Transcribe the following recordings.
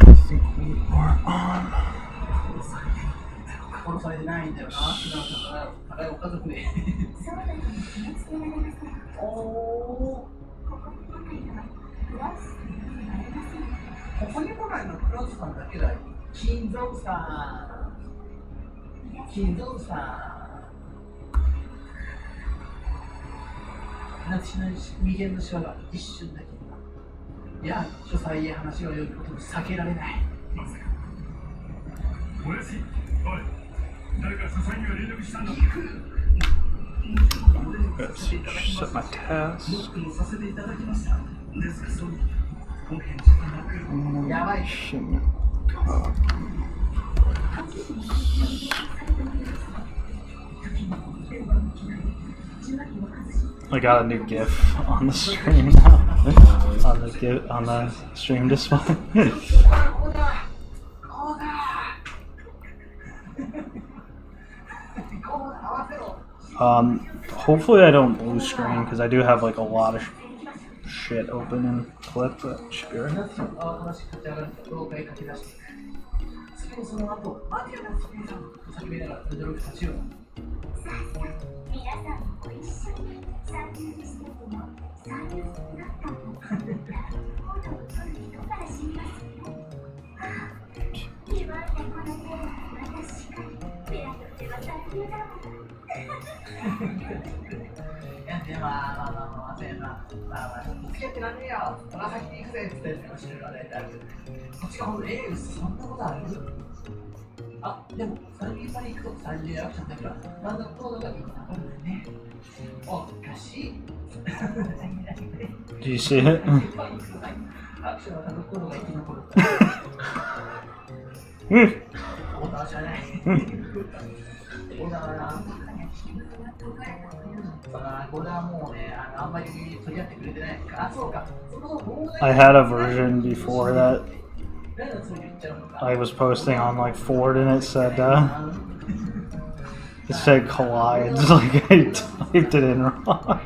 I think we are on. 殺されてないんだよな。互いお家族で。おお。ここに来ないのクラスさんだけだよ。金属さん。金属さん。私の眉間のシワが一瞬だけ。いや、書斎へ話を呼ぶことも避けられない。まさか。おやすみ。おい。誰か書斎には連絡したんだ。Let's set my task. させていただきました。ですが、そう。やばい。I got a new GIF on the stream now. on the stream display. Hopefully I don't blue screen because I do have like a lot of shit open in Clip that should be right. Do you see it? I had a version before that I was posting on like Ford, and it said collides. Like I typed it in wrong.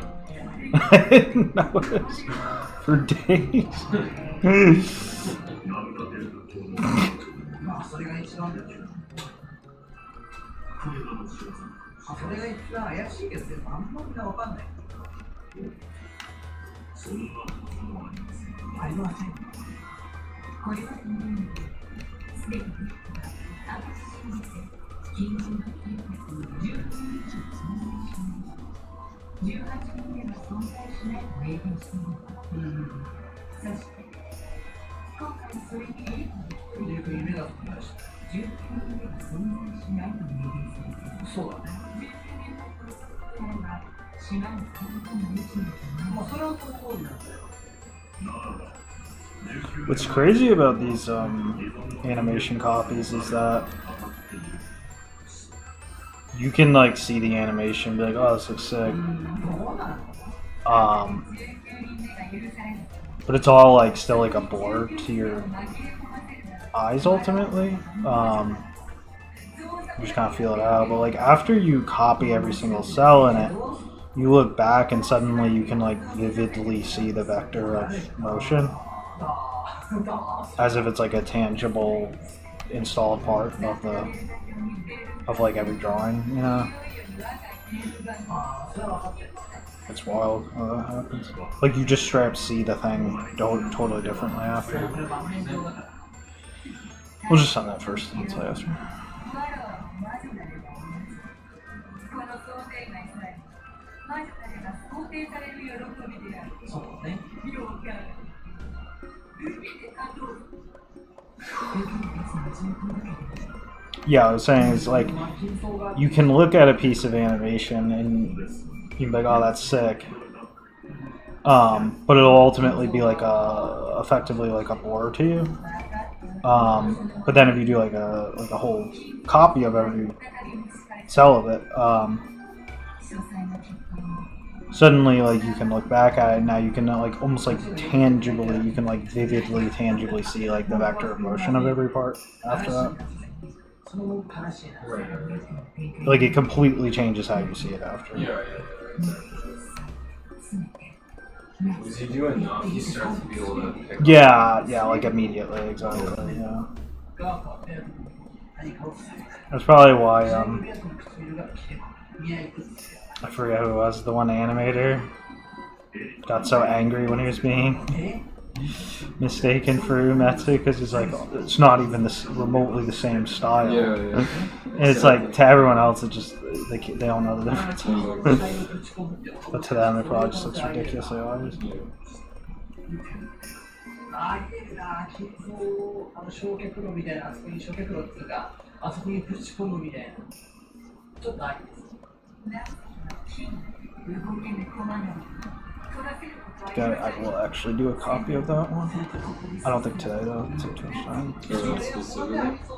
I didn't notice for days. What's crazy about these animation copies is that you can like see the animation, be like, "Oh, this looks sick," but it's all like still like a blur to your eyes ultimately. You just kind of feel it out. But like after you copy every single cell in it, you look back and suddenly you can like vividly see the vector of motion, as if it's like a tangible installed part of like every drawing, you know? It's wild how that happens. Like you just straight up see the thing totally differently after. We'll just send that first and play after. Yeah, I was saying it's like you can look at a piece of animation and you can be like, "Oh, that's sick," but it'll ultimately be like effectively like a blur to you. But then if you do like a whole copy of every cell of it, suddenly like you can look back at it. And now you can like almost like tangibly, you can like vividly, tangibly see like the vector of motion of every part after that. Like it completely changes how you see it after. As you do enough, you start to be able to pick up. Yeah, like immediately, exactly. Yeah, that's probably why. I forget who it was. The one animator got so angry when he was being mistaken for Umetsu because he's like, it's not even remotely the same style. Yeah. And it's like to everyone else, it just they don't know the difference. But to them, it probably just looks ridiculously obvious. Yeah. ありえるな、結構焼却炉みたいな、あそこに焼却炉っていうか、あそこにぶち込むみたいな、ちょっとありです。I will actually do a copy of that one. I don't think today though. It's too much time.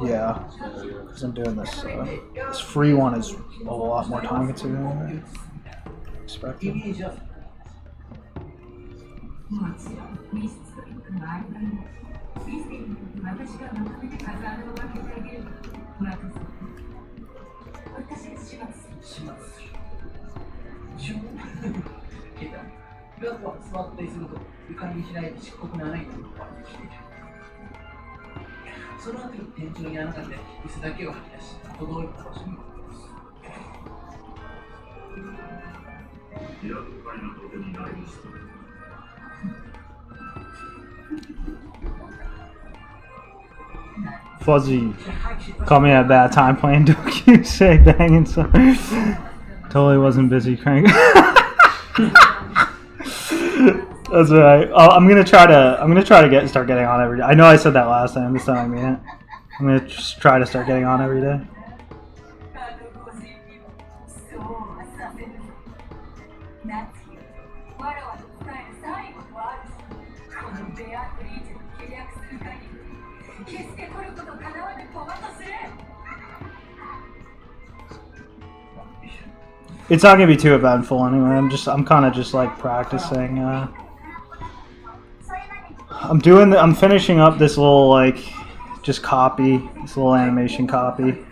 Yeah, because I'm doing this. This free one is a lot more time consuming than I expected. Fuzzy caught me at a bad time playing Doku Say banging so totally wasn't busy crank. That's right. I'm gonna try to start getting on every day. I know I said that last time, this time I mean it. I'm gonna just try to start getting on every day. It's not gonna be too eventful anyway. I'm kind of just like practicing. I'm finishing up this little like just copy, this little animation copy.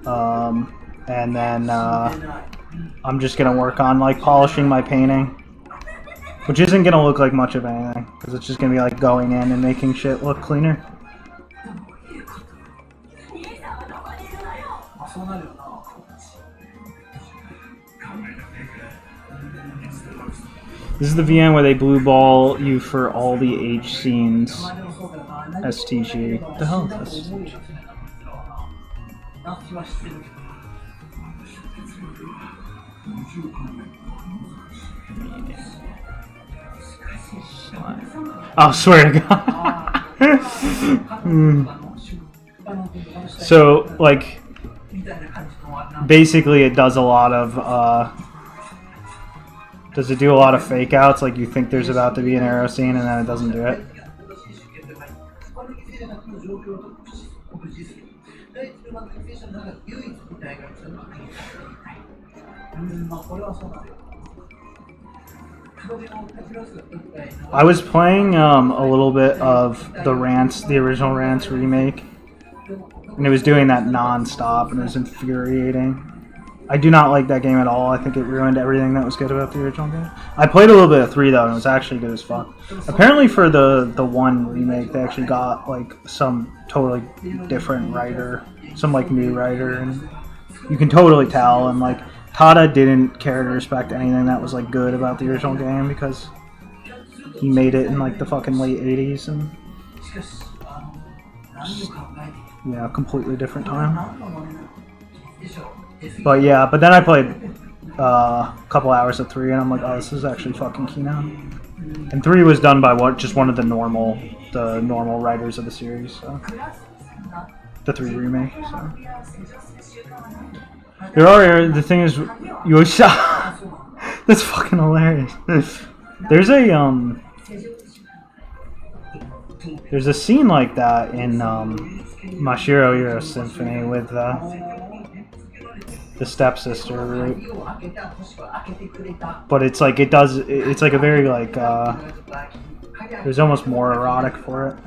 And then I'm just gonna work on like polishing my painting, which isn't gonna look like much of anything because it's just gonna be like going in and making shit look cleaner. This is the VN where they blue ball you for all the H scenes. STG. What the hell is STG? I swear to God. So, like, basically it does a lot of, does it do a lot of fake outs? Like you think there's about to be an arrow scene and then it doesn't do it? I was playing a little bit of the original Rants remake, and it was doing that non-stop and it was infuriating. I do not like that game at all. I think it ruined everything that was good about the original game. I played a little bit of 3 though, and it was actually good as fuck. Apparently for the 1 remake, they actually got like some totally different writer, some like new writer, and you can totally tell. And like Tada didn't care to respect anything that was like good about the original game because he made it in like the fucking late 80s and yeah, completely different time. But yeah, but then I played a couple hours of 3 and I'm like, oh, this is actually fucking key now. And 3 was done by just one of the normal writers of the series, so the 3 remake. So the thing is, that's fucking hilarious. There's a scene like that in Mashiro Hero Symphony with the stepsister, right? But it's like it's like a very like there's almost more erotic for it.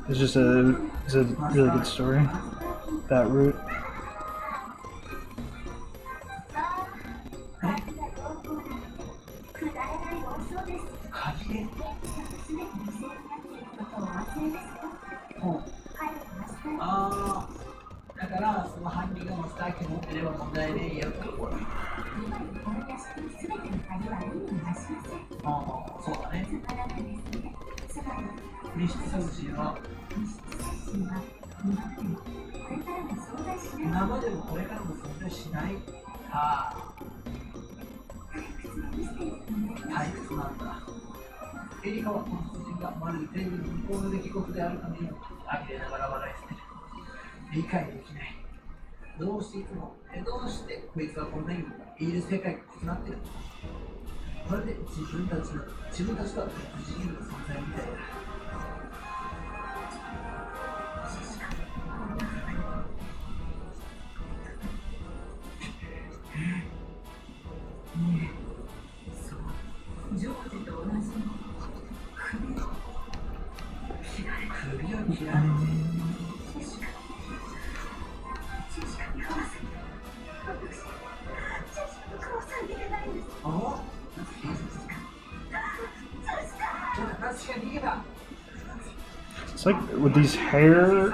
It's just it's a really good story. That route. 鍵でああ、だからその犯人がマスターキー持ってれば問題ねえよってこと。ああ、そうだね。密室殺人は今までもこれからも存在しない。ああ、退屈なんだ。エリカはこの殺人がまるでテレビの向こうの出来事であるかのように呆れながら笑い捨てる。理解できない。どうしていつも、どうしてこいつはこんなにもいる世界が異なってるの？まるで自分たちとは別人の存在みたいだ。ジョージと同じ首を切られてIt's like with these hair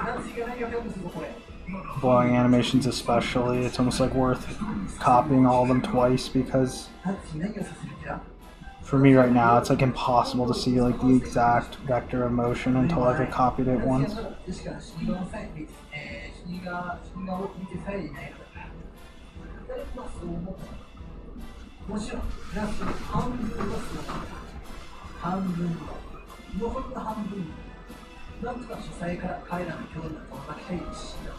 blowing animations especially, it's almost like worth copying all of them twice because for me right now it's like impossible to see like the exact vector of motion until I've copied it once. もちろん、ラストの半分はそうだ。半分は、残りの半分なんとか書斎から彼らの兄弟を遠ざけたい一心だっ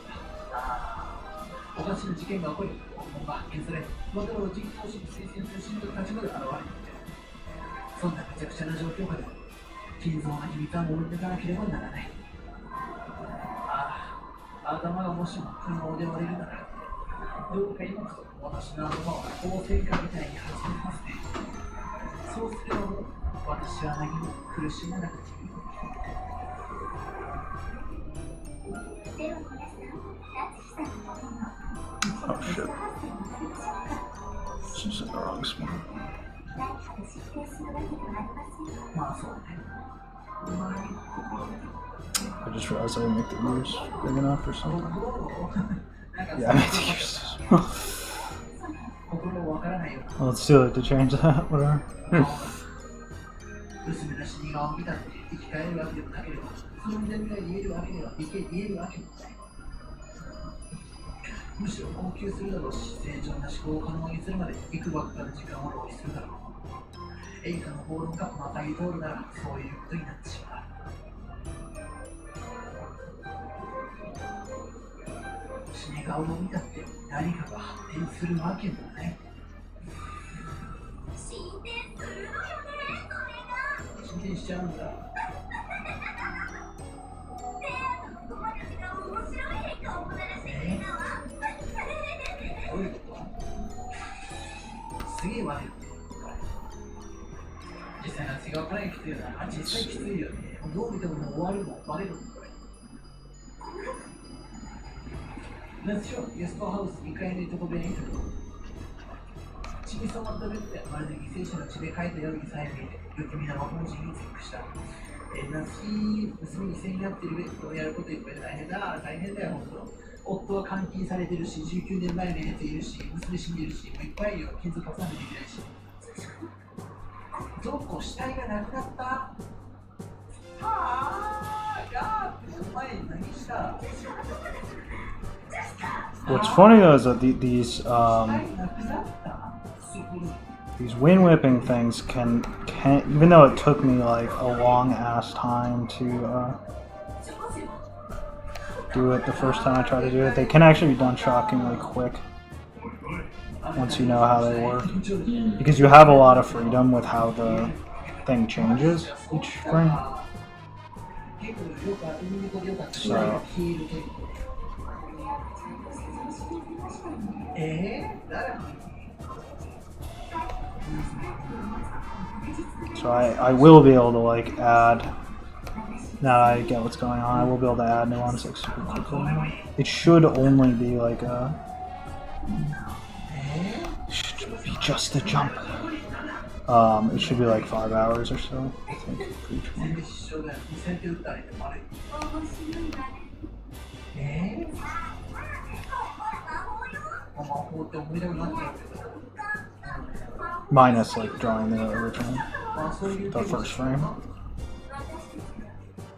た。ああ、おかしな事件が起こり、本物が発見され、または実行しに推薦する信徒たちまで現れている。そんなめちゃくちゃな状況下で、金蔵の秘密は守り抜かなければならない。ああ、頭がもしも不能で割れるなら、どうか今こそ私の頭を宝石化みたいに始めますね。そうすればもう私は何も苦しまなくていい。Oh shit. This is in the wrong spot. まあそうね。I just realized I didn't make the ears big enough or something. Yeah, I made the ears too small. Well, let's do it to change that, whatever. 娘の死に顔を見たって生き返るわけでもなければ、その見た目が言えるわけでは言えるわけもない。むしろ困窮するだろうし、正常な思考を可能にするまで幾ばくかの時間を浪費するだろう。エリカの法論がまたぎ通るなら、そういうことになってしまう。死に顔を見たって何かが発展するわけもない。進展するのよね、それが。進展しちゃうんだ。友達が面白い変化をもたらしてくれたわ。どういうこと？すげえ悪いよね。実際の違うからきついよな。実際きついよね。どう見てももう終わるもん、バレるもん、これ。夏よ、ゲストハウス2階のいとこ部屋にいたと。血に染まったベッドやまるで犠牲者の血で描いたようにさえ見えて、不気味な魔法陣にチェックした。夏娘に犠牲になっているベッドをやることいっぱいで大変だよ、ほんと。夫は監禁されてるし、19年前のやついるし、娘死んでるし、もういっぱいよ、金属たくさんできないし。ゾッコ死体がなくなった。はあ、ガーってお前何した？ What's funny though is that these wind whipping things can even though it took me like a long ass time to do it the first time I tried to do it, they can actually be done shockingly quick once you know how they work, because you have a lot of freedom with how the thing changes each frame. So So I will be able to like add Now I get what's going on. I will be able to add nuance like super quickly. It should only be like a. Should be just a jump. It should be like 5 hours or so, I think, for each 全 one. 然失笑だよ。先手打ったらいいの悪い。魔法って思い出になっちゃうけど。 Minus like drawing the original, まあそういう the first frame.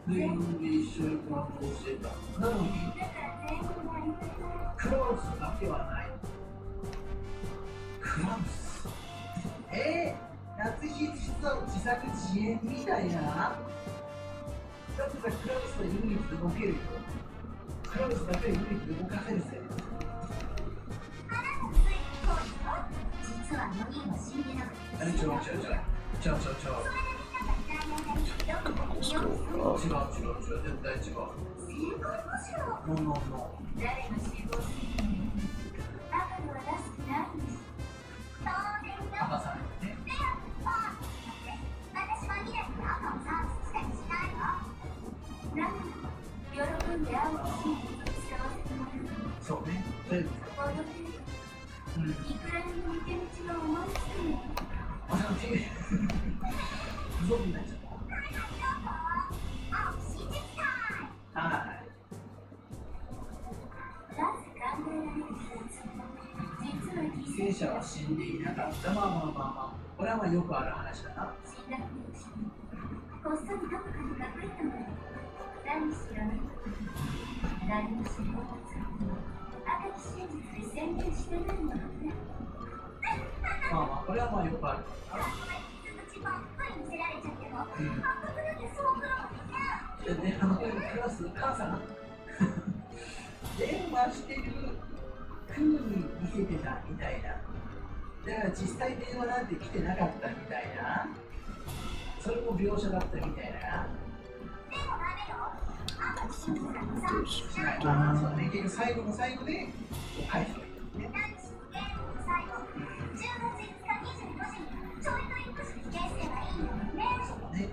全員で一緒にコラボしてた。なのに、クラウスだけはない。クラウス夏日実は自作自演みたいな。だってさ、クラウスは唯一動けるよ。クラウスだけで唯一動かせるぜ。あれ、ちょ。違う、絶対違う。ノー。赤さんね。そうね。全部。あ、ゾンビになっちゃった。はい。犠牲者は死んでいなかった。まあ。これはまあよくある話だな。まあ、これはまあよくある。で、クラス、母さん電話してる風に見せてたみたいな。だから実際電話なんて来てなかったみたいな。それも描写だったみたいな。そうね、結局最後の最後で返すわけですね。そうね。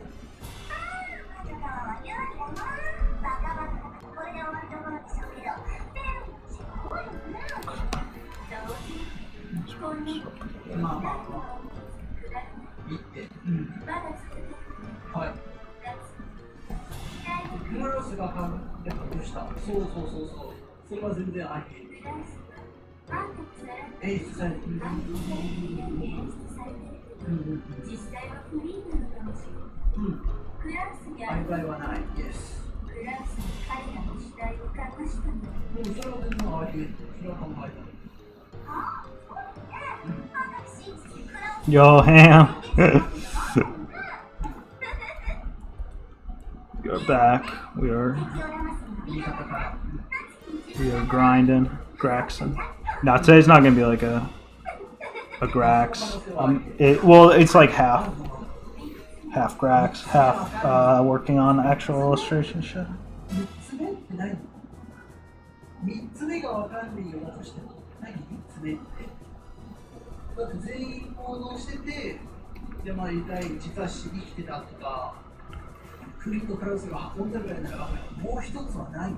まあ。見て。はい。クラロスがやっぱどうした？そう。それは全然あり。演出されてる。実際はフリーなのかもしれない。クラウスにアリバイはない。イエス。クラウスに彼らの死体を隠したの。それは全然あり。それは考えた。Yo, Ham. We're back. We are grinding. Graxon. No, today's not gonna be like a Grax. It's like half Grax, half working on actual illustration shit. 3つ目がわかんないようだとしても、何3つ目って。だって全員行動してて、でまあ実は生きてたとか、クリンとクラウスが運んだぐらいならわかる。もう一つは何？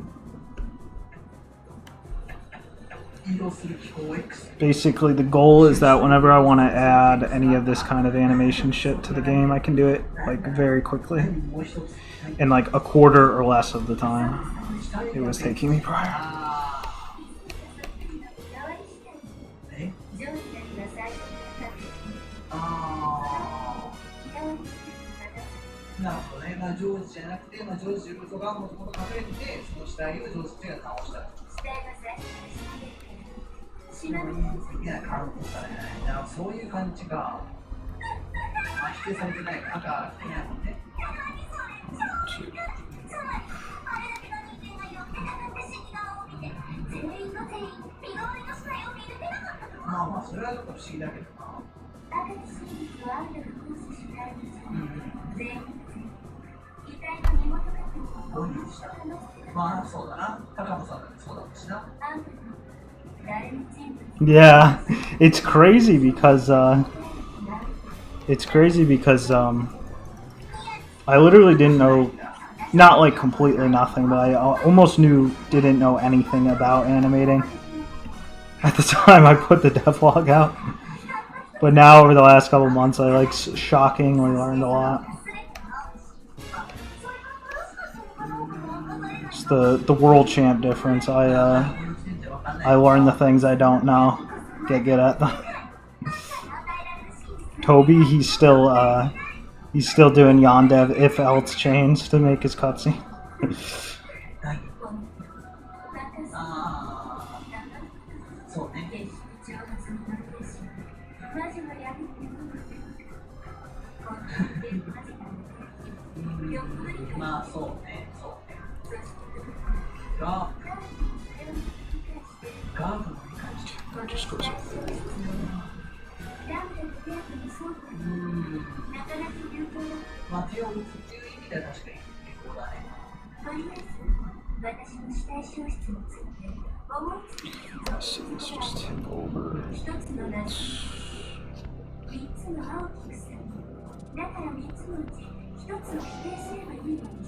移動する機構 X。 Basically, the goal is that whenever I want to add any of this kind of animation shit to the game, I can do it like very quickly, in like a quarter or less of the time it was taking me prior. なるほどね。まあジョージじゃなくて、ジョージとかもともと隠れてて、その死体をジョージが倒した。いや、カウントされない。そういう感じが、否定されてない赤的なもんね。まあ、それはちょっと不思議だけどな。まあ、そうだな。高野さんだってそうだったしな。Yeah, it's crazy because I literally didn't know not like completely nothing, but I almost didn't know anything about animating at the time I put the devlog out. But now over the last couple months, I like shockingly learned a lot. It's the world champ difference. I learned the things I don't know, get good at them. Toby, he's still doing Yondev if else chains to make his cutscene. そうね。まあそうね、そうね。がーブの理解してまあ手を打つっていう意味では確かに結構だね。私の死体消失について思いつき一つの謎三つの青き草だから三つのうち一つを否定すればいいのです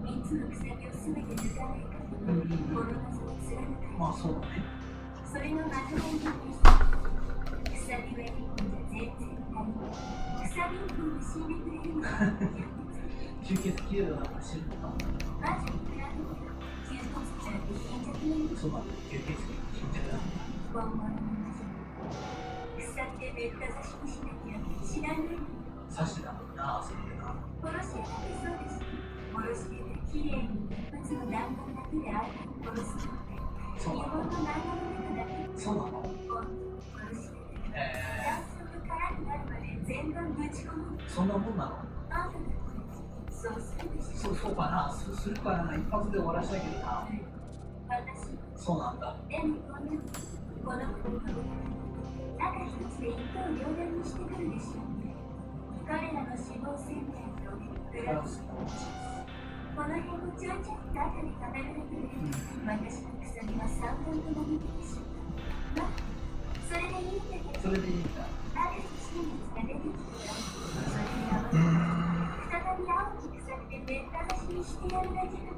三つの鎖をすべて抜かないかこの謎を貫かまあそうだねそれの謎がいいんです鎖は一本じゃ全然足りない鎖一本で死んでくれるのは吸血鬼だから死ぬのかマジに比べて吸血鬼じゃ貧弱なそうだ吸血鬼貧弱だ本物の謎腐ってめった刺しにしなきゃ知らない刺してたもんなそれでな殺し屋だってそうです殺し屋できれいに一発の弾丸だけで相手を殺すのって日本の漫画の中だけそうなの殺し屋で男性と空になるまで全部ぶち込むそんなもんなのあんただそうするでしょそうかなするからな一発で終わらせたいけどな私そうなんだでもこの子赤一つで一刀両断にしてくるでしょ彼らの死亡宣言とグラフこの辺をちょいちょいと赤に食べられてる私の鎖は三本と伸びてしまうまそれでいいんだけどそれでいいんだある日真実が出てきてそれに合わせて再び青き鎖でめった刺しにしてやるだけだ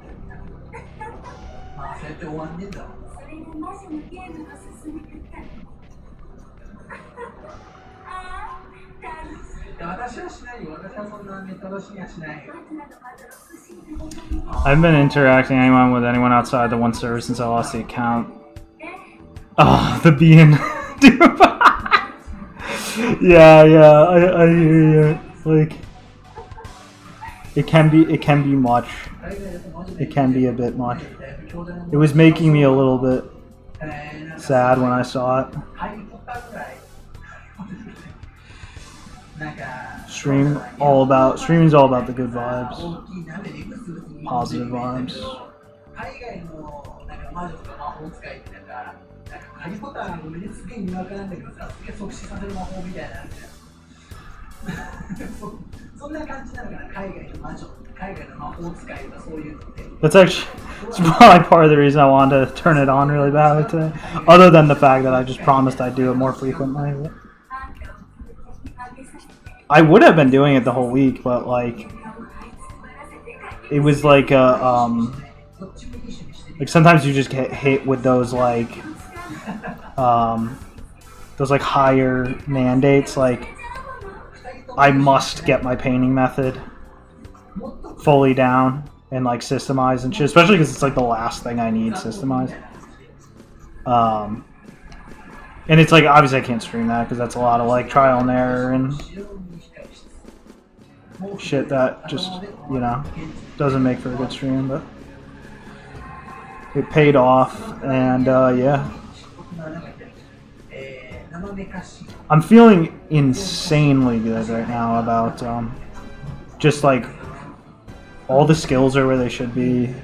まあそうやって終わんねえんだろそれが魔女のゲームの進め方ああ楽しい私はしないよ私はそんなめった刺しにはしないよ I haven't been interacting anyone with anyone outside the one server since I lost the account. Oh, the being. Yeah, I hear you. Like, it can be much. It can be a bit much. It was making me a little bit sad when I saw it. Streaming's all about the good vibes, positive vibes. ハリー・ポッターの上ですげえにわかなんだけどさ、すげえ即死させる魔法みたいなのあるじゃんそんな感じなのかな、海外の魔女、海外の魔法使いとかそういうのって That's probably part of the reason I wanted to turn it on really badly today. Other than the fact that I just promised I'd do it more frequently. I would have been doing it the whole week, but like it was like like sometimes you just get hit with those like higher mandates, like I must get my painting method fully down and like systemized and shit, especially because it's like the last thing I need systemized. And it's like obviously I can't stream that because that's a lot of like trial and error and shit that just, you know, doesn't make for a good stream, but it paid off, and yeah. I'm feeling insanely good right now about just like all the skills are where they should be.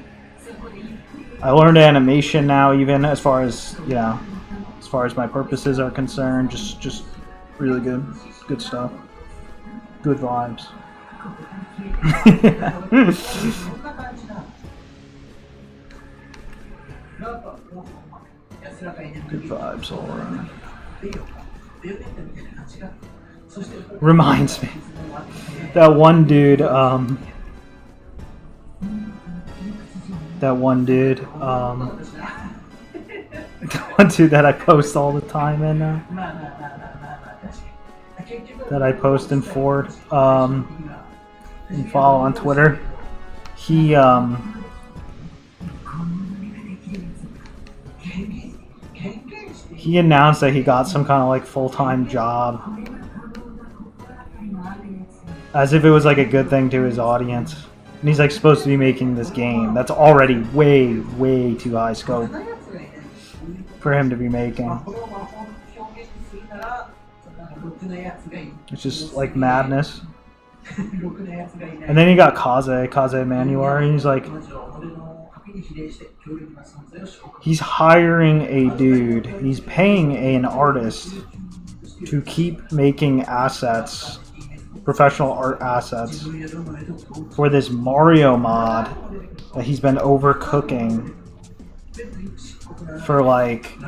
I learned animation now, even as far as, you know, as far as my purposes are concerned. Just really good stuff. Good vibes. Good vibes all around. Reminds me that one dude that one dude. The one dude that I post all the time in. That I post in Ford. And follow on Twitter. He announced that he got some kind of like full-time job, as if it was like a good thing to his audience. And he's like supposed to be making this game that's already way, way too high scope for him to be making. It's just like madness. And then you got Kaze Manuar, and he's like, he's hiring a dude, he's paying an artist to keep making assets, professional art assets, for this Mario mod that he's been overcooking for like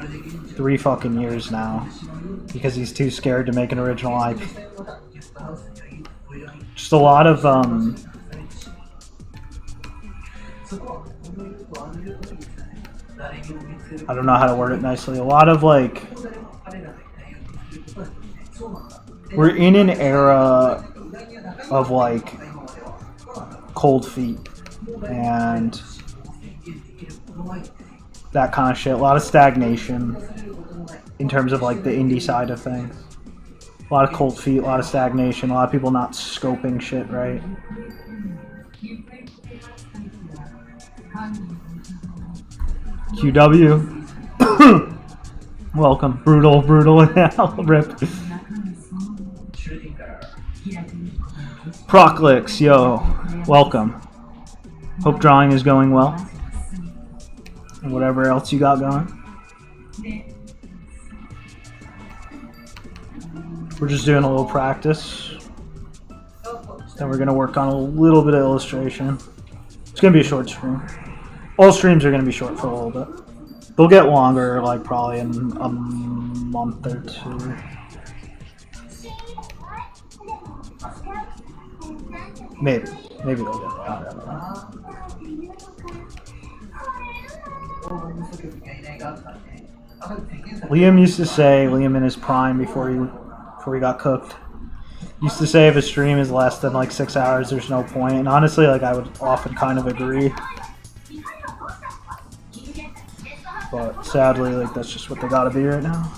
3 fucking years now, because he's too scared to make an original IP. Just a lot of I don't know how to word it nicely. A lot of like, we're in an era of like cold feet and that kind of shit. A lot of stagnation in terms of like the indie side of things. A lot of cold feet, a lot of stagnation, a lot of people not scoping shit right. QW. Welcome. Brutal. Rip. Proclix, yo. Welcome. Hope drawing is going well. And whatever else you got going. We're just doing a little practice. Then we're going to work on a little bit of illustration. It's going to be a short stream. All streams are going to be short for a little bit. They'll get longer, like probably in a month or 2. Maybe they'll get longer. Liam used to say, Liam in his prime before he got cooked, used to say if a stream is less than like 6 hours, there's no point. And honestly, like I would often kind of agree. But sadly, like that's just what they gotta be right now.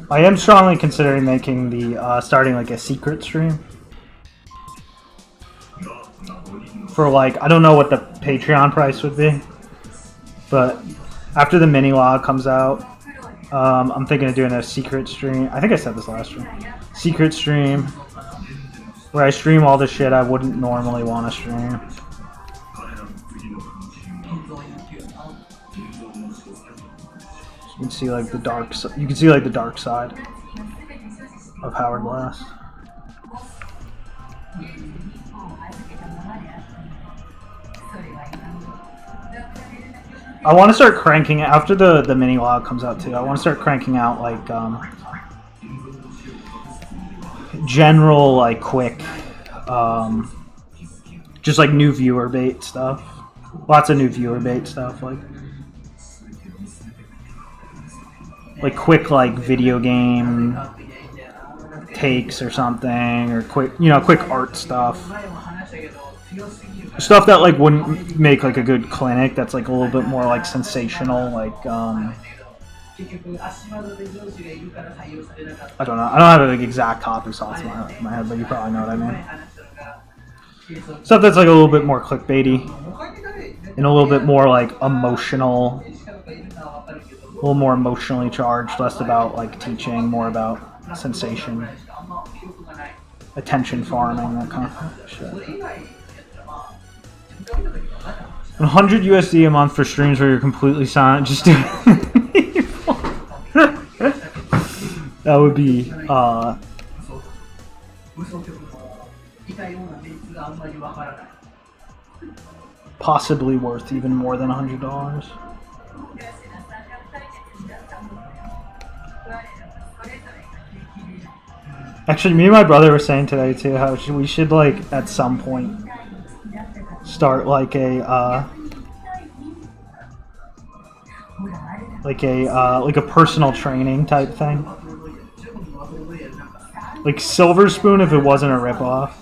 I am strongly considering making the starting like a secret stream for like, I don't know what the Patreon price would be, but after the mini log comes out, I'm thinking of doing a secret stream. I think I said this last stream. Secret stream where I stream all the shit I wouldn't normally want to stream. You can see like the dark. You can see like the dark side of Howard Glass. I want to start cranking after the mini log comes out too. I want to start cranking out like general like quick, just like new viewer bait stuff. Lots of new viewer bait stuff like quick like video game takes or something, or quick art stuff that like wouldn't make like a good clinic, that's like a little bit more like sensational, like I don't have like exact topics off my head, but you probably know what I mean. Stuff that's like a little bit more clickbaity and a little bit more like emotional, a little more emotionally charged, less about like teaching, more about sensation, attention farming, that kind of shit. 100 USD a month for streams where you're completely silent, just do that would be いたようなメンツがあんまりわからない。 possibly worth even more than $100. Actually, me and my brother were saying today too how we should like at some point start like a personal training type thing, like Silver Spoon if it wasn't a ripoff.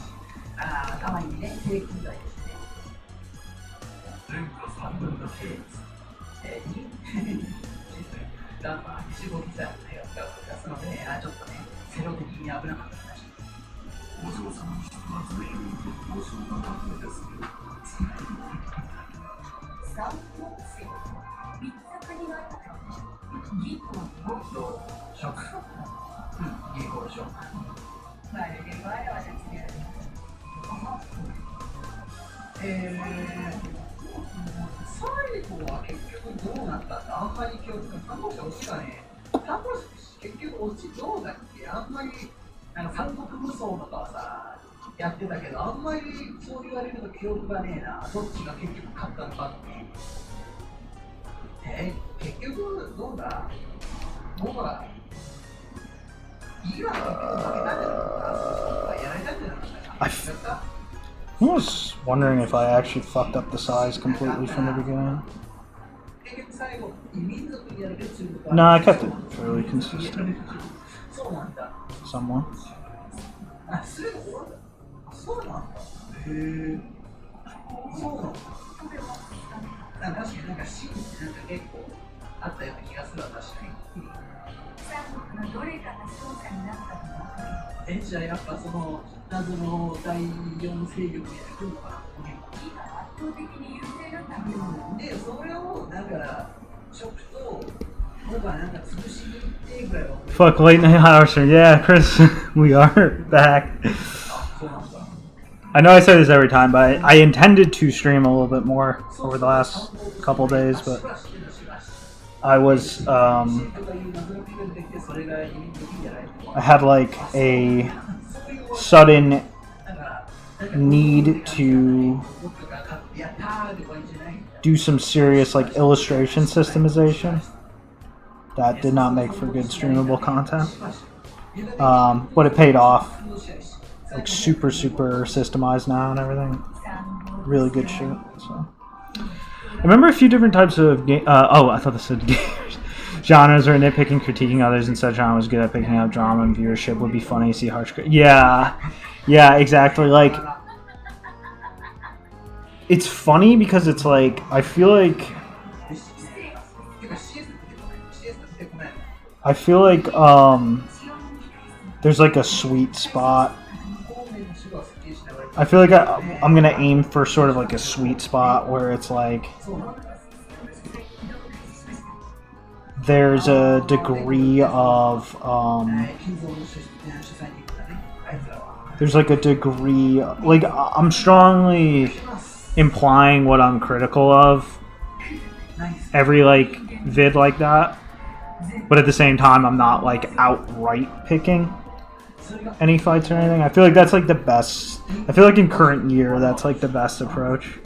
最後は結局どうなったんだあんまり記憶が看護師落ちがね看護師結局落ちどうだっけあんまり三国無双とかはさやってたけどあんまりそう言われると記憶がねえなどっちが結局勝ったのかって結局どうだ僕は今は結局負けたんじゃないかやられたんじゃないか I was wondering if I actually fucked up the size completely from the beginning. No, I kept it fairly consistent. Somewhat. Fuck late night hours. Yeah, Chris, we are back. I know I say this every time, but I intended to stream a little bit more over the last couple days, but I was I had like a sudden need to do some serious like illustration systemization that did not make for good streamable content, but it paid off. Like super systemized now and everything, really good shit. So I remember a few different types of game. I thought this said genres are nitpicking, critiquing others, and such. Genre was good at picking up drama and viewership. Would be funny to see harsh. Yeah, exactly. Like, it's funny because it's like I feel like there's like a sweet spot. I feel like I'm gonna aim for sort of like a sweet spot where it's like there's a degree of there's like a degree like I'm strongly implying what I'm critical of every like vid like that, but at the same time I'm not like outright picking any fights or anything. I feel like that's like the best. I feel like in current year that's like the best approach.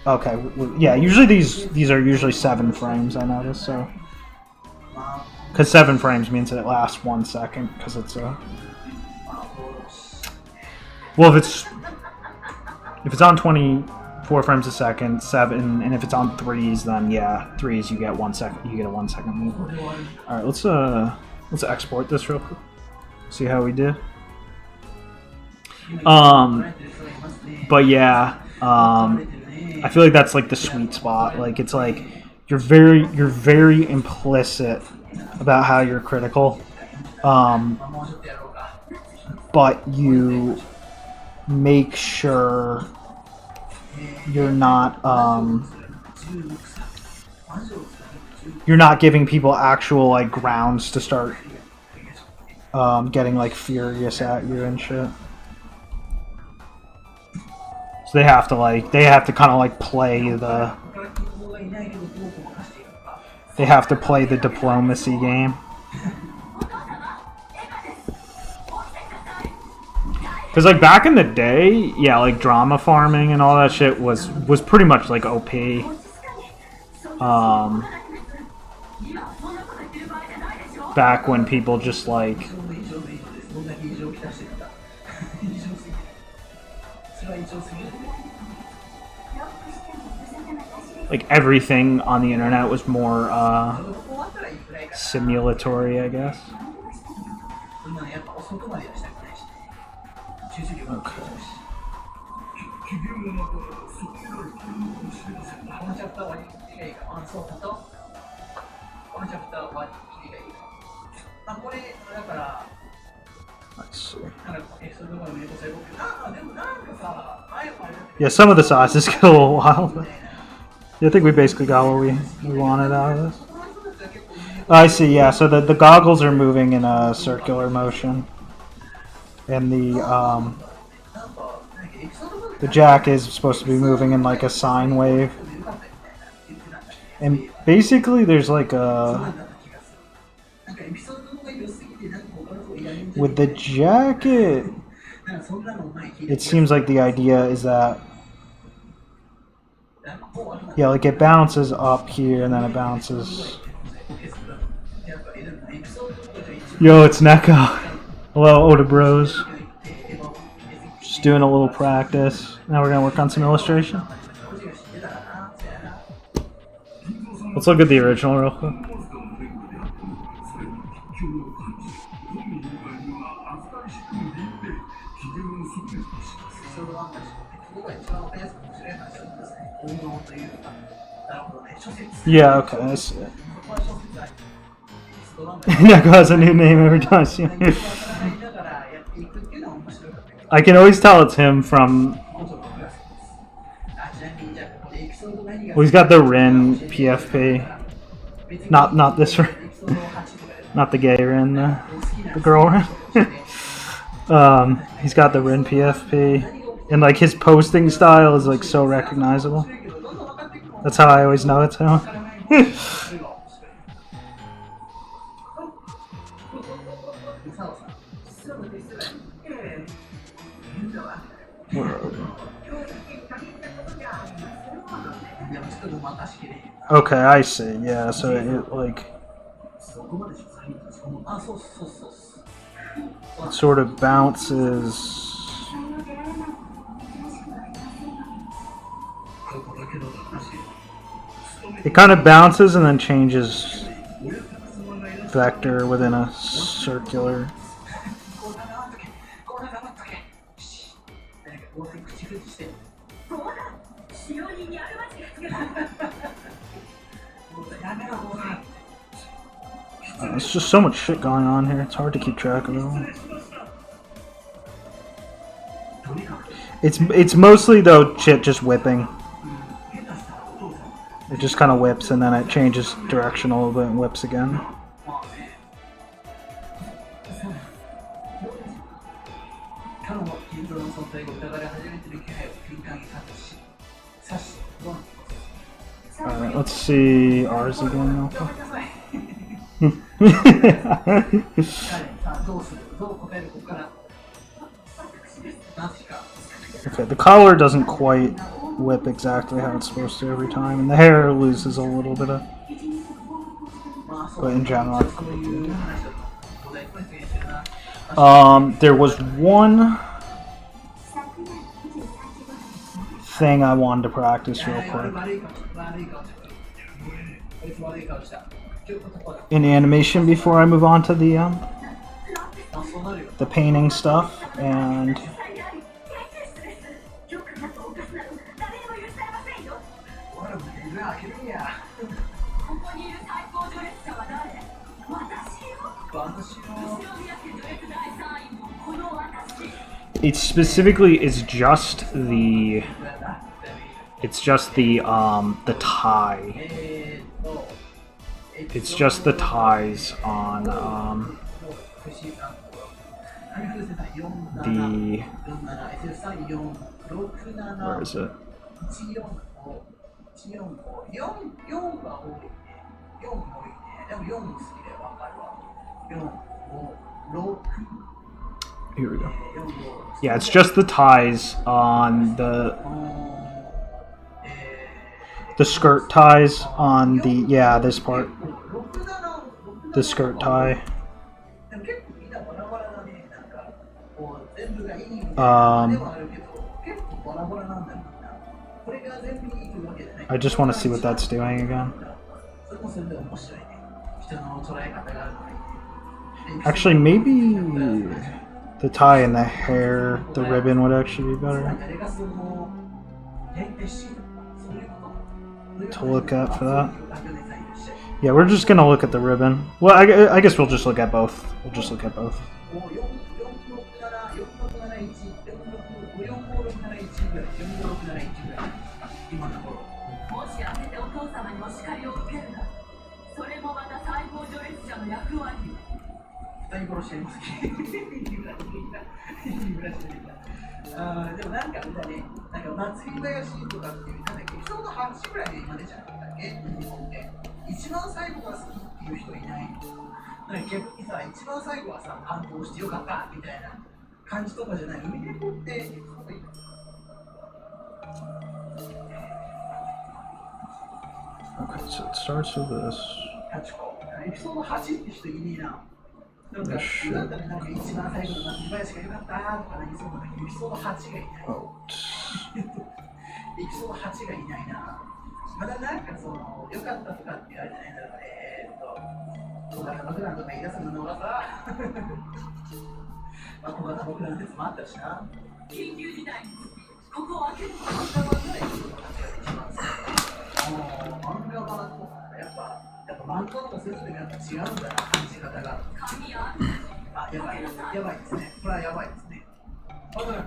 Okay, yeah. Usually these are usually 7 frames. I noticed so because 7 frames means that it lasts 1 second because it's a. Well, if it's on 24 frames a second, 7, and if it's on 3s, then yeah, 3s you get 1 second. You get a 1 second move. All right, let's export this real quick. See how we do. But yeah, I feel like that's like the sweet spot. Like it's like you're very implicit about how you're critical, but you make sure you're not you're not giving people actual like grounds to start getting like furious at you and shit. So they have to kind of like play the diplomacy game. Because like back in the day, yeah, like drama farming and all that shit was pretty much like OP. Back when people just like everything on the internet was more simulatory, I guess. Okay. Let's see. Yeah, some of the sizes get a little wild. But yeah, I think we basically got what we wanted out of this. I see, yeah, so the goggles are moving in a circular motion. And the jack is supposed to be moving in like a sine wave. And basically there's like a... With the jacket, it seems like the idea is that, yeah, like it bounces up here and then it bounces. Yo, it's Neko. Hello, Oda Bros. Just doing a little practice. Now we're gonna work on some illustration. Let's look at the original real quick. Yeah, okay, I see it. Neko has a new name every time I see him. I can always tell it's him from... Well, he's got the Rin PFP. Not this Rin. Not the gay Rin, the girl Rin. He's got the Rin PFP. And like his posting style is like so recognizable. That's how I always know it's him. Okay, I see. Yeah, so it like it sort of bounces. It kind of bounces and then changes vector within a circular. There's just so much shit going on here, it's hard to keep track of it all. It's mostly though shit just whipping. It just kind of whips and then it changes direction a little bit and whips again. Alright, let's see ours again. Okay, the collar doesn't quite whip exactly how it's supposed to every time, and the hair loses a little bit of, but in general, there was one thing I wanted to practice real quick in animation before I move on to the painting stuff, and it specifically is just the tie. It's just the ties on the where is it? 4Here we go. Yeah, it's just the ties on the skirt ties on the this part. The skirt tie. I just want to see what that's doing again. Actually, maybe the tie and the hair, the ribbon would actually be better to look at for that. Yeah, we're just gonna look at the ribbon. Well, I guess we'll just look at both. We'll just look at both. Okay, so it starts with this. This shit. Out.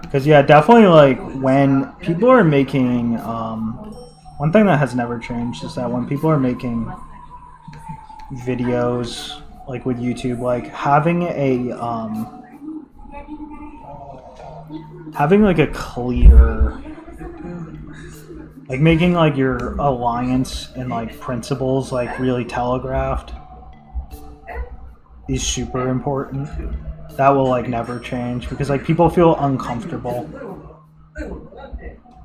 Because yeah, definitely like when people are making one thing that has never changed is that when people are making videos like with YouTube, like having like a clear, like making like your alliance and like principles like really telegraphed is super important. That will like never change because like people feel uncomfortable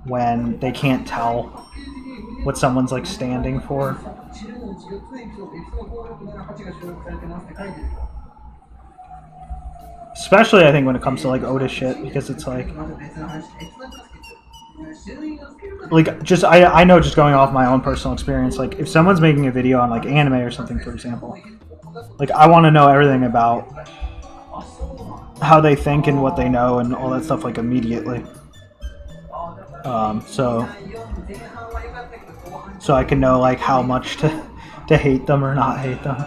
when they can't tell what someone's like standing for. Especially I think when it comes to like Oda shit, because it's like just I know, just going off my own personal experience, like if someone's making a video on like anime or something, for example, like I want to know everything about how they think and what they know and all that stuff like immediately. So I can know like how much to hate them or not hate them.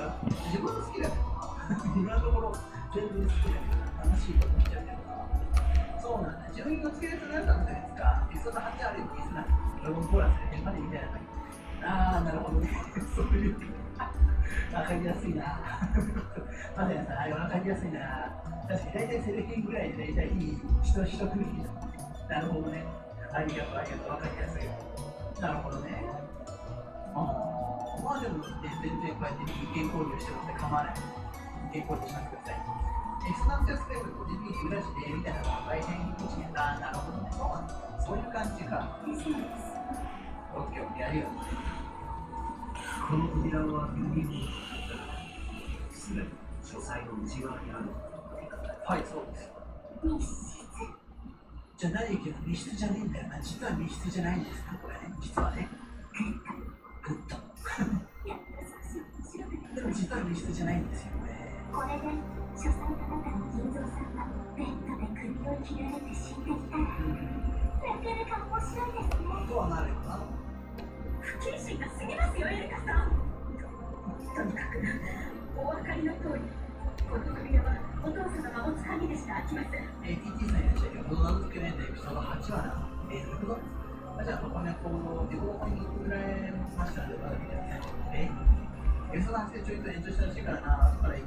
ゲスト男性ちょいと延長してほしいからな、とか言う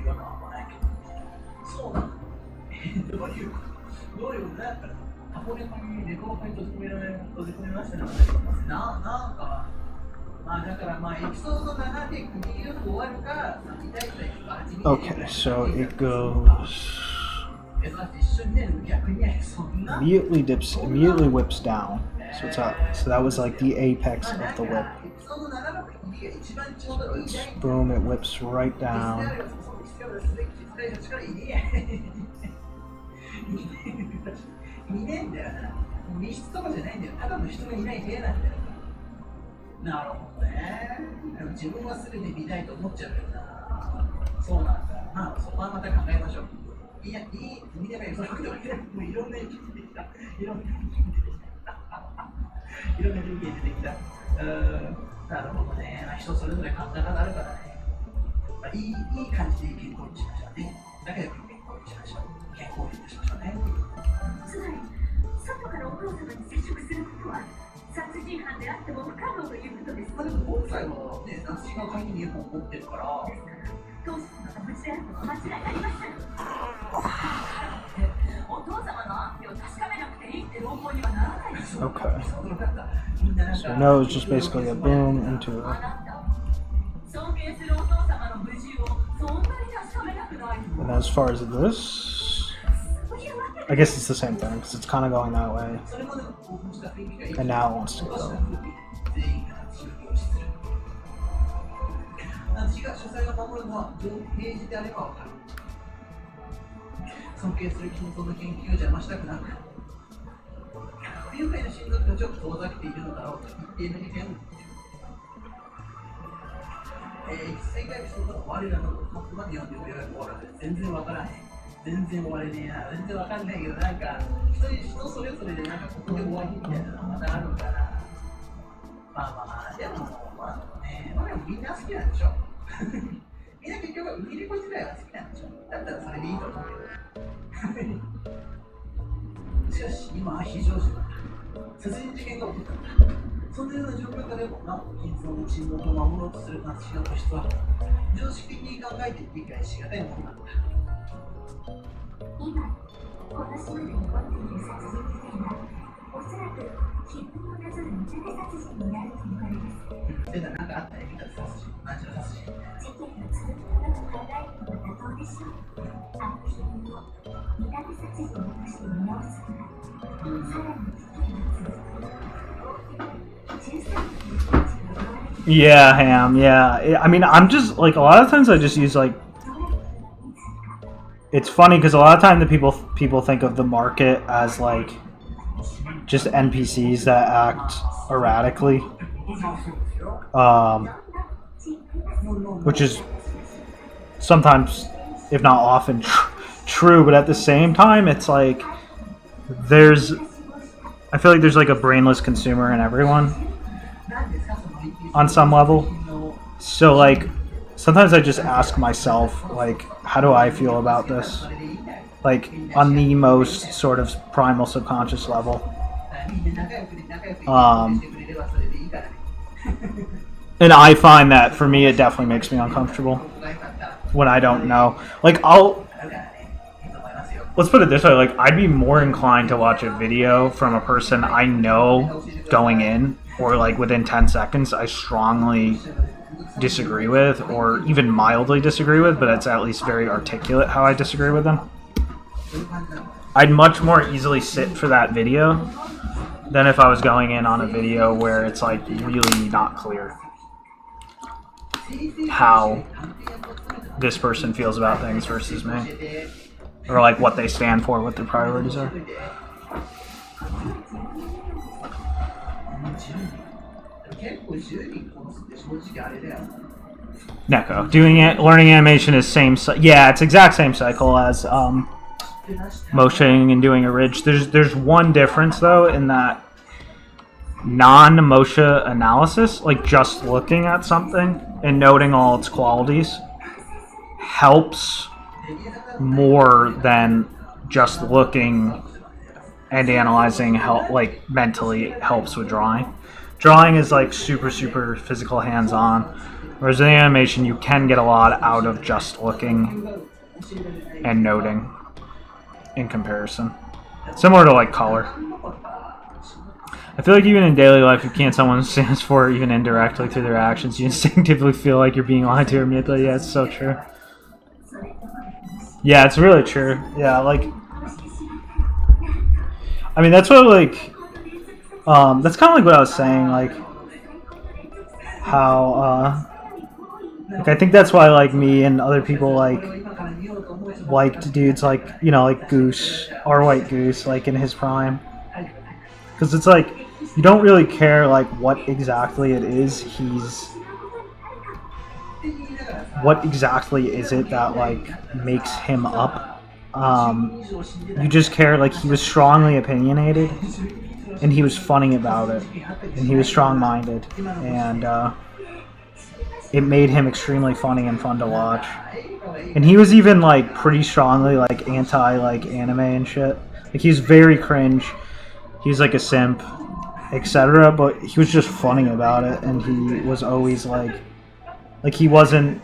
違和感はあんまないけど。そうなのどういうことだったら、タコネコにレコードに閉じ込めましたね。なんか、まあだからまあエピソード7で区切りよく終わるか、見たい人は8 Okay, so it goes immediately whips down. So it's up. So that was like the apex of the whip. Boom, it whips right down. いねえんだよな。密室とかじゃないんだよ。ただの人がいない部屋なんだよ。なるほどね。自分はすぐに見たいと思っちゃうよな。そうなんだ。まあ、そこはまた考えましょう。いや、見ればいい。それもういろんな意見出てきた。いろんな意見出てきた。なるほどね。人それぞれ考え方あるからね。まあ、いい感じで健康にしましょうね。仲良く健康にしましょう。健康にしましょうね。つまり、外からお父様に接触することは殺人犯であっても不可能ということです。まあでも今回はね、夏が鍵に2本持ってるから。ですから、当時の無事であるのは間違いありません。お父様の安否を確かめなくていいって論法にはならないでしょう。Okay. So no, it's just basically a boom into it. 尊敬するお父様の無事をそんなに確かめなくないの。 And as far as this, I guess it's the same thing because it's kind of going that way. And now it wants to go. 私が主催を守るのは平時であればわかる。尊敬する金属の研究を邪魔したくなく、不愉快な親族たちを遠ざけているのだろうと一定の意見を世界史と我らのトップまで読んでくれるコーラで全然わからない。全然終われねえな。全然わかんないけど、なんか人それぞれでなんかここで終わりみたいなのがまたあるから。まあ、でもね、でもみんな好きなんでしょ。みんな結局ウミネコ自体は好きなんでしょ。だったらそれでいいと思うけど。しかし今は非常時だ。殺人事件が起こったんだ。そんなような状況下でもなお金蔵の沈黙を守ろうとするナチの個室は常識的に考えて理解しがたいものなんだ。今、この島で起こっている殺人事件はおそらく切符をなぞる見立て殺人になると思われます。で、なんかあったね、見立て殺人、ナチュラル殺人。事件の続き方と考えるのが妥当でしょう。あの切符を見立て殺人として見直すから、さらに事件が続く。Yeah, Ham. Yeah. I mean, I'm just like a lot of times I just use like. It's funny because a lot of time the people think of the market as like just NPCs that act erratically, which is sometimes, if not often, true. But at the same time, it's like I feel like there's like a brainless consumer in everyone on some level. So like sometimes I just ask myself like, how do I feel about this? Like on the most sort of primal subconscious level. And I find that for me it definitely makes me uncomfortable when I don't know. Like let's put it this way, like I'd be more inclined to watch a video from a person I know going in, or like within 10 seconds I strongly disagree with, or even mildly disagree with, but it's at least very articulate how I disagree with them. I'd much more easily sit for that video than if I was going in on a video where it's like really not clear how this person feels about things versus me. Or like what they stand for, what their priorities are. Neko. Learning animation is same. Yeah, it's exact same cycle as motioning and doing a ridge. There's one difference though in that non-motion analysis, like just looking at something and noting all its qualities, helps more than just looking and analyzing. Like mentally helps with drawing. Drawing is like super physical, hands-on, whereas in animation you can get a lot out of just looking and noting in comparison. Similar to like color. I feel like even in daily life, you can't someone stands for even indirectly through their actions, you instinctively feel like you're being lied to or manipulated. Yeah, it's so true. Yeah, it's really true. Yeah, like, I mean, that's what, like, that's kind of like what I was saying, like, how, like, I think that's why, like, me and other people, like, liked dudes like, you know, like Goose, or White Goose, like, in his prime. Because it's like, you don't really care, like, what exactly it is what exactly is it that, like, makes him up. You just care, like, he was strongly opinionated, and he was funny about it, and he was strong-minded, and, it made him extremely funny and fun to watch. And he was even, like, pretty strongly, like, anti, like, anime and shit. Like, he was very cringe. He was, like, a simp, etc., but he was just funny about it, and he was always, like, he wasn't,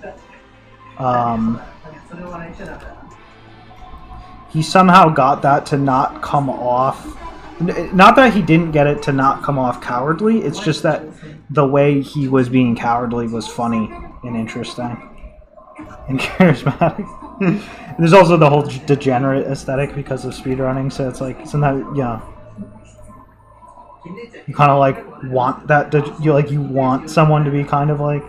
he somehow got that to not come off, not that he didn't get it to not come off cowardly, it's just that the way he was being cowardly was funny and interesting and charismatic. And there's also the whole degenerate aesthetic because of speedrunning, so it's like, sometimes, you know, you kind of like want that, you want someone to be kind of like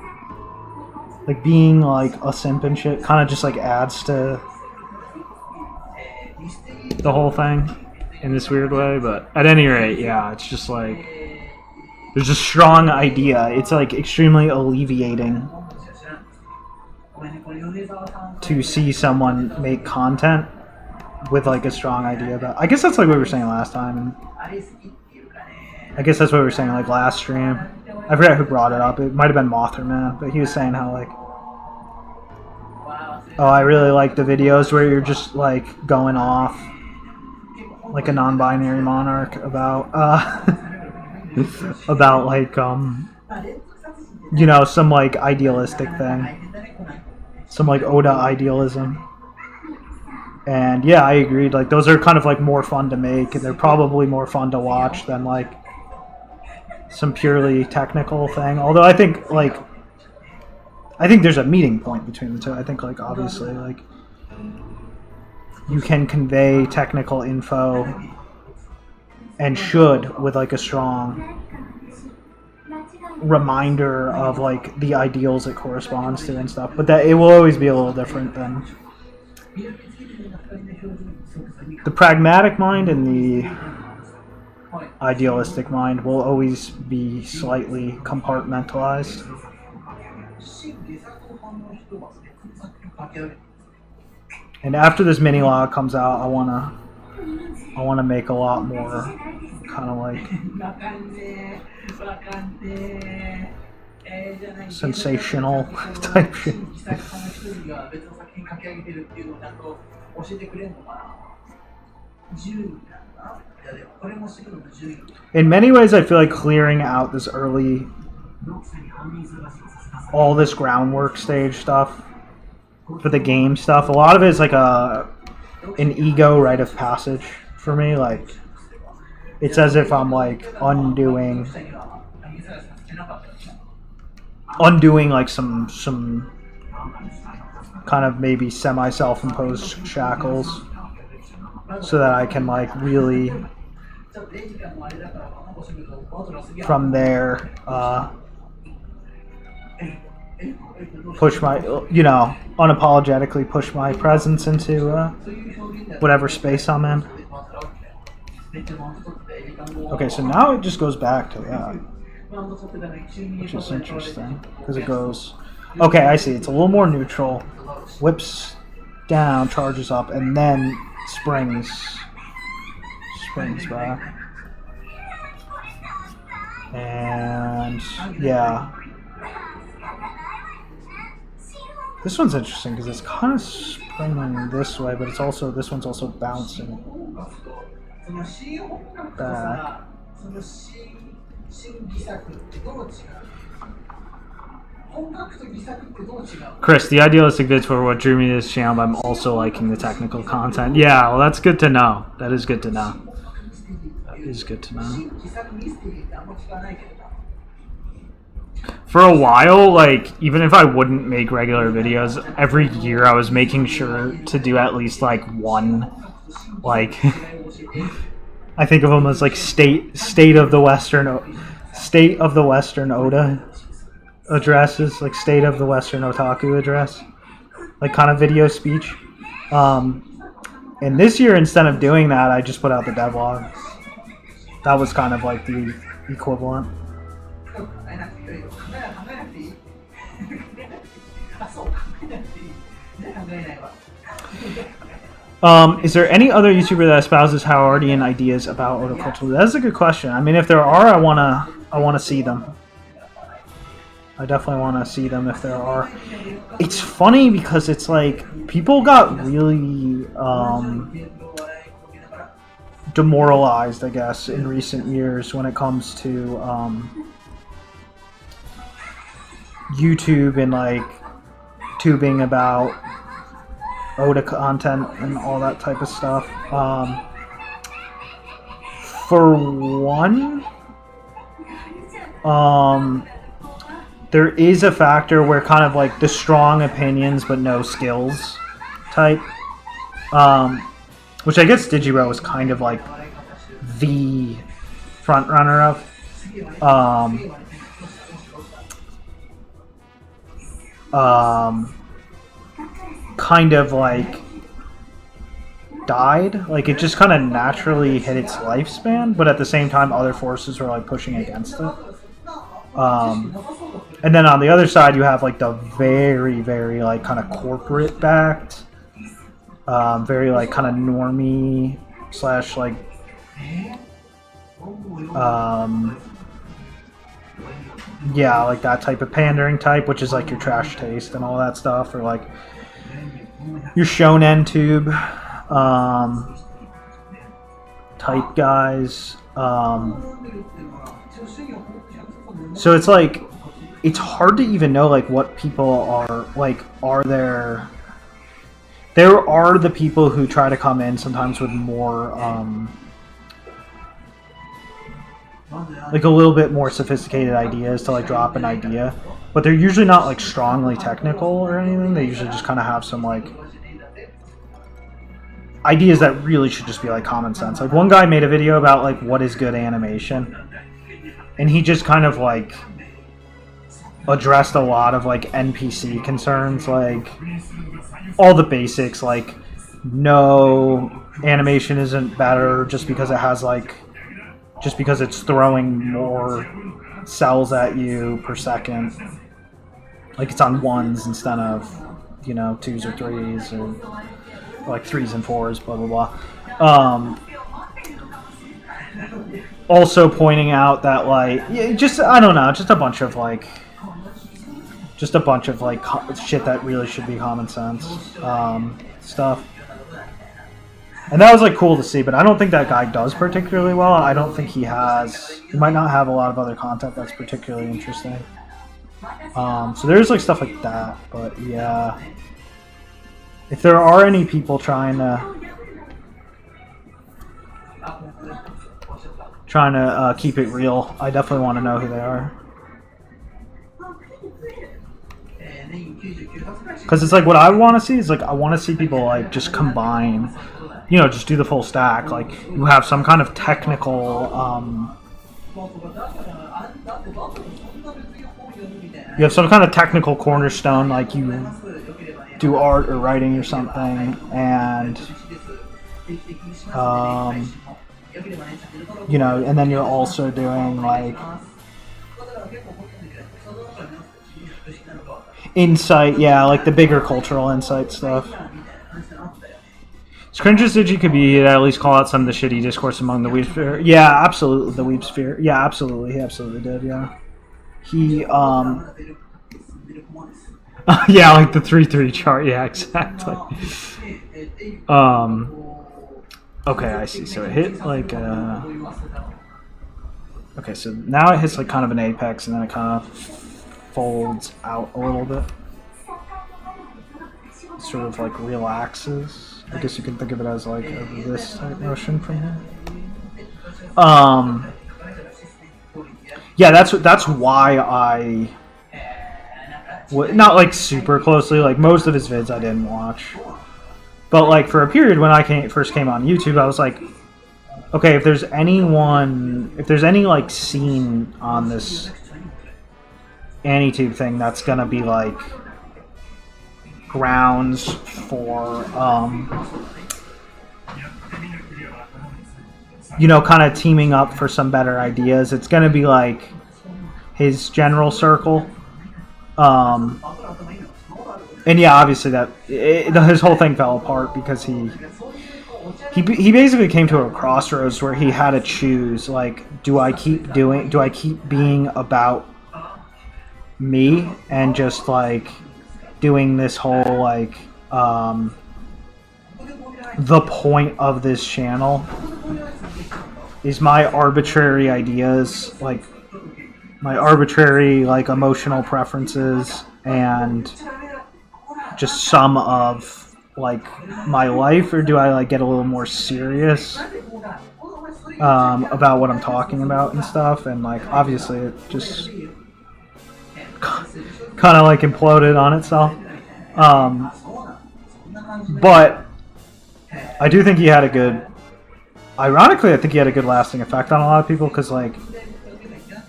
being like a simp and shit kind of just like adds to the whole thing in this weird way. But at any rate, yeah, it's just like there's a strong idea. It's like extremely alleviating to see someone make content with like a strong idea about. I guess that's like what we were saying last time, and I guess that's what we were saying like last stream. I forget who brought it up. It might have been Motherman, but he was saying how like, oh, I really like the videos where you're just like going off like a non-binary monarch about about like you know, some like idealistic thing, some like Oda idealism. And yeah, I agreed, like those are kind of like more fun to make, and they're probably more fun to watch than like some purely technical thing. Although I think there's a meeting point between the two. I think like obviously like you can convey technical info and should with like a strong reminder of like the ideals it corresponds to and stuff, but that it will always be a little different than the pragmatic mind, and the idealistic mind will always be slightly compartmentalized. And after this mini log comes out, I wanna make a lot more kind of like sensational type shit. In many ways, I feel like clearing out this early, all this groundwork stage stuff for the game stuff, a lot of it is like an ego rite of passage for me. Like, it's as if I'm like undoing like some kind of maybe semi self-imposed shackles, so that I can like really from there push my, you know, unapologetically push my presence into whatever space I'm in. Okay, so now it just goes back to that, which is interesting because it goes, okay, I see, it's a little more neutral, whips down, charges up, and then springs back. And yeah, this one's interesting because it's kind of springing this way, but it's also, this one's also bouncing back. 新偽作ってどう違う？本格と偽作ってどう違う？ Chris, the idealistic vids for what drew me to this channel, but I'm also liking the technical content. Yeah, well, that's good to know. That is good to know. That is good to know. 新偽作ミステリーってあんま聞かないけどな。 For a while, like, even if I wouldn't make regular videos, every year I was making sure to do at least, like, one, like, I think of them as, like, state of the Western Oda addresses, like, state of the Western Otaku address, like, kind of video speech. And this year, instead of doing that, I just put out the devlog. That was kind of, like, the equivalent. 考えなくていいよ。考えなくていい。あ、そう、考えなくていい。じゃあ考えないわ。Is there any other YouTuber that espouses Howardian ideas about Oda culture? That's a good question. I mean, if there are, I wanna see them. I definitely want to see them if there are. It's funny because it's like people got really demoralized, I guess, in recent years when it comes to YouTube and like tubing about Oda content and all that type of stuff. For one, there is a factor where kind of like the strong opinions but no skills type, which I guess Digiro was kind of like the front runner of. Kind of like died, like it just kind of naturally hit its lifespan, but at the same time other forces were like pushing against it. And then on the other side you have like the very, very like kind of corporate backed, very like kind of normie slash like yeah, like that type of pandering type, which is like your Trash Taste and all that stuff, or like your Shonen Tube type guys. So it's like, it's hard to even know like what people are like. There are the people who try to come in sometimes with more like a little bit more sophisticated ideas to like drop an idea, but they're usually not like strongly technical or anything. They usually just kind of have some like ideas that really should just be like common sense. Like one guy made a video about like what is good animation, and he just kind of like addressed a lot of like NPC concerns, like all the basics, like no, animation isn't better just because it has like, just because it's throwing more cells at you per second. Like it's on ones instead of, you know, 2s or 3s, or like 3s and 4s, blah blah blah. Also pointing out that like, yeah, just, I don't know, just a bunch of like shit that really should be common sense stuff. And that was like cool to see, but I don't think that guy does particularly well. I don't think he might not have a lot of other content that's particularly interesting. So there's like stuff like that, but yeah. If there are any people trying to keep it real, I definitely want to know who they are. Because it's like what I want to see is like, I want to see people like just combine, you know, just do the full stack. Like you have some kind of technical, you have some kind of technical cornerstone, like you do art or writing or something, and you know, and then you're also doing like insight, yeah, like the bigger cultural insight stuff. It's cringes Digi could be at least call out some of the shitty discourse among the Weeb Sphere. Yeah, absolutely, the Weeb Sphere. Yeah, absolutely, he absolutely did, yeah. He, yeah, like the 3-3 chart, yeah, exactly. Okay, I see, so it hit like, Okay, so now it hits like kind of an apex, and then it kind of folds out a little bit. Sort of like relaxes. I guess you can think of it as like this type motion from here. Yeah, that's why I not like super closely. Like most of his vids I didn't watch, but like for a period when I first came on YouTube, I was like, okay, if there's any like scene on this AniTube thing that's gonna be like grounds for you know, kind of teaming up for some better ideas, it's gonna be like his general circle. And yeah, obviously his whole thing fell apart because he basically came to a crossroads where he had to choose, like, do I keep being about me and just like doing this whole like the point of this channel is my arbitrary ideas, like my arbitrary like emotional preferences and just some of like my life, or do I like get a little more serious about what I'm talking about and stuff? And like obviously it just kind of like imploded on itself. But I do think he had a good, ironically I think he had a good lasting effect on a lot of people, because like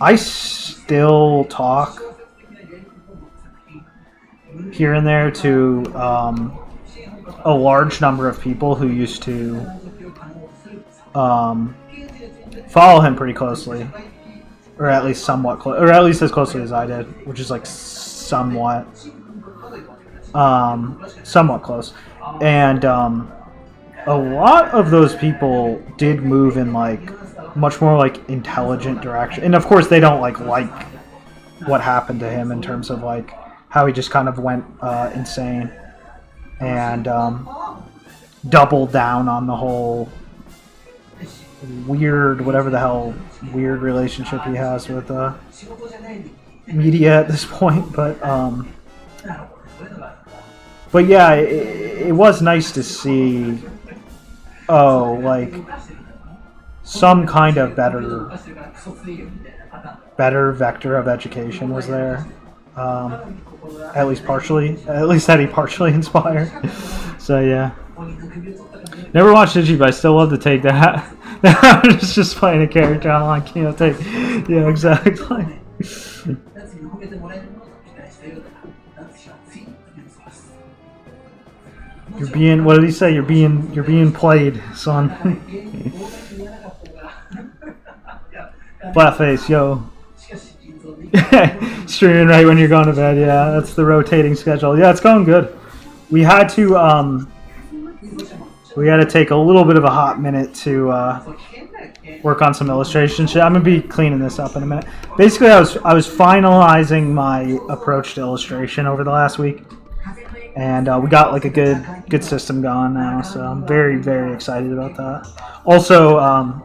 I still talk here and there to a large number of people who used to follow him pretty closely, or at least somewhat close, or at least as closely as I did, which is like somewhat close. And a lot of those people did move in like much more like intelligent direction, and of course they don't like what happened to him in terms of like how he just kind of went insane and doubled down on the whole weird relationship he has with media at this point. But yeah, it was nice to see like some kind of better vector of education was there, at least that he partially inspired. So yeah, never watched Digi, but I still love to take that. It's just playing a character on Kinote. Yeah, exactly. You're being, what did he say? You're being played, son. Flatface, yo. Streaming right when you're going to bed. Yeah, that's the rotating schedule. Yeah, it's going good. We had to take a little bit of a hot minute to work on some illustration shit. I'm gonna be cleaning this up in a minute. Basically, I was finalizing my approach to illustration over the last week, and we got like a good system going now. So I'm very, very excited about that. Also,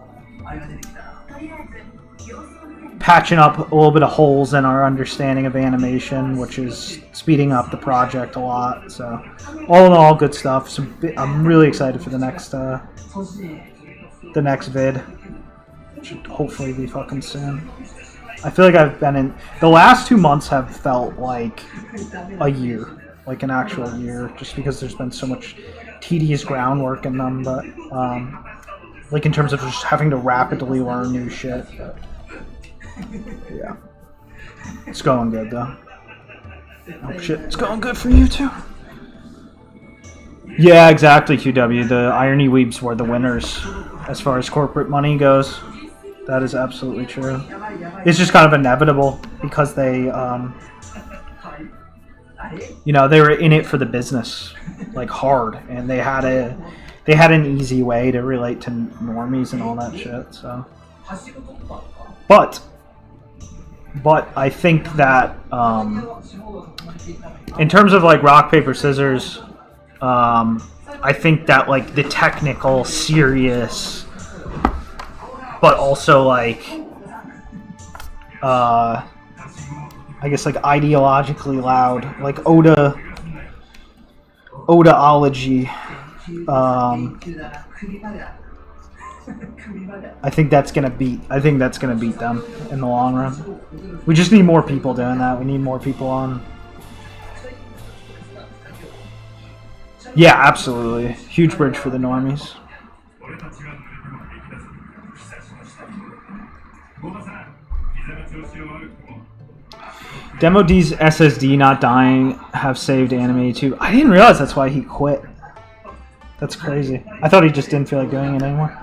patching up a little bit of holes in our understanding of animation, which is speeding up the project a lot. So all in all, good stuff. So I'm really excited for the next vid, which should hopefully be fucking soon. I feel like I've been in, the last 2 months have felt like a year, like an actual year, just because there's been so much tedious groundwork in them. But like in terms of just having to rapidly learn new shit. But yeah, it's going good though. Oh shit, it's going good for you too. Yeah, exactly, QW. The Irony Weebs were the winners as far as corporate money goes. That is absolutely true. It's just kind of inevitable because they, you know, they were in it for the business, like hard, and they had an easy way to relate to normies and all that shit. So, but I think that in terms of like rock paper scissors, I think that like the technical, serious, but also like I guess like ideologically loud, like Odaology. I think that's gonna beat them in the long run. We just need more people doing that. We need more people on. Yeah, absolutely. Huge bridge for the normies. Demo D's SSD not dying have saved Anime too. I didn't realize that's why he quit. That's crazy. I thought he just didn't feel like doing it anymore.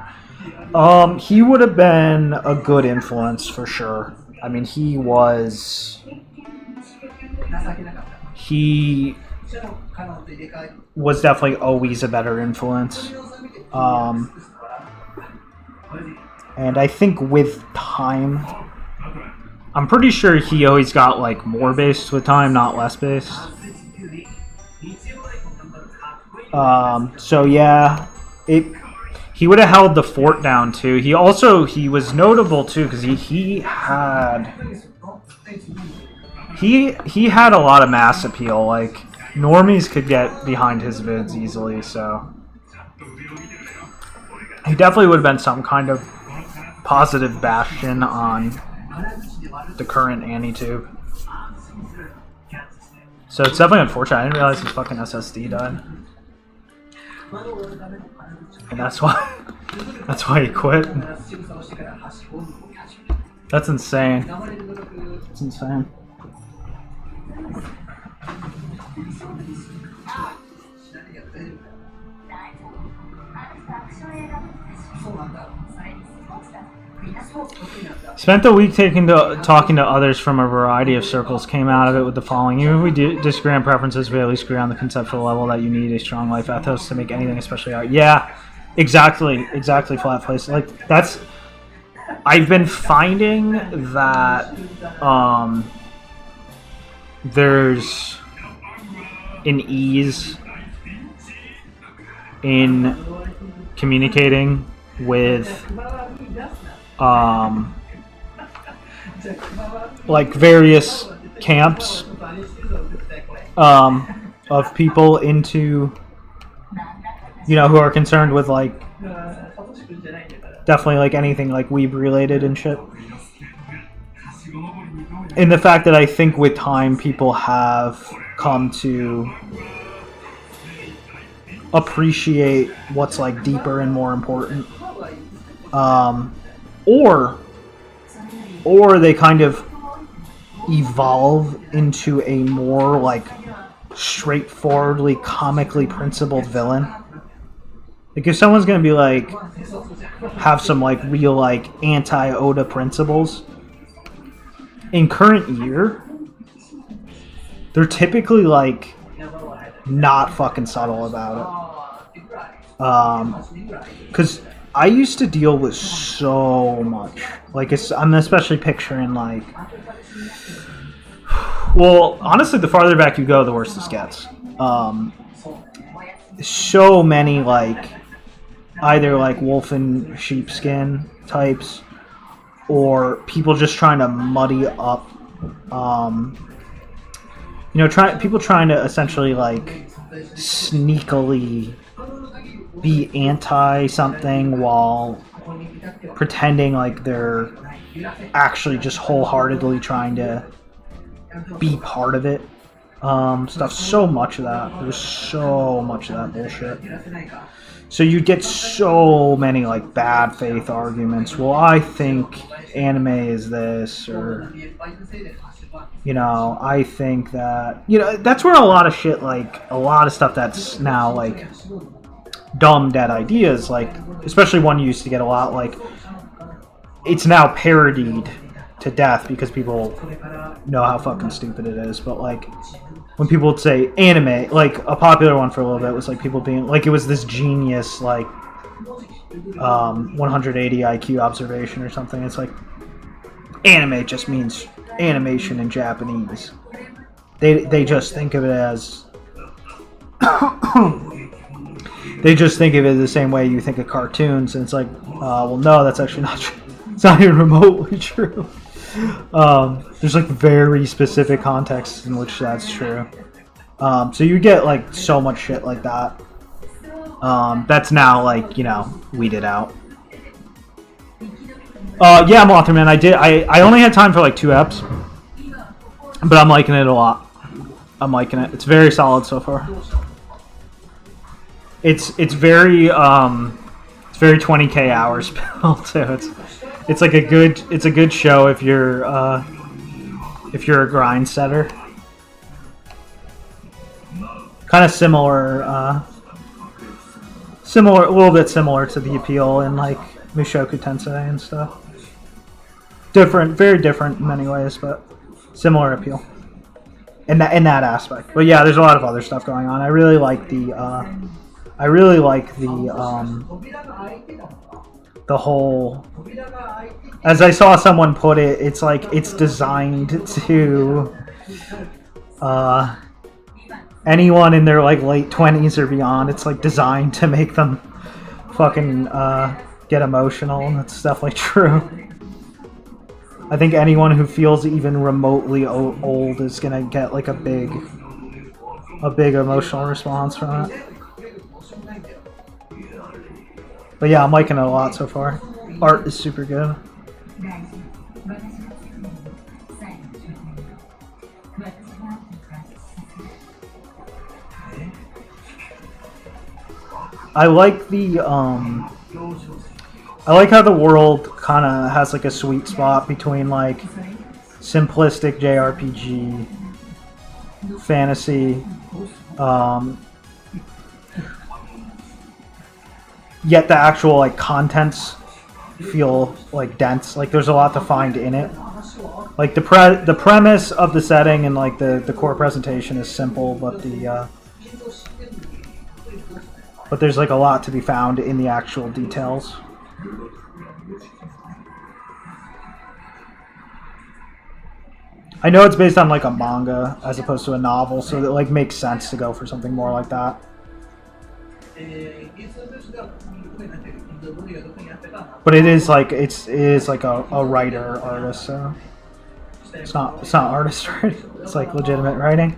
He would have been a good influence for sure. I mean, he was definitely always a better influence. And I think with time, I'm pretty sure he always got like more based with time, not less based. So yeah, he would have held the fort down too. He was notable too because he had a lot of mass appeal. Like normies could get behind his vids easily, so he definitely would have been some kind of positive bastion on the current AniTube. So it's definitely unfortunate. I didn't realize his fucking SSD died. And that's why he quit. That's insane. It's insane. Spent the week talking to others from a variety of circles. Came out of it with the following: even if we disagree on preferences, we at least agree on the conceptual level that you need a strong life ethos to make anything, especially art. Yeah, exactly, Flat Place. Like that's. I've been finding that there's an ease in communicating with like various camps of people into, you know, who are concerned with like definitely like anything like weeb related and shit. And the fact that I think with time people have come to appreciate what's like deeper and more important, or they kind of evolve into a more like straightforwardly comically principled villain. Like if someone's gonna be like have some like real like anti-Oda principles in current year, they're typically like not fucking subtle about it. Because I used to deal with so much. Like I'm especially picturing like, well, honestly, the farther back you go, the worse this gets. So many like either like wolf in sheepskin types, or people just trying to muddy up, people trying to essentially like sneakily be anti something while pretending like they're actually just wholeheartedly trying to be part of it. So much of that. There's so much of that bullshit. So you get so many like bad faith arguments. Well, I think anime is this, or I think that that's where a lot of shit, like a lot of stuff that's now like dumb dead ideas, like especially one you used to get a lot, like it's now parodied to death because people know how fucking stupid it is. But like when people would say anime, like a popular one for a little bit was like people being like, it was this genius like 180 IQ observation or something. It's like anime just means animation in Japanese. They just think of it as they just think of it the same way you think of cartoons, and it's like well, no, that's actually not true. It's not even remotely true. There's like very specific contexts in which that's true. So you get like so much shit like that. That's now like, you know, weeded out. Yeah, Mothman, I only had time for like 2 eps, but I'm liking it a lot. I'm liking it. It's very solid so far. It's very 20k hours built too. It's like a good show if you're a grind setter. Kind of similar, a little bit similar to the appeal in like Mushoku Tensei and stuff. Different, very different in many ways, but similar appeal in that aspect. But yeah, there's a lot of other stuff going on. I really like the whole. As I saw someone put it, it's like it's designed to anyone in their like late 20s or beyond. It's like designed to make them fucking get emotional, and that's definitely true. I think anyone who feels even remotely old is gonna get like a big emotional response from it. But yeah, I'm liking it a lot so far. Art is super good. I like the I like how the world kind of has like a sweet spot between like simplistic JRPG, fantasy, yet the actual like contents feel like dense. Like there's a lot to find in it. Like the premise of the setting and like the core presentation is simple, but but there's like a lot to be found in the actual details. I know it's based on like a manga as opposed to a novel, so it like makes sense to go for something more like that. But it is like it is like a writer artist, so it's not artist writing. It's like legitimate writing.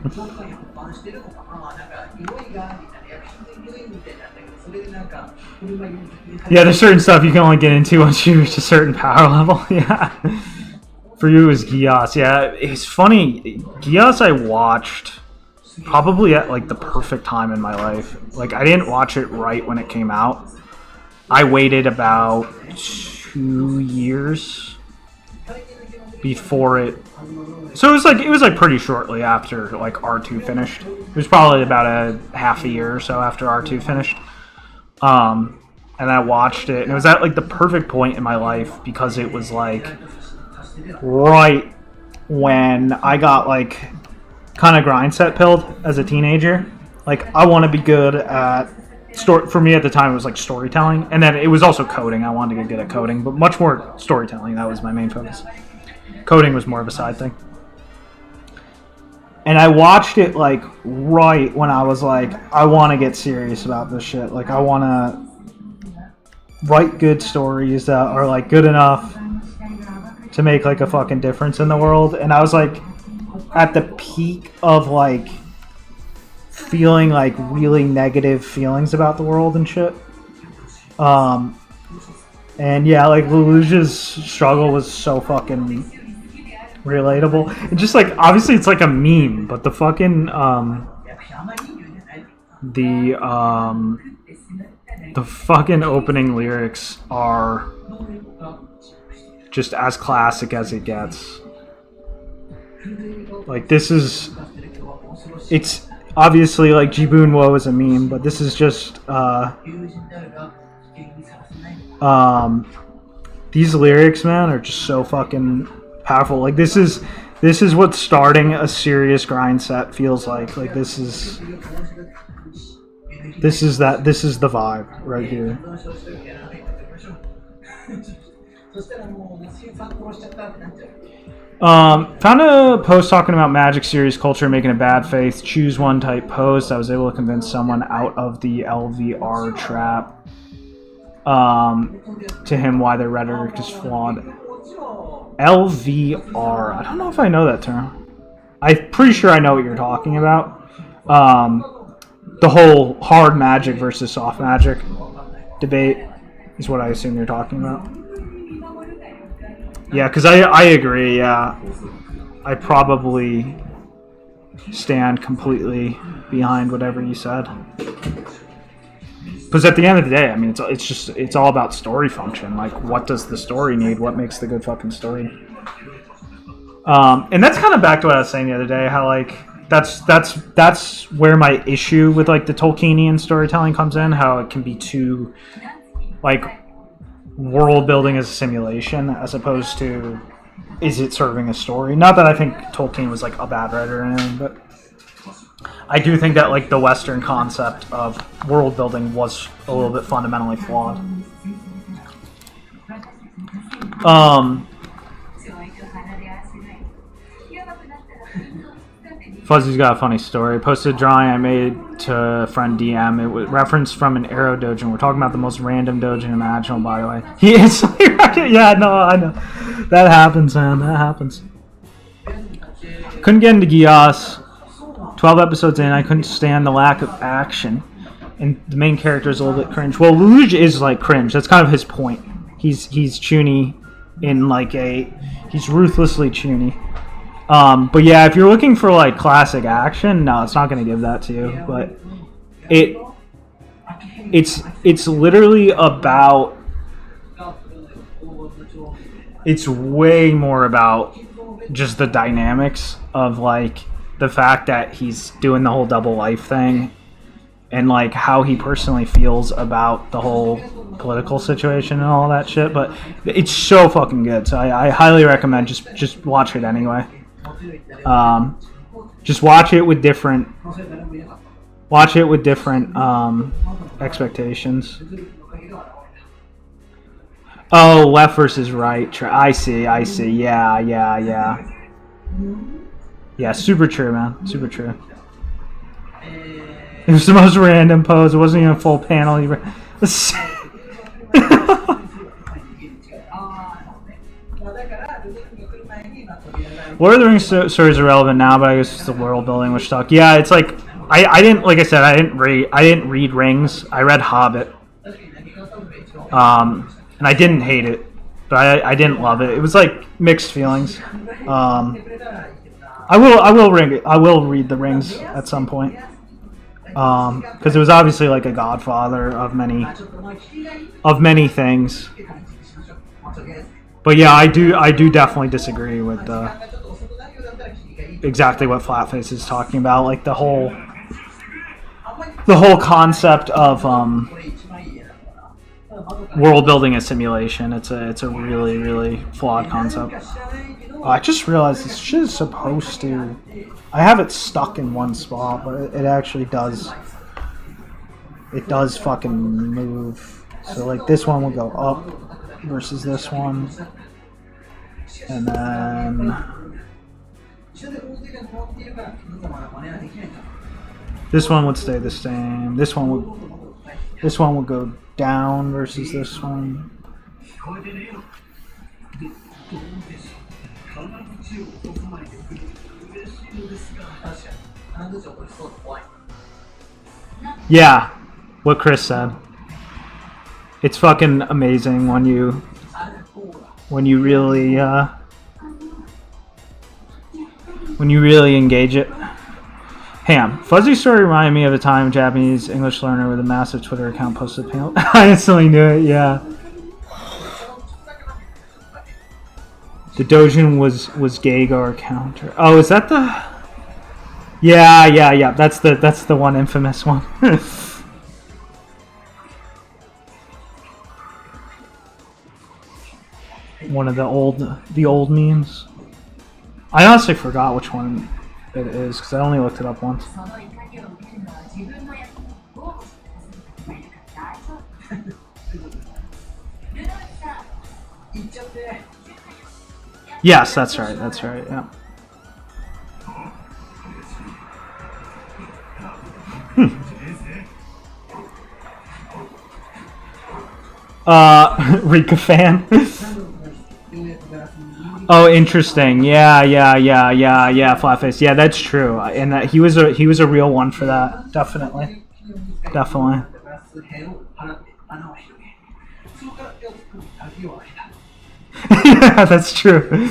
Yeah, there's certain stuff you can only get into once you reach a certain power level. Yeah. For you, it was Geass. Yeah, it's funny. Geass I watched probably at like the perfect time in my life. Like I didn't watch it right when it came out. I waited about 2 years before it. So it was like pretty shortly after like R2 finished. It was probably about a half a year or so after R2 finished. And I watched it, and it was at like the perfect point in my life because it was like right when I got like kind of grind set pilled as a teenager. Like I want to be good at for me at the time it was like storytelling, and then it was also coding. I wanted to get good at coding, but much more storytelling. That was my main focus. Coding was more of a side thing. And I watched it like right when I was like, I want to get serious about this shit. Like I want to write good stories that are like good enough to make like a fucking difference in the world. And I was like at the peak of like feeling like really negative feelings about the world and shit. And yeah, like Lelouch's struggle was so fucking relatable. And just like obviously it's like a meme, but the fucking the fucking opening lyrics are just as classic as it gets. Like this is, it's obviously like Jibun Wo is a meme, but this is just these lyrics, man, are just so fucking powerful. Like this is what starting a serious grind set feels like. Like this is the vibe right here. Found a post talking about Magic series culture making a bad faith choose one type post. I was able to convince someone out of the LVR trap to him why their rhetoric is flawed. LVR. I don't know if I know that term. I'm pretty sure I know what you're talking about. The whole hard magic versus soft magic debate is what I assume you're talking about. Yeah, because I agree, yeah. I probably stand completely behind whatever you said. Because at the end of the day, I mean, it's all about story function. Like, what does the story need? What makes the good fucking story? And that's kind of back to what I was saying the other day. How like that's where my issue with like the Tolkienian storytelling comes in. How it can be too like world building as a simulation as opposed to is it serving a story? Not that I think Tolkien was like a bad writer or anything, but I do think that like the Western concept of world building was a little bit fundamentally flawed. Fuzzy's got a funny story. Posted a drawing I made to a friend DM. It was referenced from an Arrow Dojin. We're talking about the most random Dojin imaginable, by the way. He is yeah, no, I know. That happens, man. That happens. Couldn't get into Gias. 12 episodes in, I couldn't stand the lack of action. And the main character is a little bit cringe. Well, Lelouch is like cringe. That's kind of his point. He's chuny in like he's ruthlessly chuny. But yeah, if you're looking for like classic action, no, it's not going to give that to you. But it's literally about. It's way more about just the dynamics of like the fact that he's doing the whole double life thing, and like how he personally feels about the whole political situation and all that shit. But it's so fucking good. So I highly recommend just watch it anyway. Just watch it with different expectations. Oh, left versus right. I see. Yeah, super true, man. Super true. It was the most random pose. It wasn't even a full panel. Lord of the Rings stories are relevant now, but I guess it's the world building which stuck. Yeah, it's like I didn't, like I said, I didn't read Rings. I read Hobbit. And I didn't hate it, but I didn't love it. It was like mixed feelings. I will read the Rings at some point. Because it was obviously like a godfather of many things. But yeah, I do definitely disagree with exactly what Flatface is talking about. Like the whole concept of world building a simulation. It's a really, really flawed concept. I just realized this shit is supposed to. I have it stuck in one spot, but it actually does. It does fucking move. So like this one will go up versus this one, and then this one would stay the same. This one would go down versus this one. Yeah, what Chris said. It's fucking amazing when you really engage it. Ham. Fuzzy story reminded me of a time a Japanese English learner with a massive Twitter account posted a panel. I instantly knew it, yeah. The Dojin was Gagar counter. Oh, is that the... Yeah. That's the one infamous one. One of the old memes. I honestly forgot which one it is because I only looked it up once. Yes, that's right. Yeah. Rika fan. Oh, interesting. Yeah, Flatface. Yeah, that's true. And that he was a real one for that. Definitely. Definitely. 部屋を払って穴を広げ、そこから手を突っ込み鍵を開けた。 Yeah, that's true.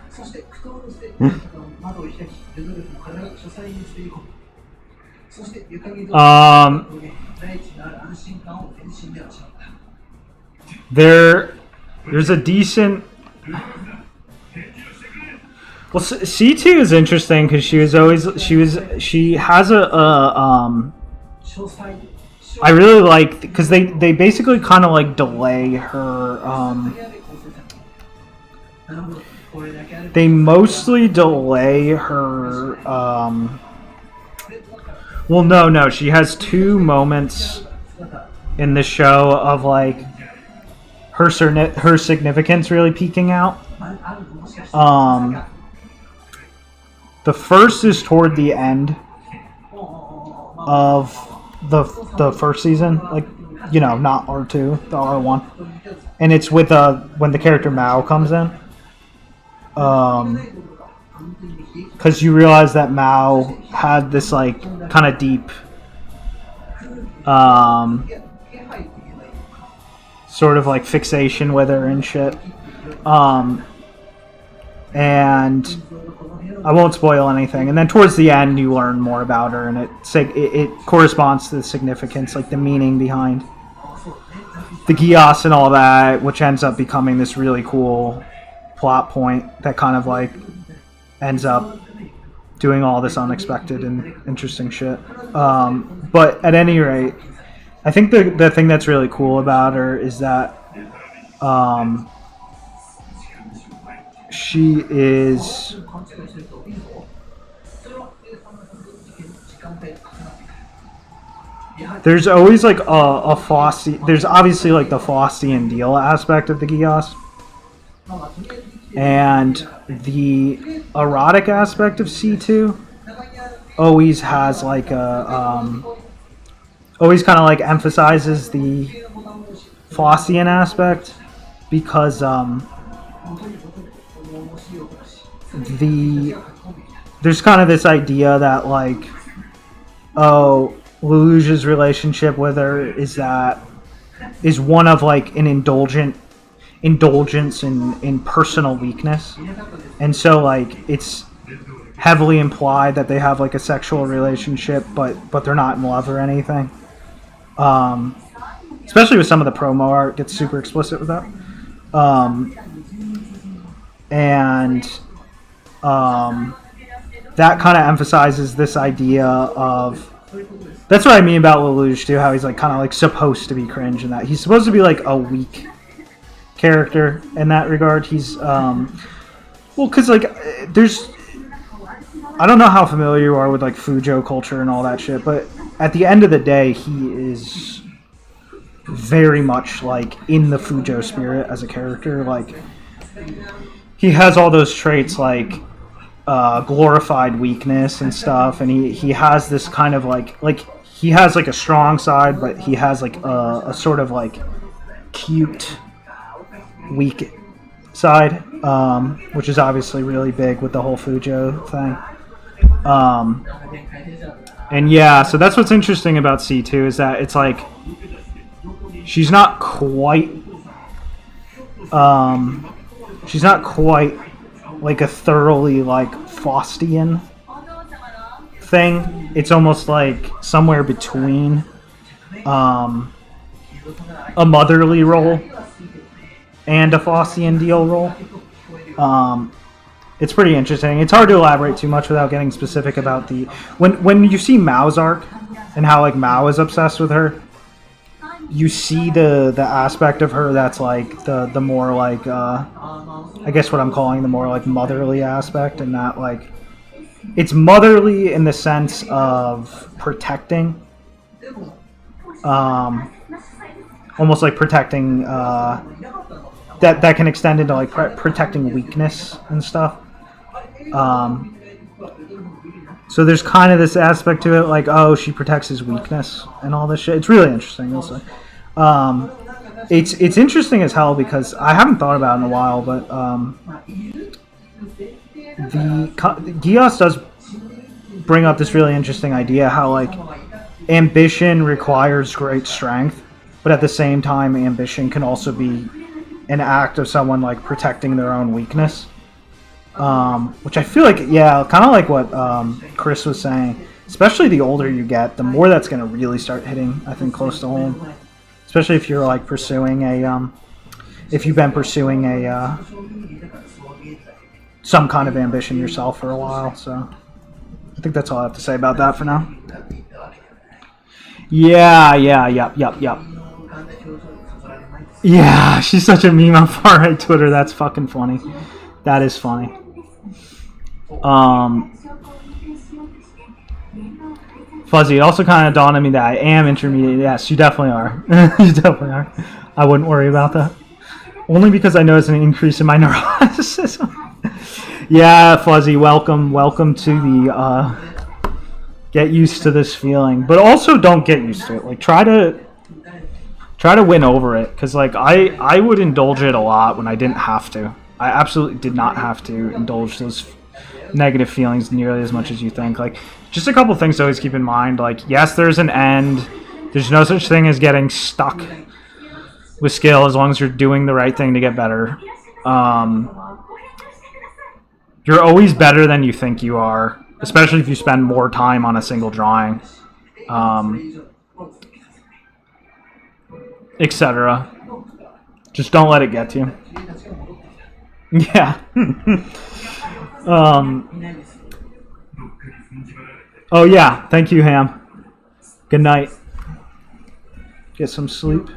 そして苦闘のステップの中を窓を開き、ルドルフの体を書斎に滑り込む。そして床にどう大地のある安心感を全身で味わった。 There's a decent. Well, C2 is interesting because she has a I really like because they basically kind of like delay her they mostly delay her well no she has two moments in the show of like her significance really peeking out. The first is toward the end of the first season, like, you know, not R2, the R1, and it's with when the character Mao comes in, because you realize that Mao had this like kind of deep sort of like fixation with her and shit, and I won't spoil anything. And then towards the end, you learn more about her, and it corresponds to the significance, like the meaning behind the Gios and all that, which ends up becoming this really cool plot point that kind of like ends up doing all this unexpected and interesting shit. But at any rate, I think the thing that's really cool about her is that she is. There's always like a Fosse. There's obviously like the Fosse and Deal aspect of the Gios, and the erotic aspect of C2 always has like always kind of like emphasizes the Fossian aspect because there's kind of this idea that like, oh, Lelouch's relationship with her is one of like an indulgence in personal weakness, and so like it's heavily implied that they have like a sexual relationship, but they're not in love or anything. Especially with some of the promo art gets super explicit with that. That kind of emphasizes this idea of. That's what I mean about Lelouch too. How he's like kind of like supposed to be cringe in that he's supposed to be like a weak character in that regard. He's well, because like there's. I don't know how familiar you are with like Fujo culture and all that shit, but at the end of the day, he is very much like in the Fujo spirit as a character. Like he has all those traits like glorified weakness and stuff, and he has this kind of like he has like a strong side, but he has like a sort of like cute weak side, which is obviously really big with the whole Fujo thing. And yeah, so that's what's interesting about C2 is that it's like she's not quite like a thoroughly like Faustian thing. It's almost like somewhere between a motherly role and a Faustian Deal role. It's pretty interesting. It's hard to elaborate too much without getting specific about the when you see Mao's arc and how like Mao is obsessed with her. You see the aspect of her that's like the more like I guess what I'm calling the more like motherly aspect, and that like it's motherly in the sense of protecting, almost like protecting that can extend into like protecting weakness and stuff. So there's kind of this aspect to it, like, oh, she protects his weakness and all this shit. It's really interesting, also. it's interesting as hell because I haven't thought about it in a while, but Gios does bring up this really interesting idea how like ambition requires great strength, but at the same time ambition can also be an act of someone like protecting their own weakness, which I feel like, yeah, kind of like what Chris was saying, especially the older you get, the more that's going to really start hitting, I think, close to home, especially if you're like pursuing if you've been pursuing some kind of ambition yourself for a while. So I think that's all I have to say about that for now. Yep. Yeah, she's such a meme on far right Twitter. That's fucking funny. That is funny. Fuzzy, it also kind of dawned on me that I am intermediate. Yes, you definitely are. You definitely are. I wouldn't worry about that. Only because I noticed an increase in my neuroticism. Yeah, Fuzzy, welcome to the get used to this feeling, but also don't get used to it. Like try to win over it, because like I would indulge it a lot when I didn't have to. I absolutely did not have to indulge those negative feelings nearly as much as you think. Like just a couple things to always keep in mind. Like yes, there's an end. There's no such thing as getting stuck with skill as long as you're doing the right thing to get better. You're always better than you think you are, especially if you spend more time on a single drawing, etc. Just don't let it get to you. Yeah. Oh yeah, thank you, Ham. Good night. Get some sleep.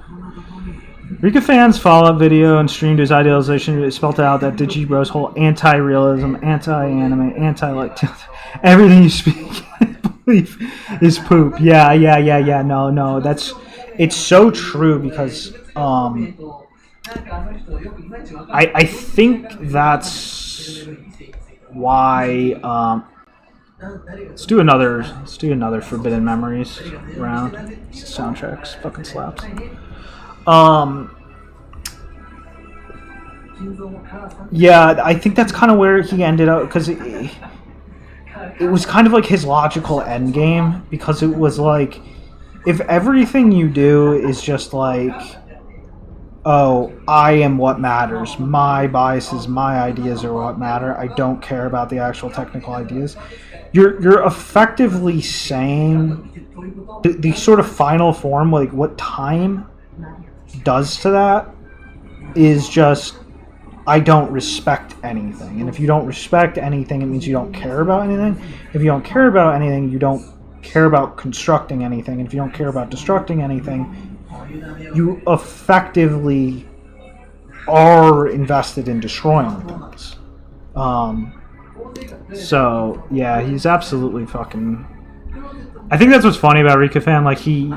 Rika Fan's follow-up video and streamed his idealization. It spelled out that Digibro's whole anti-realism, anti-anime, anti-like everything you speak and believe is poop. Yeah. No, it's so true because I think that's why. Let's do another Forbidden Memories round. Soundtracks fucking slaps. Yeah, I think that's kind of where he ended up, because it was kind of like his logical end game, because it was like, if everything you do is just like, oh, I am what matters, my biases, my ideas are what matter, I don't care about the actual technical ideas, you're effectively saying the sort of final form, like what time does to that is just, I don't respect anything. And if you don't respect anything, it means you don't care about anything. If you don't care about anything, you don't care about constructing anything. And if you don't care about destructing anything, you effectively are invested in destroying things. So yeah, he's absolutely fucking. I think that's what's funny about Rika Fan. Like he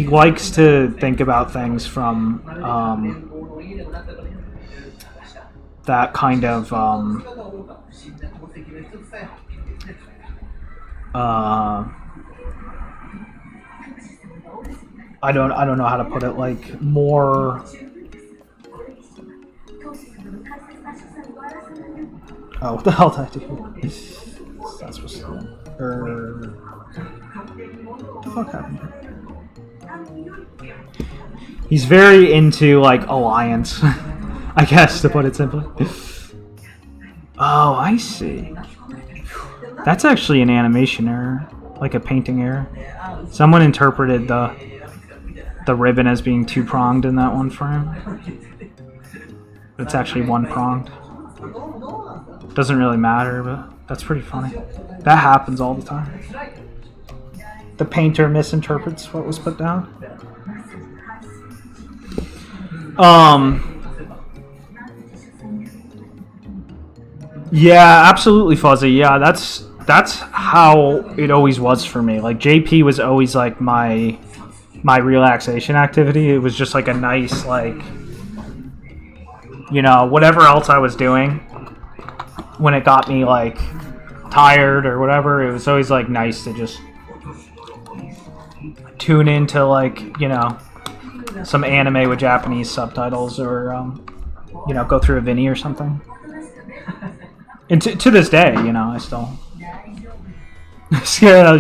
likes to think about things from that kind of I don't know how to put it, like more. Oh, what the hell did I do? That's supposed to do. What the fuck happened here? He's very into like alliance, I guess, to put it simply. Oh, I see. That's actually an animation error, like a painting error. Someone interpreted the ribbon as being two-pronged in that one frame. It's actually one-pronged. Doesn't really matter, but that's pretty funny. That happens all the time. The painter misinterprets what was put down. Yeah, absolutely, Fuzzy. Yeah, that's how it always was for me. Like JP was always like my relaxation activity. It was just like a nice, like, you know, whatever else I was doing when it got me like tired or whatever, it was always like nice to just tune into, like, you know, some anime with Japanese subtitles, or you know, go through a Vini or something. And to this day, you know, I still. Yeah,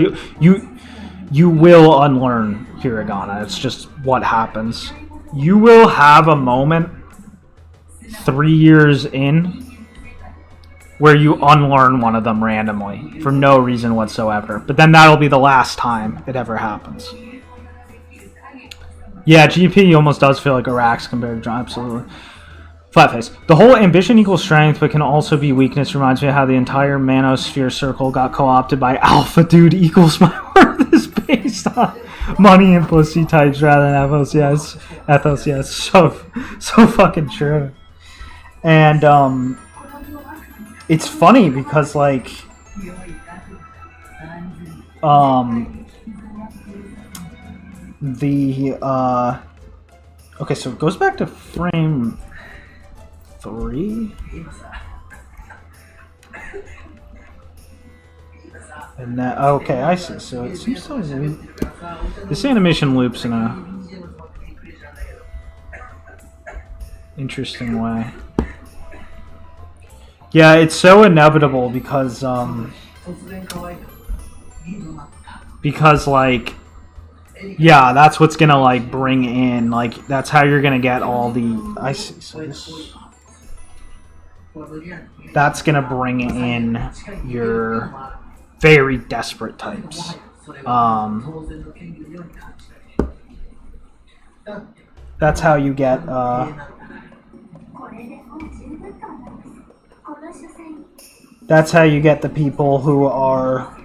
you will unlearn hiragana. It's just what happens. You will have a moment 3 years in where you unlearn one of them randomly for no reason whatsoever. But then that'll be the last time it ever happens. Yeah, GP almost does feel like Iraq's compared to John. Absolutely. Flatface. The whole ambition equals strength, but can also be weakness. Reminds me of how the entire manosphere circle got co-opted by alpha dude equals my worth is based on money and pussy types rather than ethos. Yes, ethos. Yes, so fucking true. And it's funny because like okay, so it goes back to frame 3, and that okay, I see. So it seems so this animation loops in a interesting way. Yeah, it's so inevitable because like, yeah, that's what's gonna like bring in, like, that's how you're gonna get all the, I see, so this, that's gonna bring in your very desperate types. That's how you get that's how you get the people who are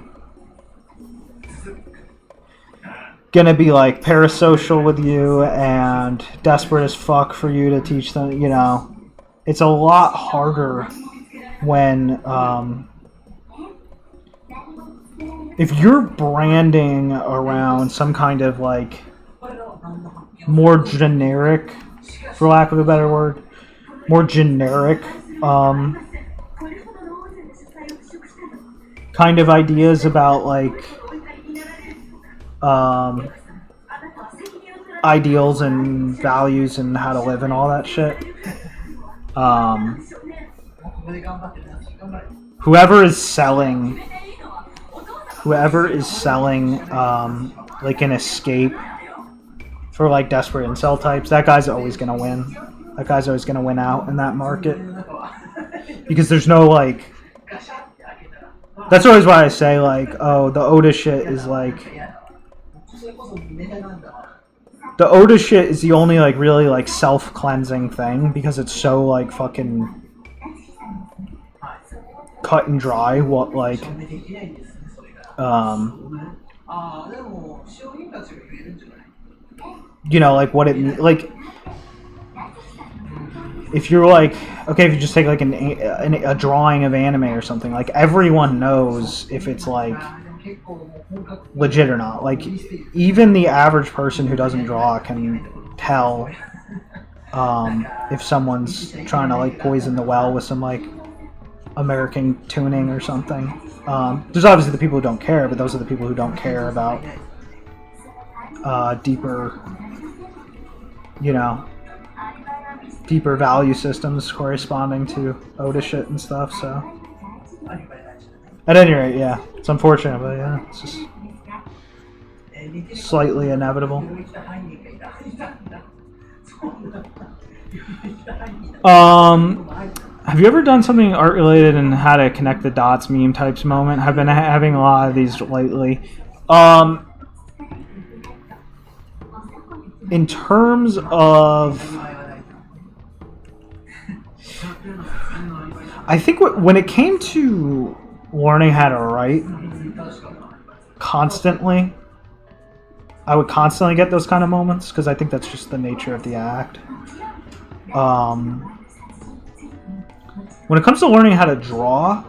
gonna be like parasocial with you and desperate as fuck for you to teach them, you know. It's a lot harder when if you're branding around some kind of like more generic, for lack of a better word, more generic kind of ideas about like ideals and values and how to live and all that shit. Whoever is selling like an escape for like desperate incel types, that guy's always gonna win. That guy's always gonna win out in that market because there's no like. That's always why I say like, oh, the Oda shit is like. The Oda shit is the only like really like self-cleansing thing because it's so like fucking cut and dry what like you know, like what it like if you're like, okay, if you just take like a drawing of anime or something, like everyone knows if it's like legit or not. Like even the average person who doesn't draw can tell if someone's trying to like poison the well with some like American tuning or something. There's obviously the people who don't care, but those are the people who don't care about deeper, you know, deeper value systems corresponding to Oda shit and stuff. So at any rate, yeah, it's unfortunate, but yeah, it's just slightly inevitable. Have you ever done something art related and had a connect the dots meme types moment? I've been having a lot of these lately. In terms of, I think when it came to learning how to write constantly, I would constantly get those kind of moments because I think that's just the nature of the act. When it comes to learning how to draw,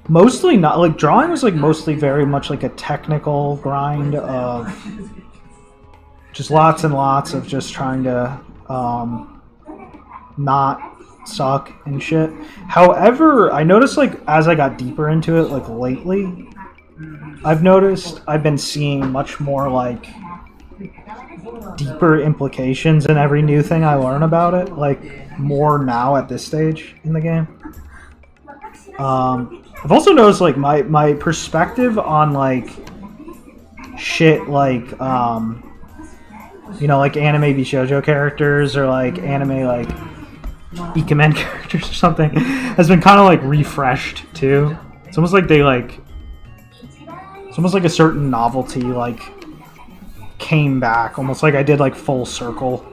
mostly not, like drawing was like mostly very much like a technical grind of just lots and lots of just trying to not suck and shit. However, I noticed like as I got deeper into it, like lately, I've noticed I've been seeing much more like deeper implications in every new thing I learn about it, like more now at this stage in the game. I've also noticed like my perspective on like shit like you know, like anime Bishoujo characters or like anime like Ikemen characters or something has been kind of like refreshed too. It's almost like they like, it's almost like a certain novelty like came back, almost like I did like full circle,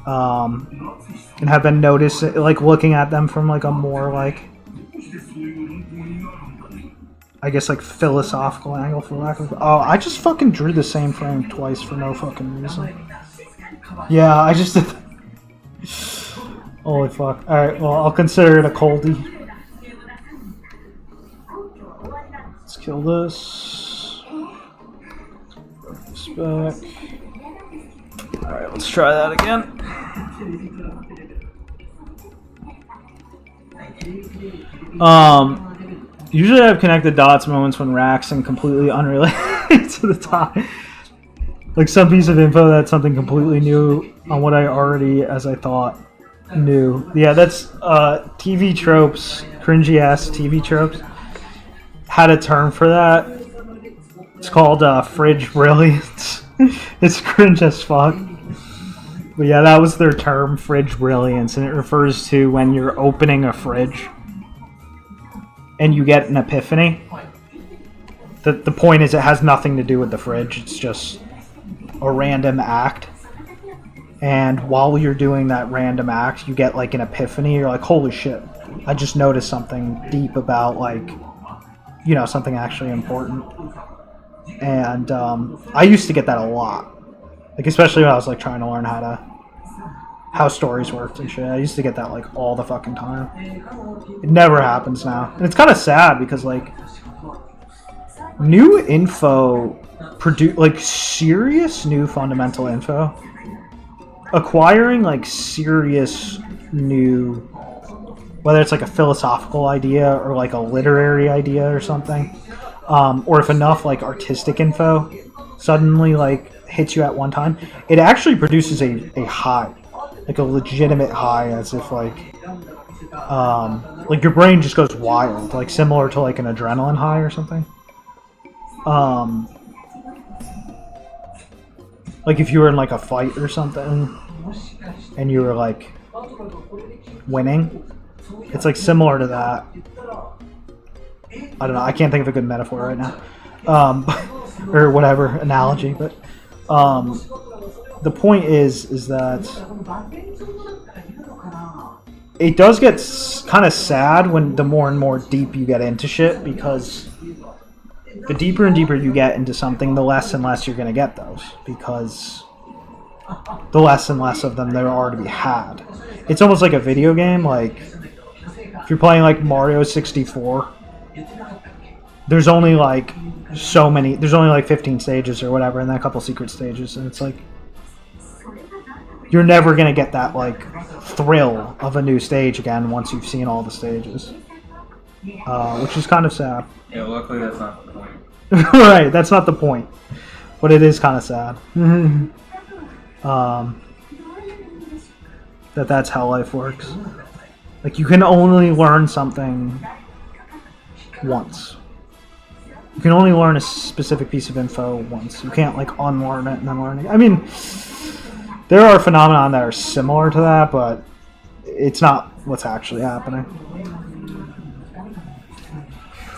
and have been noticing, like looking at them from like a more like, I guess like philosophical angle, for lack of. Oh, I just fucking drew the same frame twice for no fucking reason. Yeah, I just did. Holy fuck! All right, well I'll consider it a coldie. Let's kill this. This back. All right, let's try that again. Usually I have connected dots moments when Raxing completely unrelated to the top. Like some piece of info that's something completely new on what I already, as I thought, knew. Yeah, that's TV tropes, cringy ass TV tropes. Had a term for that. It's called fridge brilliance. It's cringe as fuck. But yeah, that was their term, fridge brilliance, and it refers to when you're opening a fridge and you get an epiphany. The point is it has nothing to do with the fridge, it's just a random act. And while you're doing that random act, you get like an epiphany. You're like, holy shit, I just noticed something deep about like, you know, something actually important. And I used to get that a lot. Like especially when I was like trying to learn how stories worked and shit. I used to get that like all the fucking time. It never happens now. And it's kind of sad because like new info like serious new fundamental info, acquiring like serious new, whether it's like a philosophical idea or like a literary idea or something, or if enough like artistic info suddenly like hits you at one time, it actually produces a high, like a legitimate high, as if like your brain just goes wild, like similar to like an adrenaline high or something. Like if you were in like a fight or something and you were like winning, it's like similar to that. I don't know, I can't think of a good metaphor right now, or whatever analogy, but the point is that it does get kind of sad when the more and more deep you get into shit, because the deeper and deeper you get into something, the less and less you're going to get those, because the less and less of them there are to be had. It's almost like a video game. Like if you're playing like Mario 64, there's only like so many, there's only like 15 stages or whatever, and then a couple secret stages, and it's like you're never going to get that like thrill of a new stage again once you've seen all the stages, which is kind of sad. Yeah, luckily that's not the point. Right, that's not the point, but it is kind of sad. That's how life works. Like you can only learn something once. You can only learn a specific piece of info once. You can't like unlearn it and then learn it. I mean, there are phenomena that are similar to that, but it's not what's actually happening.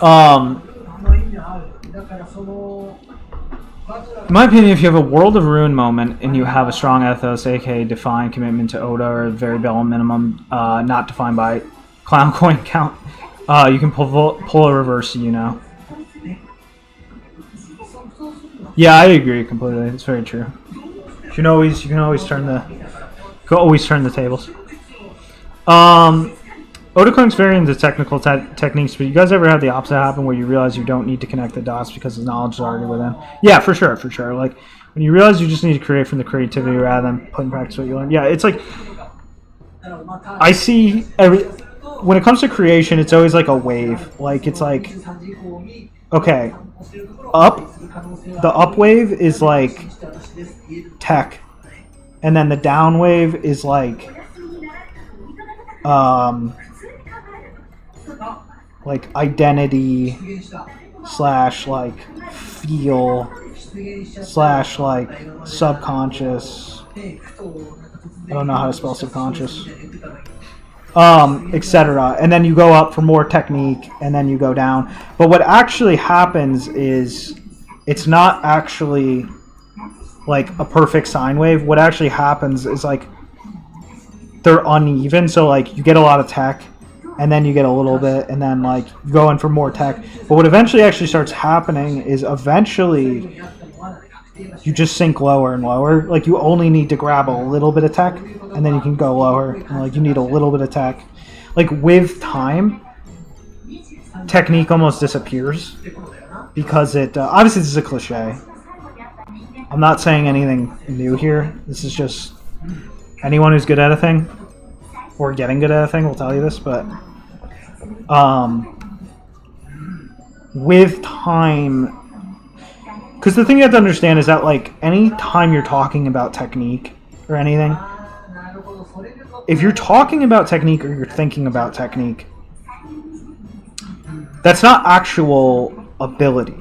In my opinion, if you have a World of Ruin moment and you have a strong ethos, aka defined commitment to Oda, or very bare minimum, not defined by clown coin count, you can pull a reverse, you know. Yeah, I agree completely. It's very true. You can always turn the tables. Oda clinks very into technical techniques, but you guys ever have the opposite happen where you realize you don't need to connect the dots because the knowledge is already within? Yeah, for sure. Like when you realize you just need to create from the creativity rather than put in practice what you learn. Yeah, it's like I see when it comes to creation, it's always like a wave. Like it's like, okay, the up wave is like tech, and then the down wave is like identity slash like feel slash like subconscious. I don't know how to spell subconscious. Etc. And then you go up for more technique, and then you go down. But what actually happens is it's not actually like a perfect sine wave. What actually happens is like they're uneven. So like you get a lot of tech, and then you get a little bit, and then like you go in for more tech. But what eventually actually starts happening is eventually you just sink lower and lower. Like you only need to grab a little bit of tech, and then you can go lower. And like you need a little bit of tech. Like with time, technique almost disappears because it. Obviously, this is a cliche. I'm not saying anything new here. This is just anyone who's good at a thing or getting good at a thing will tell you this. But with time. Because the thing you have to understand is that, like, any time you're talking about technique or anything, if you're talking about technique or you're thinking about technique, that's not actual ability.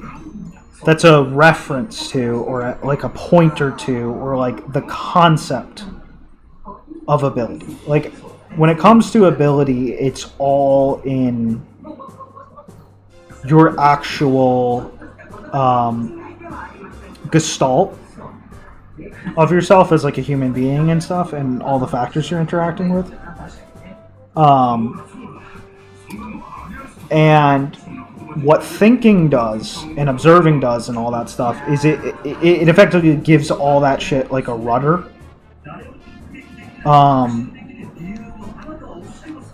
That's a reference to, or like a pointer to, or like the concept of ability. Like, when it comes to ability, it's all in your actual gestalt of yourself as like a human being and stuff, and all the factors you're interacting with. And what thinking does and observing does and all that stuff is it effectively gives all that shit like a rudder.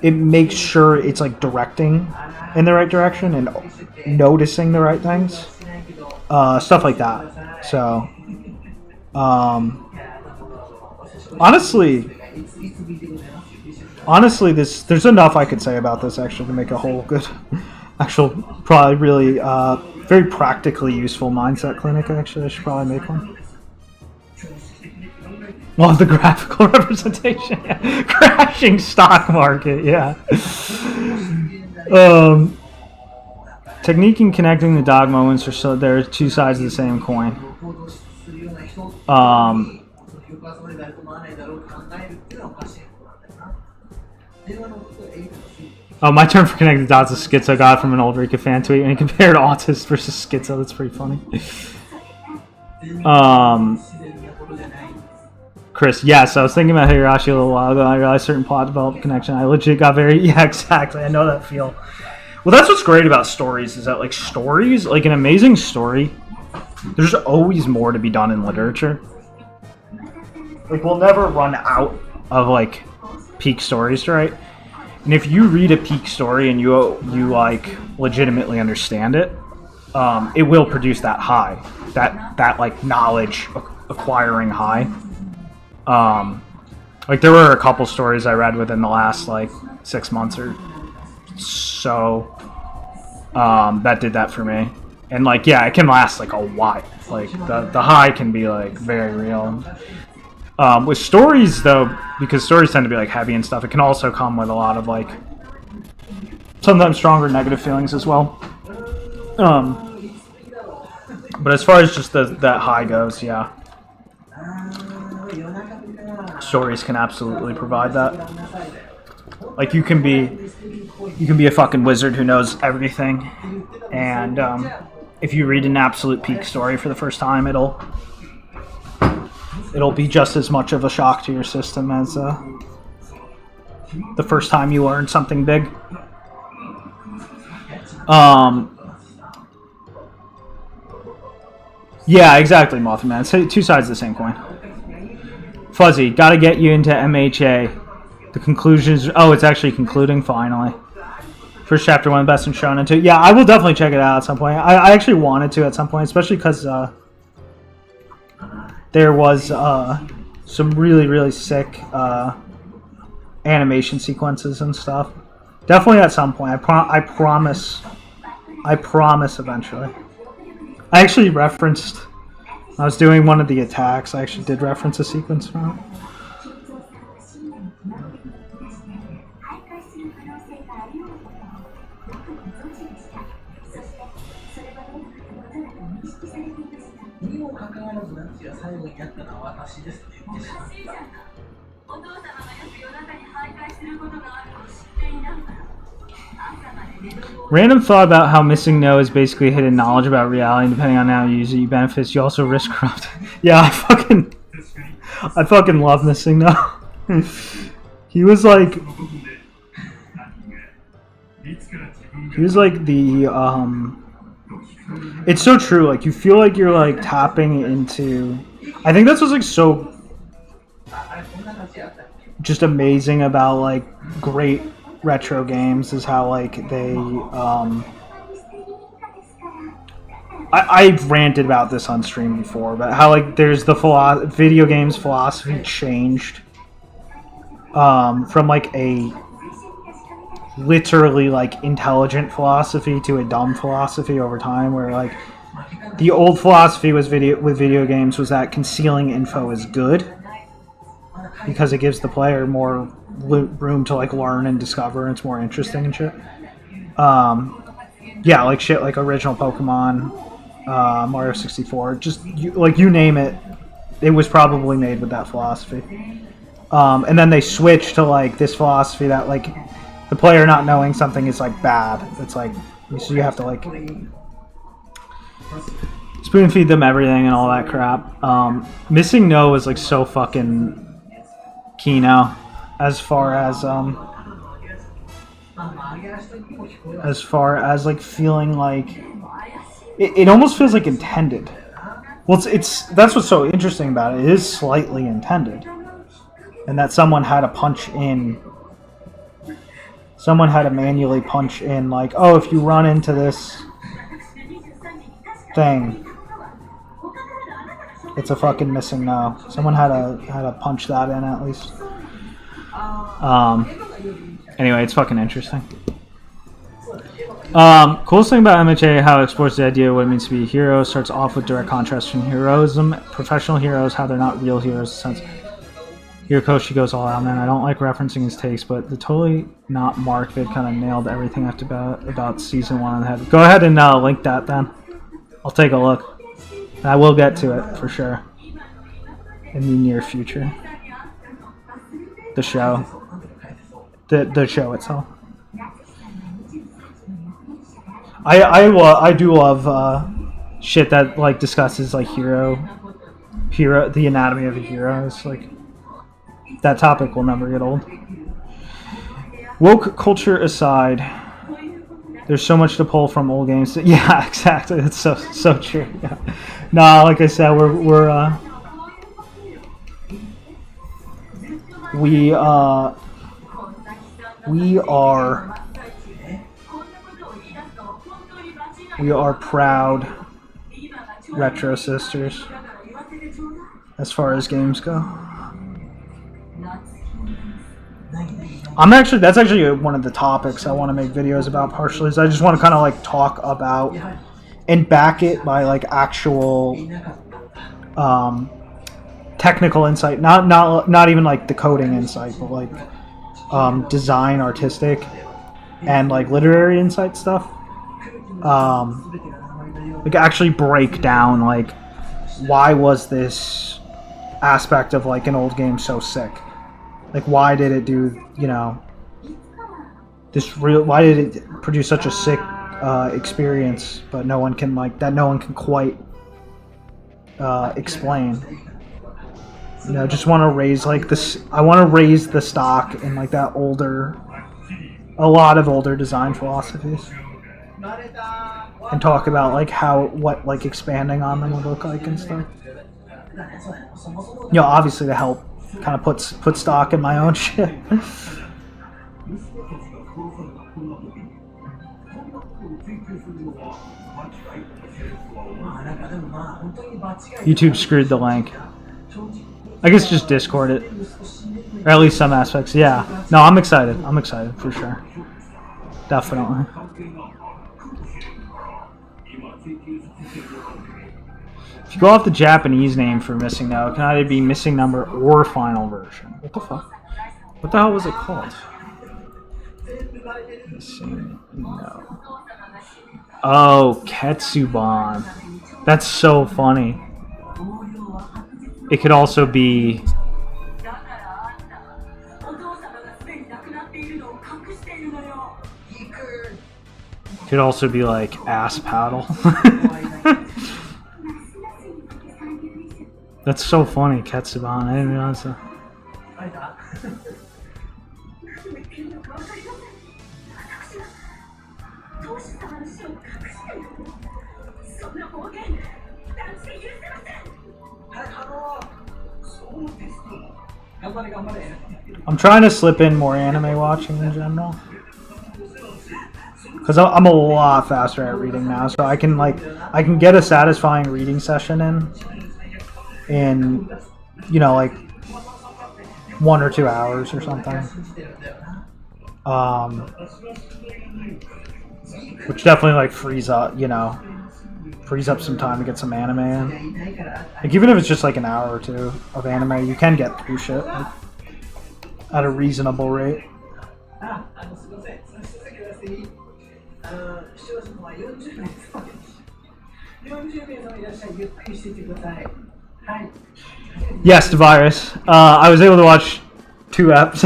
It makes sure it's like directing in the right direction and noticing the right things, stuff like that. So, honestly, there's enough I could say about this actually to make a whole good, actual, probably really, very practically useful mindset clinic. Actually, I should probably make one. Well, the graphical representation, yeah. Crashing stock market, yeah. Technique and connecting the dog moments are so they're two sides of the same coin. Oh, my term for connecting the dots is schizo. Got from an old Rika fan tweet, and he compared autist versus schizo. That's pretty funny. Chris, yes, I was thinking about Higurashi a little while ago. I realized certain plot developed connection. I legit got very exactly. I know that feel. Well, that's what's great about stories is that like stories, like an amazing story, there's always more to be done in literature. Like we'll never run out of like peak stories to write. And if you read a peak story and you like legitimately understand it, it will produce that high, that like knowledge acquiring high. Like there were a couple stories I read within the last like 6 months or so that did that for me. And like yeah, it can last like a while. Like the high can be like very real. With stories though, because stories tend to be like heavy and stuff, it can also come with a lot of like sometimes stronger negative feelings as well. But as far as just that high goes, yeah. Stories can absolutely provide that. Like you can be a fucking wizard who knows everything, and if you read an absolute peak story for the first time, it'll be just as much of a shock to your system as the first time you learned something big. Yeah, exactly, Mothman. It's two sides of the same coin. Fuzzy, gotta get you into MHA. The conclusions... Oh, it's actually concluding, finally. First chapter, one of the best in Shonen 2. Yeah, I will definitely check it out at some point. I actually wanted to at some point, especially because there was some really, really sick animation sequences and stuff. Definitely at some point. I promise eventually. I actually referenced. I was doing one of the attacks. I actually did reference a sequence from it. にもかかわらずなんていう最後にやったのは私ですって言ってしまった。お父様がよく夜中に徘徊することがあるのを知っていながら。Random thought about how missing no is basically hidden knowledge about reality, and depending on how you use it, you benefits. You also risk corrupt. Yeah, I fucking love missing no. He was like the it's so true. Like you feel like you're like tapping into. I think that's what's like so just amazing about like great retro games is how like they I've ranted about this on stream before, but how like there's the video games philosophy changed from like a literally like intelligent philosophy to a dumb philosophy over time, where like the old philosophy was video games was that concealing info is good because it gives the player more room to like learn and discover, and it's more interesting and shit. Yeah, like shit like original Pokemon, Mario 64, just you name it, it was probably made with that philosophy. And then they switched to like this philosophy that like the player not knowing something is like bad. It's like so you have to like spoon feed them everything and all that crap. Missing no is like so fucking key now. As far as like feeling like it almost feels like intended. Well, it's that's what's so interesting about it. It is slightly intended, and that someone had to punch in. Someone had to manually punch in like, oh, if you run into this thing, it's a fucking missing no. Someone had to punch that in at least. Anyway, it's fucking interesting. Coolest thing about MHA, how it explores the idea of what it means to be a hero. Starts off with direct contrast from heroism. Professional heroes, how they're not real heroes. Since Hirokoshi goes all out, man. I don't like referencing his takes, but the Totally Not Mark vid kind of nailed everything about season 1 on the head. Go ahead and link that then. I'll take a look. And I will get to it for sure in the near future. The show. The show itself. I do love shit that like discusses like hero the anatomy of a hero. It's like that topic will never get old. Woke culture aside, there's so much to pull from old games. Yeah, exactly. That's so true. Yeah. Nah, like I said, we are proud retro sisters as far as games go. That's actually one of the topics I want to make videos about partially, is I just want to kind of like talk about and back it by like actual technical insight, not even like the coding insight, but like design, artistic, and like literary insight stuff. Like actually break down like why was this aspect of like an old game so sick? Like why did it do, why did it produce such a sick experience, but no one can quite explain. Just want to raise like this. I want to raise the stock in like that a lot of older design philosophies, and talk about like what like expanding on them would look like and stuff. Obviously to help kind of put stock in my own shit. YouTube screwed the link. I guess just Discord it. Or at least some aspects. Yeah. No, I'm excited. I'm excited for sure. Definitely. If you go off the Japanese name for Missing No, it can either be Missing Number or Final Version. What the fuck? What the hell was it called? Missing No. Oh, Ketsuban. That's so funny. It could also be... Could also be like Ass Paddle. That's so funny, Ketsuban. I didn't realize that. I'm trying to slip in more anime watching in general. Because I'm a lot faster at reading now, so I can get a satisfying reading session in, you know, like 1 or 2 hours or something. Which definitely like frees up some time to get some anime in. Like even if it's just like an hour or 2 of anime, you can get through shit like, at a reasonable rate. Yes, the virus. I was able to watch 2 eps,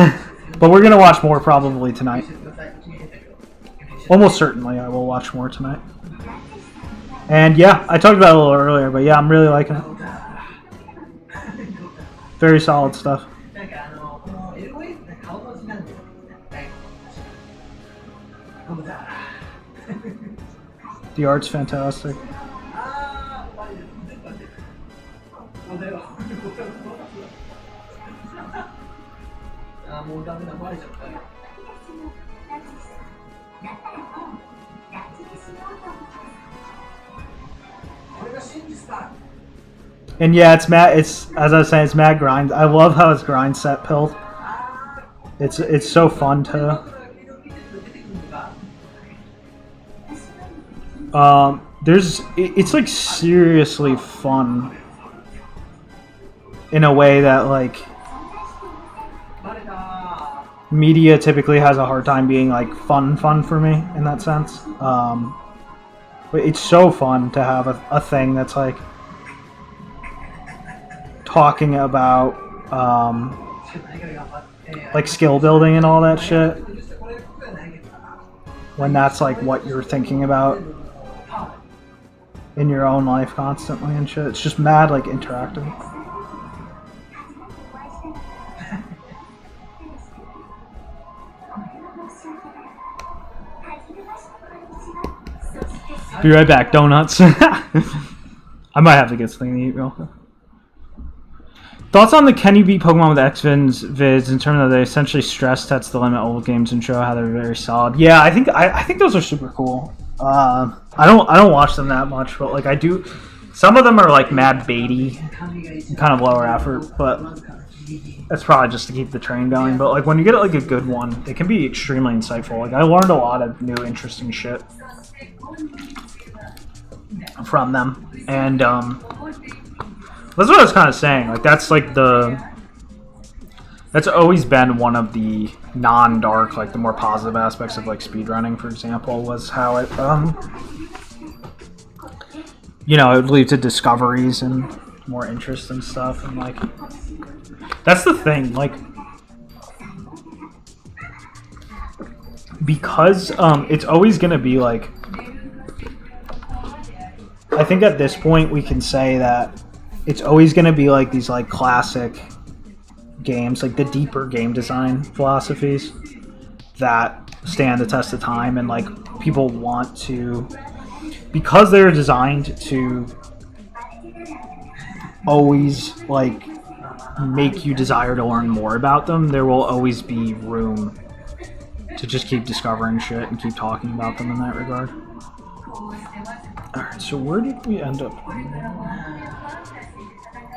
but we're gonna watch more probably tonight. Almost certainly, I will watch more tonight. And yeah, I talked about it a little earlier, but yeah, I'm really liking it. Very solid stuff. The art's fantastic. And yeah, it's as I was saying, it's mad grind. I love how it's grind set pilled. It's so fun to. It's like seriously fun in a way that like media typically has a hard time being like fun for me in that sense. But it's so fun to have a thing that's like talking about like skill building and all that shit, when that's like what you're thinking about in your own life constantly and shit. It's just mad like interactive. Be right back, donuts. I might have to get something to eat real quick. Thoughts on the Can You Beat Pokemon with X-Vids vids in terms of they essentially stress test the limit old games and show how they're very solid. Yeah, I think those are super cool. I don't watch them that much, but like I do. Some of them are like mad baity, kind of lower effort, but that's probably just to keep the train going. But like when you get like a good one, it can be extremely insightful. Like I learned a lot of new interesting shit from them, and that's what I was kind of saying. Like that's always been one of the non-dark, like the more positive aspects of like speedrunning, for example, was how it it would lead to discoveries and more interest and stuff. And like that's the thing, like because it's always gonna be like, I think at this point we can say that it's always going to be like these like classic games, like the deeper game design philosophies that stand the test of time, and like people want to, because they're designed to always like make you desire to learn more about them, there will always be room to just keep discovering shit and keep talking about them in that regard. Alright, so where did we end up?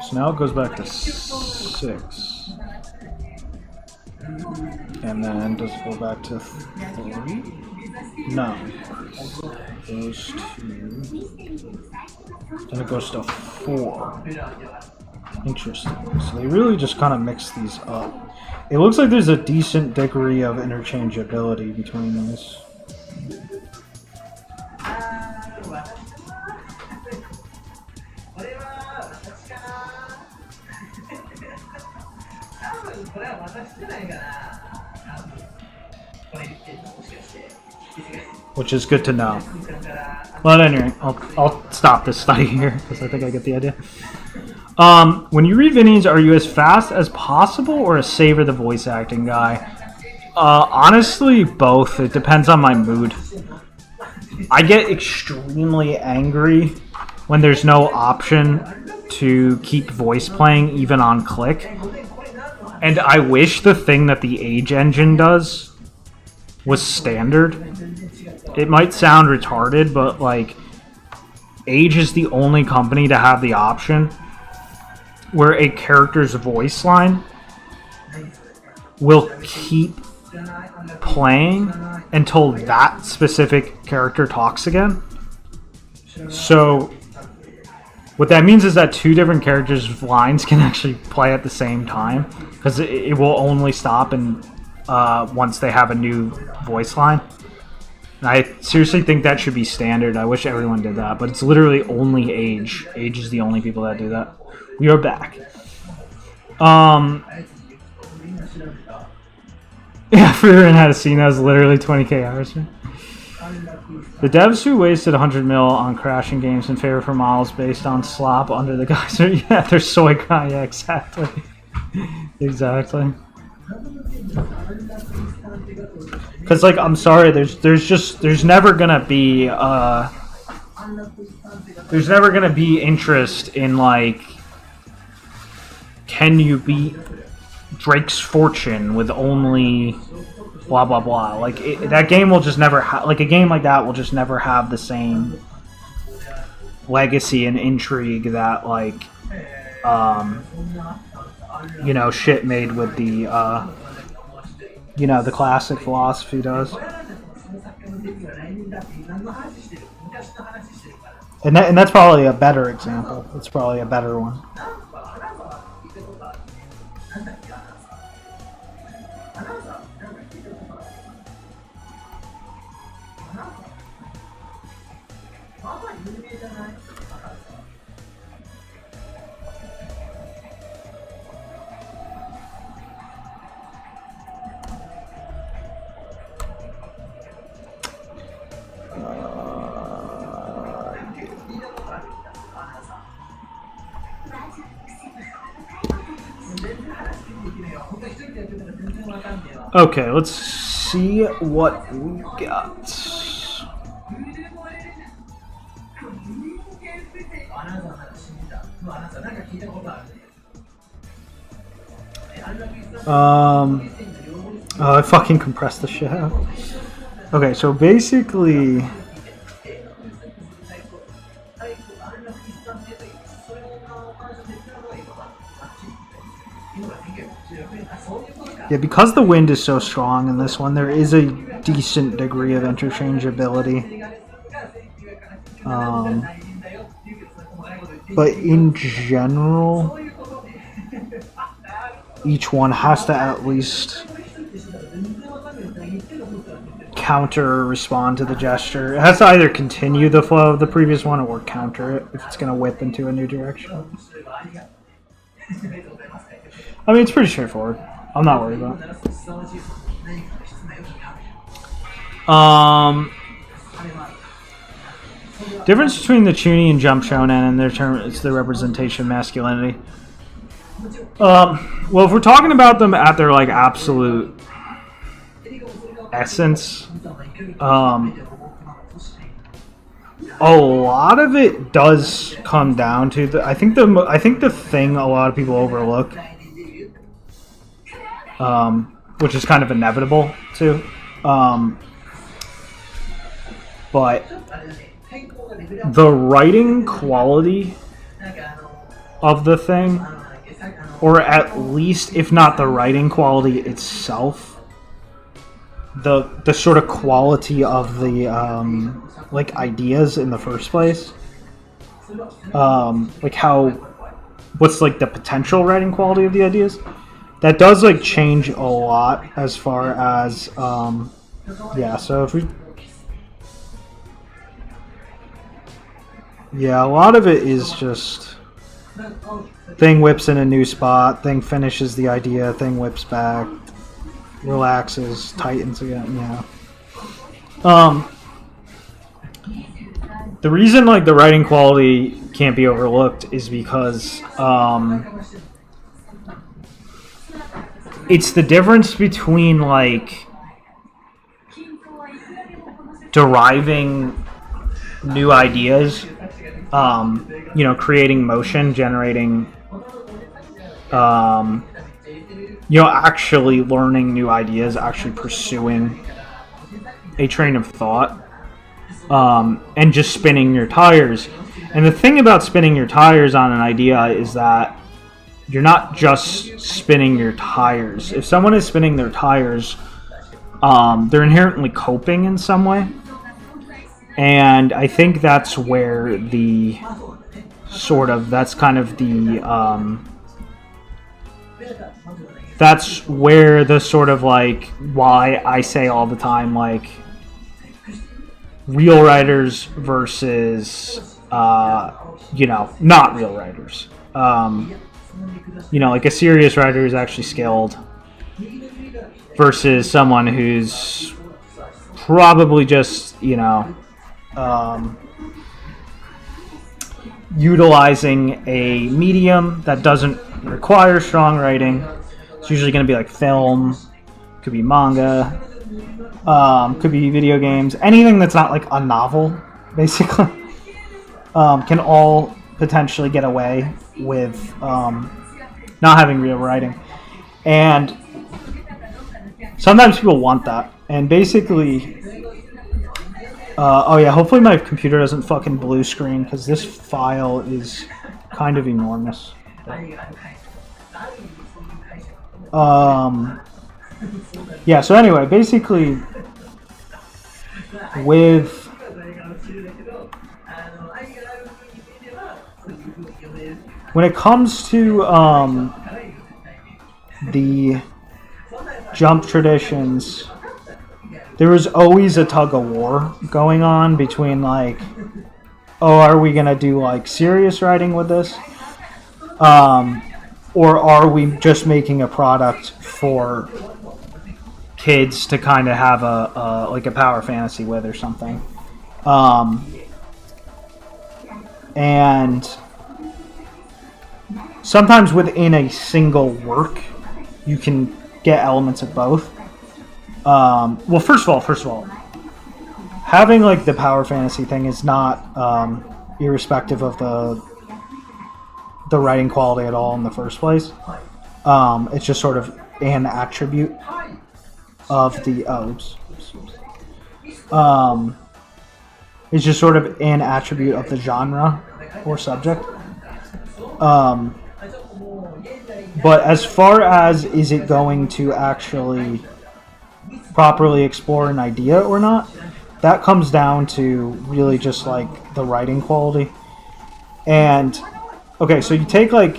So now it goes back to 6. And then does it go back to 3? No. goes to... Then it goes to 4. Interesting. So they really just kind of mix these up. It looks like there's a decent degree of interchangeability between these. Which is good to know. Well, anyway, I'll stop this study here because I think I get the idea. When you read Vinies, are you as fast as possible or a savor the voice acting guy? Honestly, both. It depends on my mood. I get extremely angry when there's no option to keep voice playing even on click. And I wish the thing that the Age engine does was standard. It might sound retarded, but like Age is the only company to have the option where a character's voice line will keep playing until that specific character talks again. So what that means is that two different characters' lines can actually play at the same time, because it will only stop once they have a new voice line. And I seriously think that should be standard. I wish everyone did that, but it's literally only Age. Age is the only people that do that. We are back. Yeah, Freeran had a scene that was literally 20k hours. The devs who wasted 100 mil on crashing games in favor for models based on slop under the geyser. Yeah, they're soy guy. Yeah, exactly. Exactly. Because, like, I'm sorry, there's never gonna be interest in, like, can you beat Drake's Fortune with only blah blah blah. Like that game will just never like a game like that will just never have the same legacy and intrigue that like you know, shit made with the you know, the classic philosophy does. And that's probably a better example. It's probably a better one. Okay, let's see what we got. I fucking compressed the shit out. Okay, so basically yeah, because the wind is so strong in this one, there is a decent degree of interchangeability. But in general, each one has to at least counter or respond to the gesture. It has to either continue the flow of the previous one or counter it if it's going to whip into a new direction. I mean, it's pretty straightforward. I'm not worried about it. Difference between the Chunin and Jump Shonen and their term is the representation of masculinity. Well, if we're talking about them at their like absolute essence, a lot of it does come down to I think the thing a lot of people overlook, which is kind of inevitable too, but the writing quality of the thing, or at least if not the writing quality itself, the sort of quality of the like ideas in the first place. Like what's like the potential writing quality of the ideas. That does like change a lot as far as yeah. So if we a lot of it is just thing whips in a new spot, thing finishes the idea, thing whips back, relaxes, tightens again. Yeah. The reason like the writing quality can't be overlooked is because it's the difference between like deriving new ideas, creating motion, generating, actually learning new ideas, actually pursuing a train of thought, and just spinning your tires. And the thing about spinning your tires on an idea is that you're not just spinning your tires. If someone is spinning their tires, they're inherently coping in some way. And I think that's where the sort of, that's kind of the, that's where the sort of like, why I say all the time, like, real writers versus, not real writers. Like a serious writer who's actually skilled versus someone who's probably just, utilizing a medium that doesn't require strong writing. It's usually going to be like film, could be manga, could be video games, anything that's not like a novel, basically, can all potentially get away with not having real writing. And sometimes people want that. And basically, hopefully my computer doesn't fucking blue screen, because this file is kind of enormous. So anyway, basically, with when it comes to the Jump traditions, there was always a tug of war going on between like, are we gonna do like serious writing with this, or are we just making a product for kids to kind of have a power fantasy with or something, and sometimes within a single work you can get elements of both. First of all, having like the power fantasy thing is not irrespective of the writing quality at all in the first place. It's just sort of an attribute of the it's just sort of an attribute of the genre or subject. But as far as is it going to actually properly explore an idea or not, that comes down to really just like the writing quality. And okay, so you take like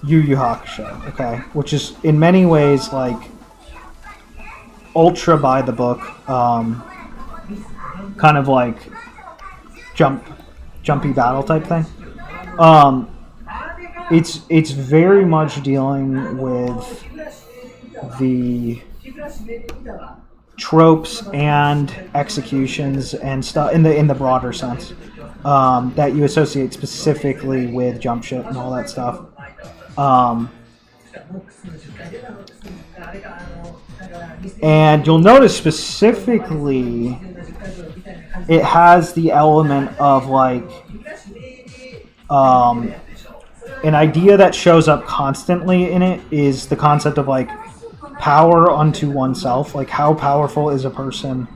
Yu Yu Hakusho, okay, which is in many ways like ultra by the book, kind of like jumpy battle type thing. It's very much dealing with the tropes and executions and stuff in the broader sense, that you associate specifically with jump shit and all that stuff. And you'll notice specifically it has the element of like an idea that shows up constantly in it is the concept of like power unto oneself. Like, how powerful is a person?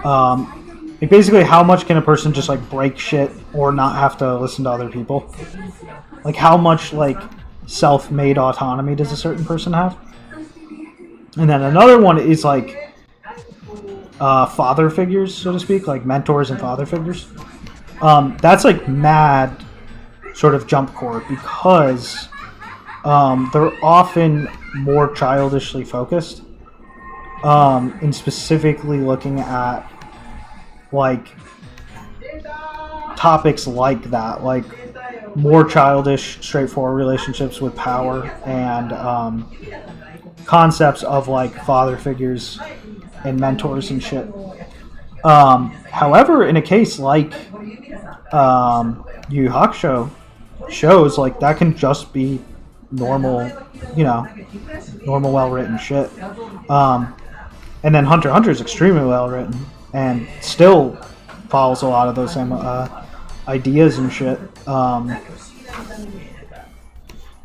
Like basically, how much can a person just like break shit or not have to listen to other people? Like, how much like self-made autonomy does a certain person have? And then another one is like father figures, so to speak, like mentors and father figures. That's like mad sort of jump core because they're often more childishly focused, and specifically looking at like topics like that, like more childish, straightforward relationships with power and concepts of like father figures and mentors and shit. However, in a case like Yu Yu Hakusho shows, like that can just be normal, normal well-written shit. And then Hunter x Hunter is extremely well-written and still follows a lot of those same ideas and shit.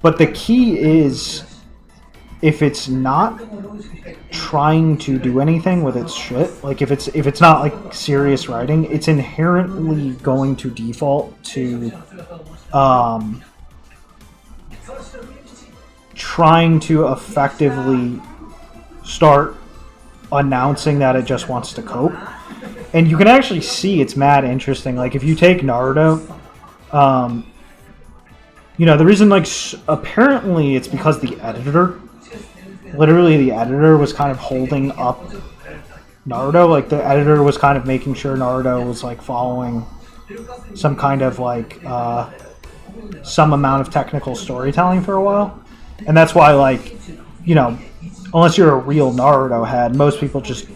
But the key is, if it's not trying to do anything with its shit, like if it's not like serious writing, it's inherently going to default to trying to effectively start announcing that it just wants to cope. And you can actually see it's mad interesting. Like if you take Naruto, the reason, like, apparently it's because the editor was kind of holding up Naruto. Like the editor was kind of making sure Naruto was like following some kind of like some amount of technical storytelling for a while. And that's why, like, unless you're a real Naruto head, most people just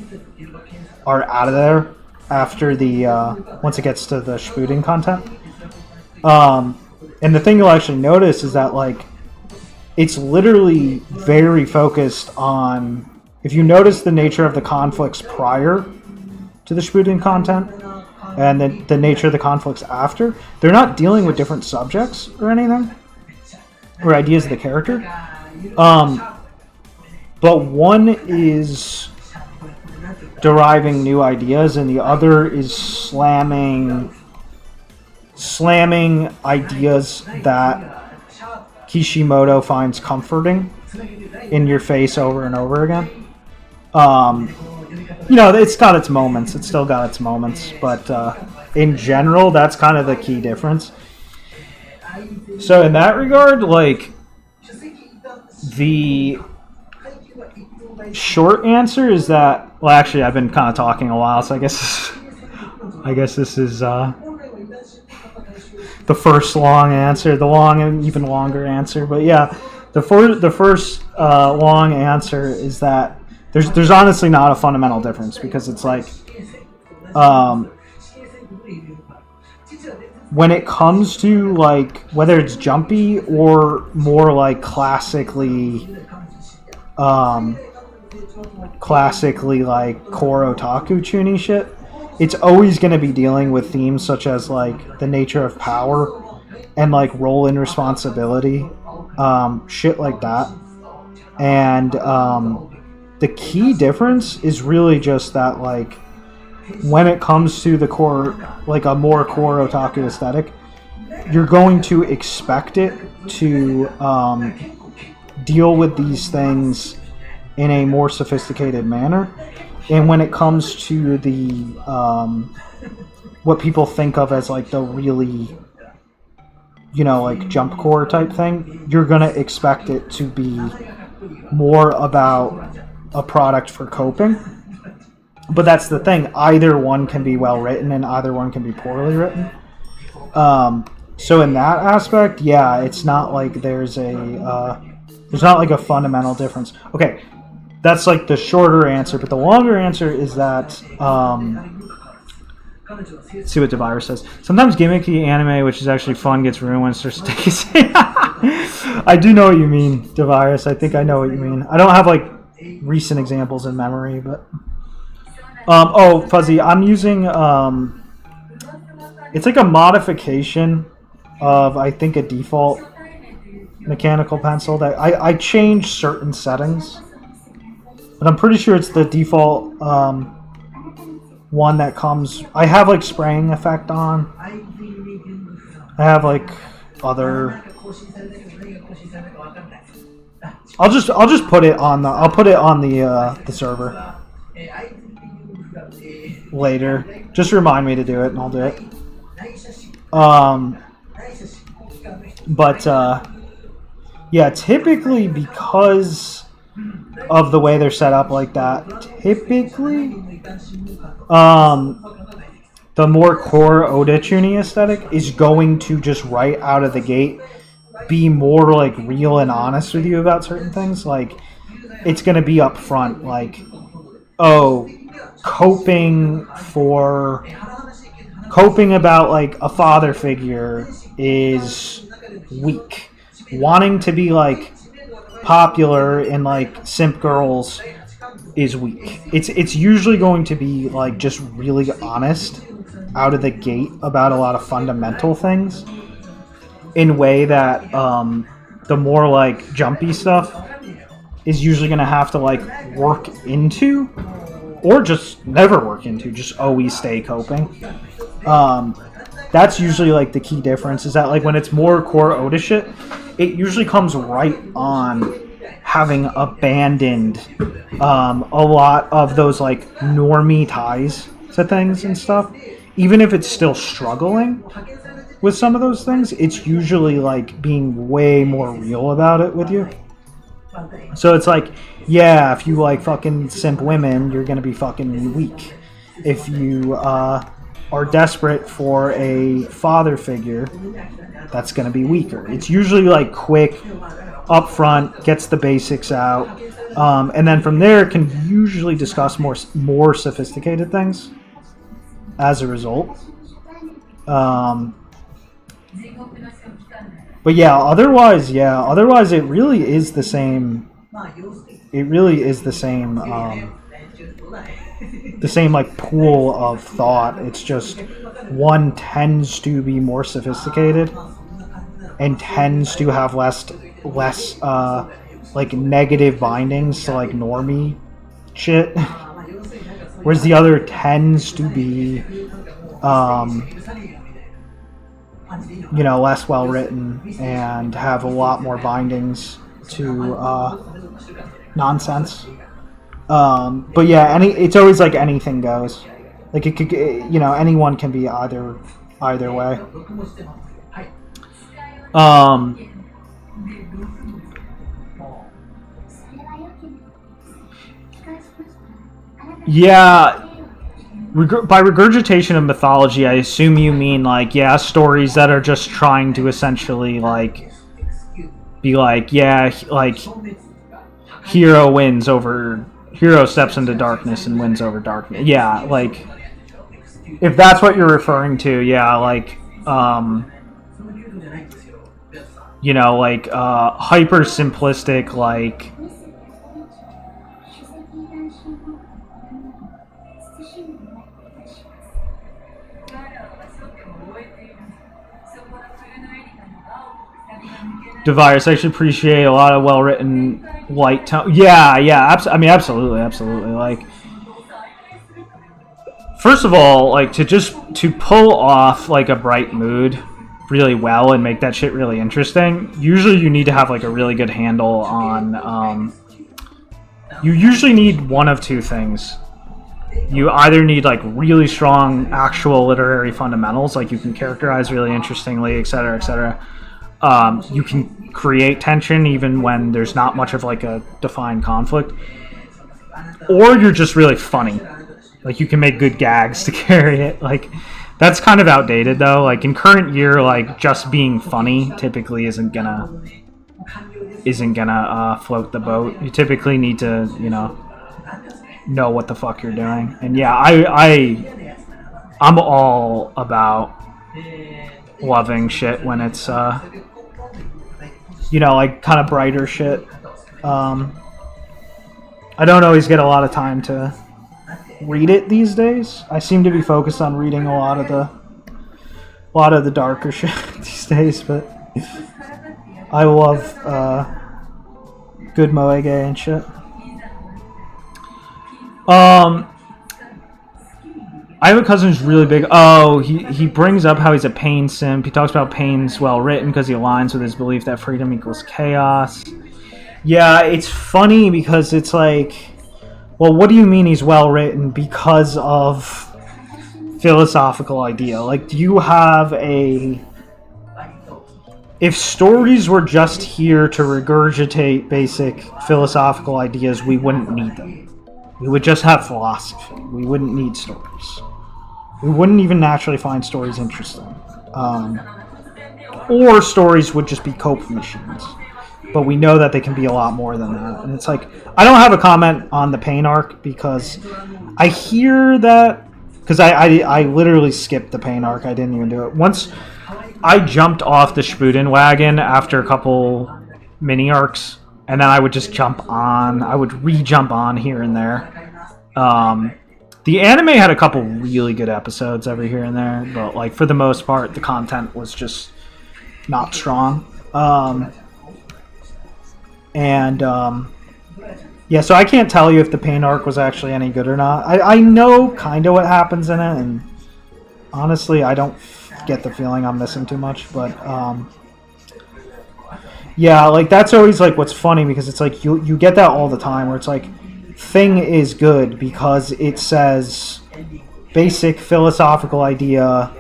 are out of there after the once it gets to the Shippuden content. And the thing you'll actually notice is that, like, it's literally very focused on, if you notice the nature of the conflicts prior to the Shippuden content and the nature of the conflicts after, they're not dealing with different subjects or anything, or ideas of the character. But one is deriving new ideas and the other is slamming ideas that Kishimoto finds comforting in your face over and over again. It's got its moments. It's still got its moments. But in general, that's kind of the key difference. So in that regard, like, the short answer is that, well, actually, I've been kind of talking a while, so I guess this is the first long answer, the long and even longer answer. But yeah, the first long answer is that there's honestly not a fundamental difference, because it's like when it comes to, like, whether it's jumpy or more like classically like core otaku chuny shit, it's always going to be dealing with themes such as, like, the nature of power and, like, role and responsibility, shit like that. And the key difference is really just that, like, when it comes to the core, like a more core otaku aesthetic, you're going to expect it to deal with these things in a more sophisticated manner. And when it comes to the what people think of as, like, the really, like, jump core type thing, you're gonna expect it to be more about a product for coping. But that's the thing, either one can be well written and either one can be poorly written. So in that aspect, yeah, it's not like there's not like a fundamental difference. Okay, that's like the shorter answer, but the longer answer is that let's see what DeVirus says. Sometimes gimmicky anime, which is actually fun, gets ruined when it starts taking. I do know what you mean, DeVirus. I think I know what you mean. I don't have, like, recent examples in memory, but Fuzzy, I'm using it's like a modification of, I think, a default mechanical pencil that I changed certain settings, but I'm pretty sure it's the default one that comes. I have, like, spraying effect on. I have, like, other. I'll just put it on the. I'll put it on the server. later. Just remind me to do it, and I'll do it. But yeah, typically because of the way they're set up like that, typically, the more core Oda Chuni aesthetic is going to just right out of the gate be more like real and honest with you about certain things. Like, it's going to be up front, like, oh, coping about like a father figure is weak. Wanting to be like popular in like simp girls is weak. It's usually going to be like just really honest out of the gate about a lot of fundamental things in a way that the more like jumpy stuff is usually going to have to like work into, or just never work into, just always stay coping. That's usually like the key difference, is that like when it's more core Oda shit, it usually comes right on having abandoned a lot of those like normie ties to things and stuff. Even if it's still struggling with some of those things, it's usually like being way more real about it with you. So it's like, yeah, if you like fucking simp women, you're gonna be fucking weak. If you are desperate for a father figure, that's gonna be weaker. It's usually like quick, upfront, gets the basics out, and then from there can usually discuss more sophisticated things as a result. But yeah, otherwise it really is the same. It really is the same like pool of thought. It's just one tends to be more sophisticated and tends to have less like negative bindings to like normie shit, whereas the other tends to be less well written and have a lot more bindings to nonsense. But yeah, it's always like anything goes. Like it could, anyone can be either way. Yeah. By regurgitation of mythology, I assume you mean like, yeah, stories that are just trying to essentially like be like, yeah, like hero steps into darkness and wins over darkness. Yeah, like if that's what you're referring to, yeah, like like hyper simplistic, like Devirus, I should appreciate a lot of well-written light tone. Yeah, absolutely. Like, first of all, like to pull off like a bright mood really well and make that shit really interesting, usually you need to have like a really good handle on. You usually need one of two things. You either need like really strong actual literary fundamentals, like you can characterize really interestingly, etc., etc. You can create tension even when there's not much of like a defined conflict, or you're just really funny. Like you can make good gags to carry it. Like that's kind of outdated though. Like in current year, like just being funny typically isn't gonna float the boat. You typically need to know what the fuck you're doing. And yeah, I'm all about loving shit when it's like kind of brighter shit. I don't always get a lot of time to read it these days. I seem to be focused on reading a lot of the darker shit these days, but I love good moege and shit. I have a cousin who's really big. Oh, he brings up how he's a pain simp. He talks about pain's well written because he aligns with his belief that freedom equals chaos. Yeah, it's funny because it's like, well, what do you mean he's well written? Because of philosophical idea. Like, do you have a... If stories were just here to regurgitate basic philosophical ideas, we wouldn't need them. We would just have philosophy. We wouldn't need stories. We wouldn't even naturally find stories interesting. Or stories would just be cope machines. But we know that they can be a lot more than that. And it's like, I don't have a comment on the Pain arc because I hear that... Because I literally skipped the Pain arc. I didn't even do it. Once I jumped off the Shippuden wagon after a couple mini arcs, and then I would just jump on. I would re-jump on here and there. The anime had a couple really good episodes every here and there, but like for the most part, the content was just not strong. Yeah, so I can't tell you if the Pain arc was actually any good or not. I know kind of what happens in it, and honestly, I don't get the feeling I'm missing too much, but yeah, like that's always like what's funny because it's like you get that all the time where it's like thing is good because it says basic philosophical idea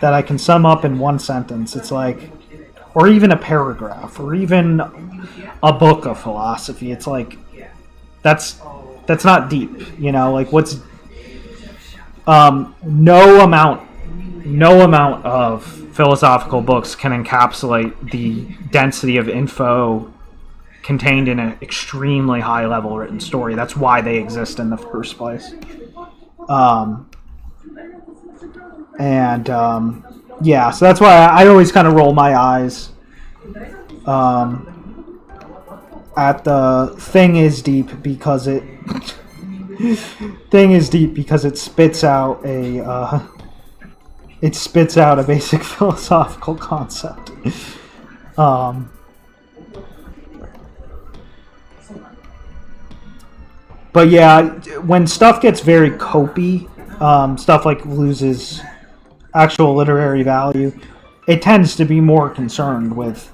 that I can sum up in one sentence. It's like, or even a paragraph, or even a book of philosophy. It's like that's not deep, you know. Like what's no amount of philosophical books can encapsulate the density of info contained in an extremely high level written story. That's why they exist in the first place. Yeah, so that's why I always kind of roll my eyes at the thing is deep because it spits out a basic philosophical concept. But yeah, when stuff gets very copy, stuff like loses actual literary value, it tends to be more concerned with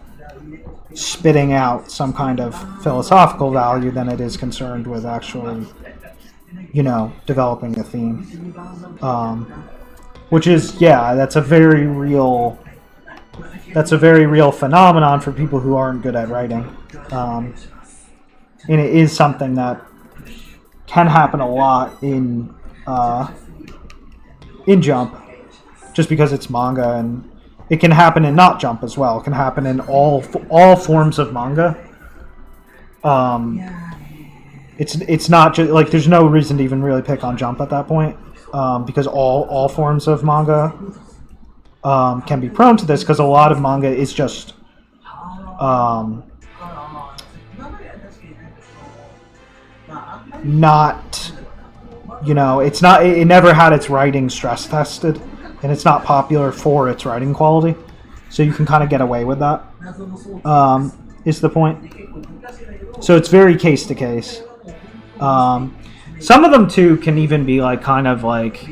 spitting out some kind of philosophical value than it is concerned with actually, you know, developing a theme. Which is, yeah, that's a very real phenomenon for people who aren't good at writing. And it is something that can happen a lot in Jump, just because it's manga, and it can happen in not Jump as well. It can happen in all forms of manga. It's not just like there's no reason to even really pick on Jump at that point, because all forms of manga can be prone to this, because a lot of manga is just not, you know, it never had its writing stress tested, and it's not popular for its writing quality, so you can kind of get away with that, is the point. So it's very case to case. Some of them too can even be like kind of like,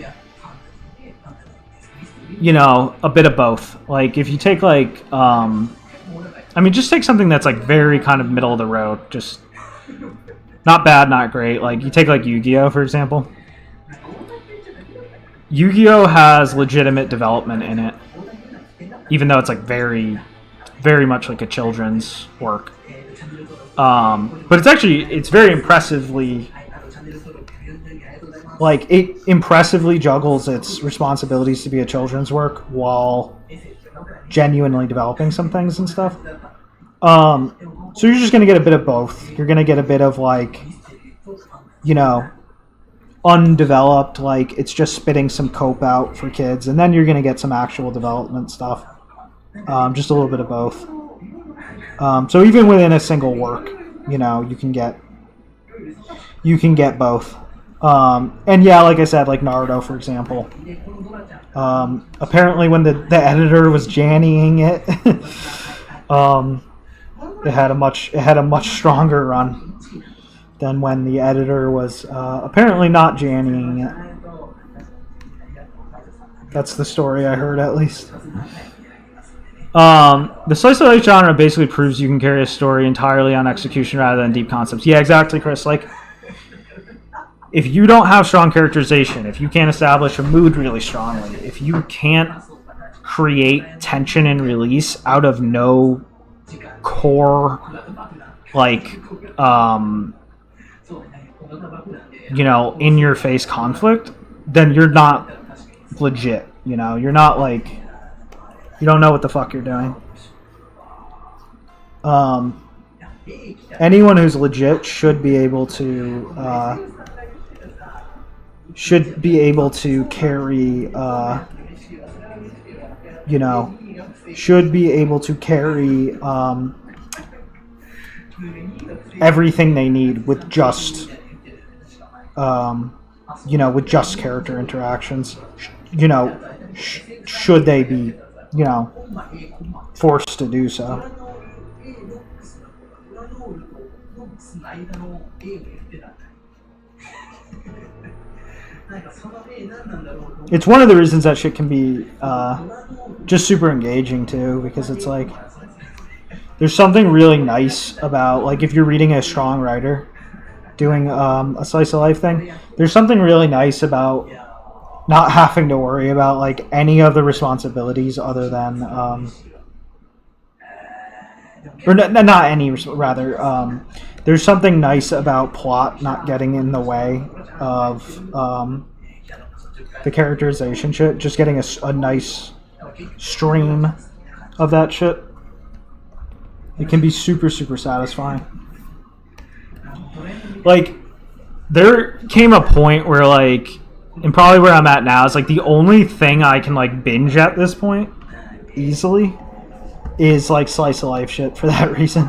you know, a bit of both. Like if you take like just take something that's like very kind of middle of the road, just not bad, not great. Like you take like Yu-Gi-Oh, for example. Yu-Gi-Oh has legitimate development in it, even though it's like very, very much like a children's work. But it's very impressively, like it impressively juggles its responsibilities to be a children's work while genuinely developing some things and stuff. So you're just going to get a bit of both. You're going to get a bit of like, you know, undeveloped, like it's just spitting some cope out for kids, and then you're going to get some actual development stuff. Just a little bit of both. So even within a single work, you know, you can get both. And yeah, like I said, like Naruto, for example. Apparently when the editor was jannying it, it had a much stronger run than when the editor was apparently not jannying it. That's the story I heard, at least. The slice of life genre basically proves you can carry a story entirely on execution rather than deep concepts. Yeah, exactly, Chris. Like, if you don't have strong characterization, if you can't establish a mood really strongly, if you can't create tension and release out of no core, like, you know, in your face conflict, then you're not legit. You know, you're not like, you don't know what the fuck you're doing. Anyone who's legit should be able to carry, you know, should be able to carry everything they need with just, you know, with just character interactions. You know, should they be, you know, forced to do so. It's one of the reasons that shit can be just super engaging too, because it's like there's something really nice about, like, if you're reading a strong writer doing a slice of life thing, there's something really nice about not having to worry about like any of the responsibilities other than or not any, rather, there's something nice about plot not getting in the way of the characterization shit, just getting a nice stream of that shit. It can be super, super satisfying. Like, there came a point where, like, and probably where I'm at now, is like the only thing I can like binge at this point easily is like slice of life shit for that reason.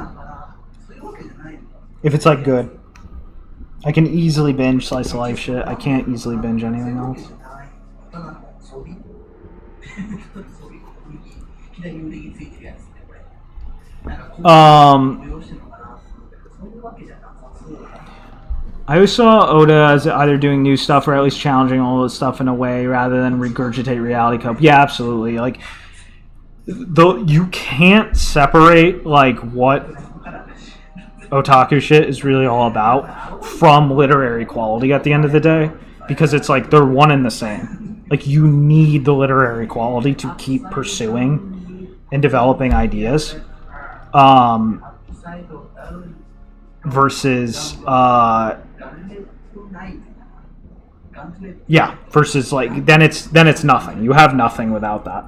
If it's like good, I can easily binge slice of life shit. I can't easily binge anything else. I always saw Oda as either doing new stuff or at least challenging all this stuff in a way rather than regurgitate reality cope. Yeah, absolutely. Like, though you can't separate like what otaku shit is really all about from literary quality at the end of the day, because it's like they're one and the same. Like, you need the literary quality to keep pursuing and developing ideas. Versus versus like then it's nothing. You have nothing without that.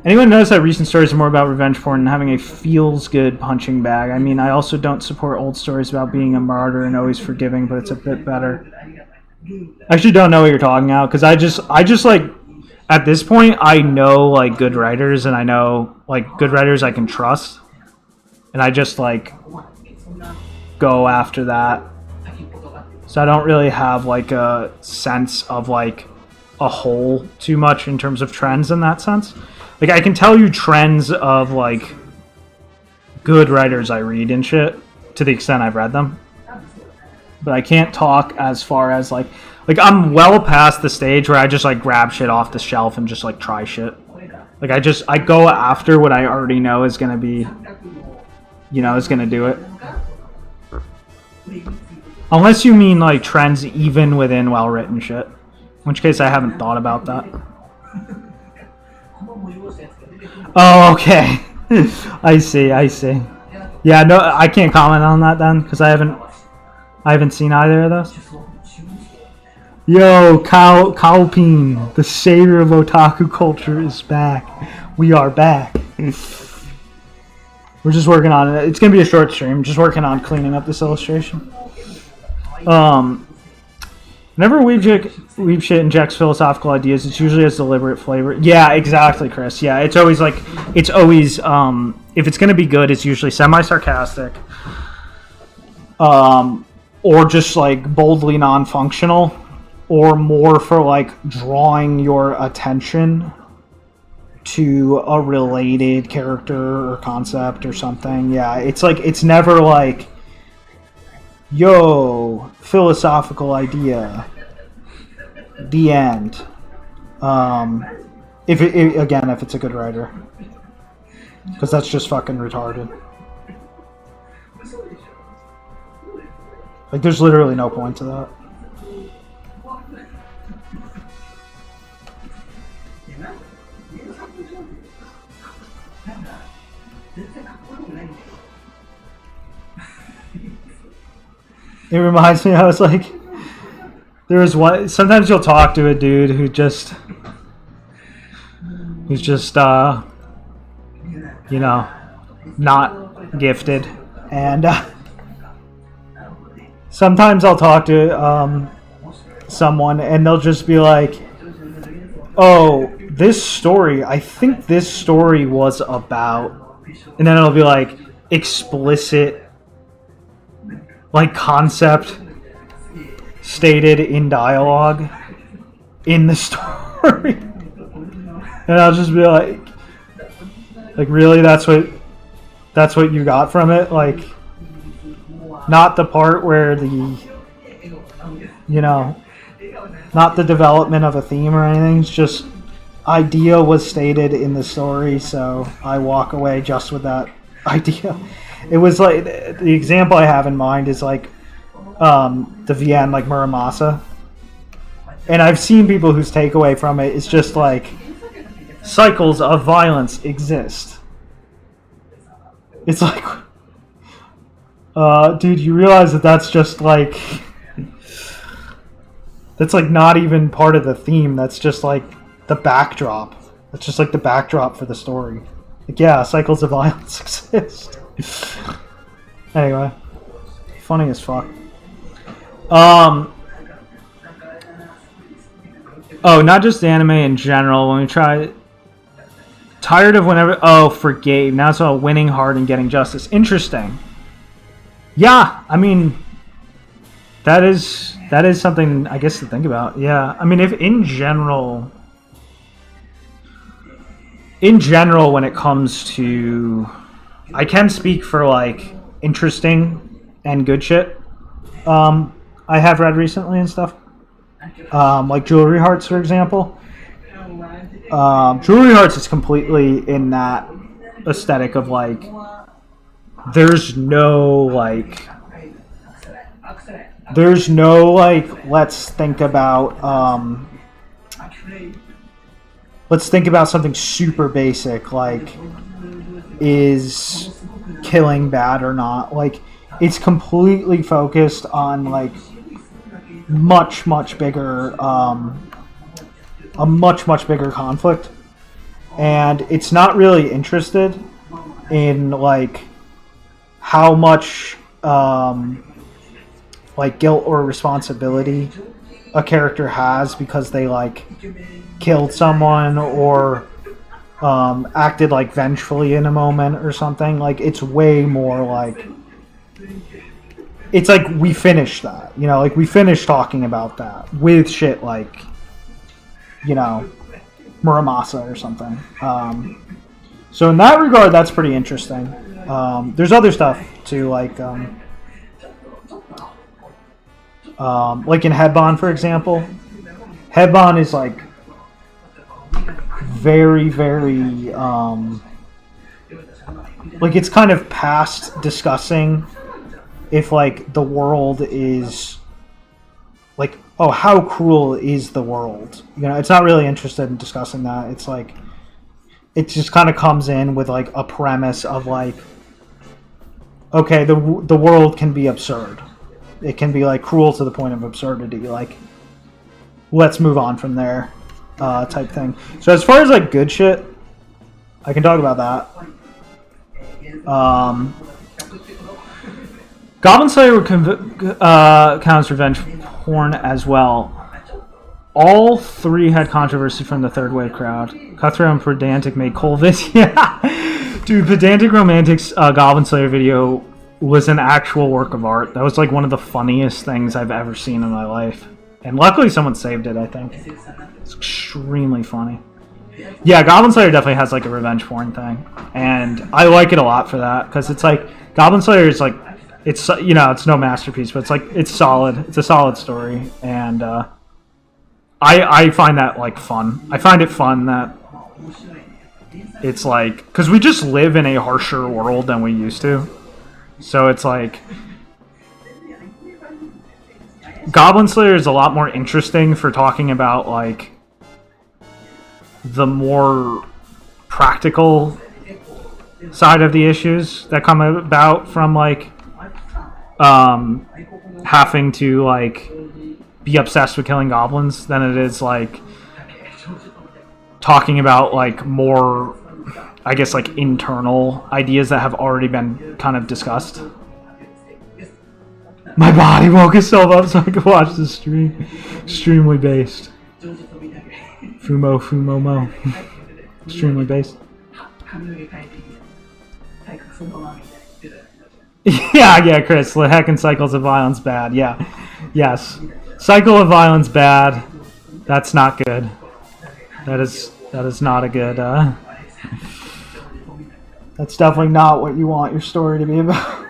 Anyone notice that recent stories are more about revenge porn and having a feels good punching bag? I mean, I also don't support old stories about being a martyr and always forgiving, but it's a bit better. I actually don't know what you're talking about, because I just like, at this point I know like good writers, and I know like good writers I can trust, and I just like go after that. So I don't really have like a sense of like a whole too much in terms of trends in that sense. Like, I can tell you trends of like good writers I read and shit to the extent I've read them, but I can't talk as far as like I'm well past the stage where I just like grab shit off the shelf and just like try shit. Like, I go after what I already know is gonna be, you know, is gonna do it. Unless you mean like trends even within well-written shit, in which case I haven't thought about that. Oh, okay. I see. Yeah, no, I can't comment on that then, because I haven't seen either of those. Yo, Kaopin, the savior of otaku culture, is back. We are back. We're just working on it. It's gonna be a short stream. Just working on cleaning up this illustration. Whenever Weeb shit injects philosophical ideas, it's usually as deliberate flavor. Yeah, exactly, Chris. Yeah, it's always if it's gonna be good, it's usually semi-sarcastic, or just like boldly non-functional, or more for like drawing your attention to a related character or concept or something. Yeah, it's like, it's never like, yo, philosophical idea, the end. If it's a good writer, because that's just fucking retarded. Like, there's literally no point to that. いやな原作上なんか全然かっこよくないんだよ It reminds me, I was like, there was one. Sometimes you'll talk to a dude who's just, you know, not gifted, and sometimes I'll talk to someone, and they'll just be like, "Oh, this story. I think this story was about," and then it'll be like explicit. Like concept stated in dialogue in the story, and I'll just be like really, that's what you got from it? Like, not the part where the, you know, not the development of a theme or anything. It's just idea was stated in the story, so I walk away just with that idea. It was like, the example I have in mind is like the VN, like Muramasa. And I've seen people whose takeaway from it is just like, cycles of violence exist. It's like, dude, you realize that that's just like, that's like not even part of the theme. That's just like the backdrop. That's just like the backdrop for the story. Like, yeah, cycles of violence exist. Anyway, funny as fuck. Oh, not just anime in general. When we try, tired of whenever. Oh, forgave. Now it's about winning hard and getting justice. Interesting. Yeah, I mean, that is something I guess to think about. Yeah, I mean, if in general, when it comes to, I can speak for like interesting and good shit I have read recently and stuff. Like Jewelry Hearts, for example. Jewelry Hearts is completely in that aesthetic of like, there's no like, let's think about something super basic, like, is killing bad or not? Like, it's completely focused on like much bigger, a much bigger conflict, and it's not really interested in like how much like guilt or responsibility a character has because they like killed someone or acted like vengefully in a moment or something. Like, it's way more like, it's like we finished that, you know, like we finished talking about that with shit like, you know, Muramasa or something. So in that regard, that's pretty interesting. There's other stuff too, like in Headbond, for example. Headbond is like very like, it's kind of past discussing if like the world is like, oh, how cruel is the world? You know, it's not really interested in discussing that. It's like, it just kind of comes in with like a premise of like, okay, the world can be absurd. It can be like cruel to the point of absurdity. Like, let's move on from there, type thing. So as far as like good shit, I can talk about that. Goblin Slayer counts revenge porn as well. All three had controversy from the third wave crowd. Cutthroat and Pedantic made cool vids. Yeah, dude, Pedantic Romantic's Goblin Slayer video was an actual work of art. That was like one of the funniest things I've ever seen in my life. And luckily someone saved it, I think. It's extremely funny. Yeah, Goblin Slayer definitely has like a revenge porn thing. And I like it a lot for that, because it's like, Goblin Slayer is like, it's, you know, it's no masterpiece, but it's like, it's solid. It's a solid story. And I find that like fun. I find it fun that it's like, because we just live in a harsher world than we used to. So it's like, Goblin Slayer is a lot more interesting for talking about like the more practical side of the issues that come about from like having to like be obsessed with killing goblins than it is like talking about like more, I guess, like internal ideas that have already been kind of discussed. My body woke itself up so I could watch the stream. Extremely based. Fumo mo. Extremely based. Yeah, Chris. The heck and cycles of violence bad. Yeah. Yes. Cycle of violence bad. That's not good. That is not a good that's definitely not what you want your story to be about.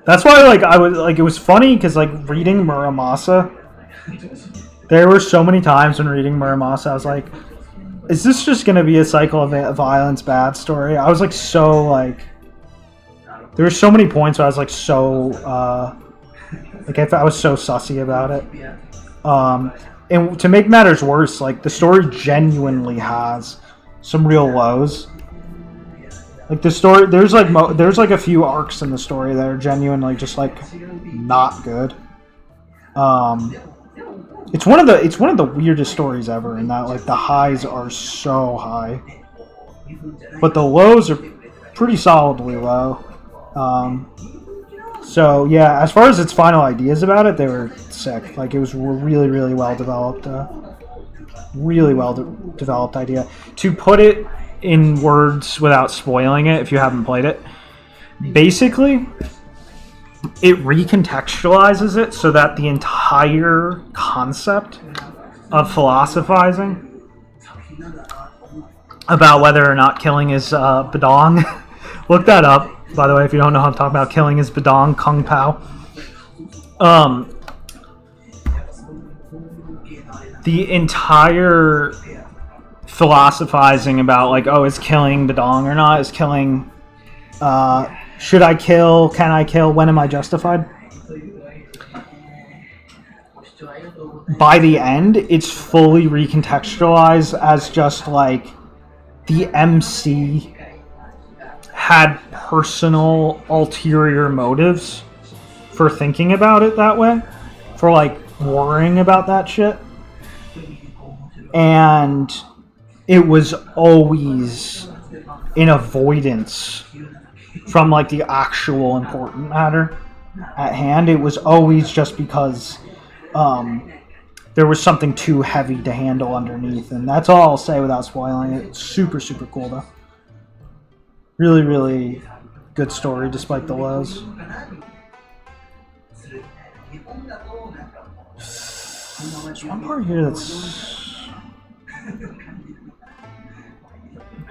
That's why like I was like it was funny because like reading Muramasa, there were so many times when reading Muramasa I was like, is this just gonna be a cycle of violence bad story? I was like so like there were so many points where I was like so like I was so sussy about it. And to make matters worse, like the story genuinely has some real lows. Like the story, there's like a few arcs in the story that are genuinely just like not good. It's one of the weirdest stories ever, in that like the highs are so high, but the lows are pretty solidly low. So yeah, as far as its final ideas about it, they were sick. Like it was really, really well developed, developed idea. To put it in words without spoiling it, if you haven't played it, basically, it recontextualizes it so that the entire concept of philosophizing about whether or not killing is Badong. Look that up. By the way, if you don't know how I'm talking about, killing is Badong, Kung Pao. The entire philosophizing about, like, oh, is killing Badong or not? Is killing... should I kill? Can I kill? When am I justified? By the end, it's fully recontextualized as just, like, the MC had personal ulterior motives for thinking about it that way, for like worrying about that shit, and it was always in avoidance from like the actual important matter at hand. It was always just because there was something too heavy to handle underneath, and that's all I'll say without spoiling it. It's super, super cool though. Really, really good story despite the lows. There's one part here that's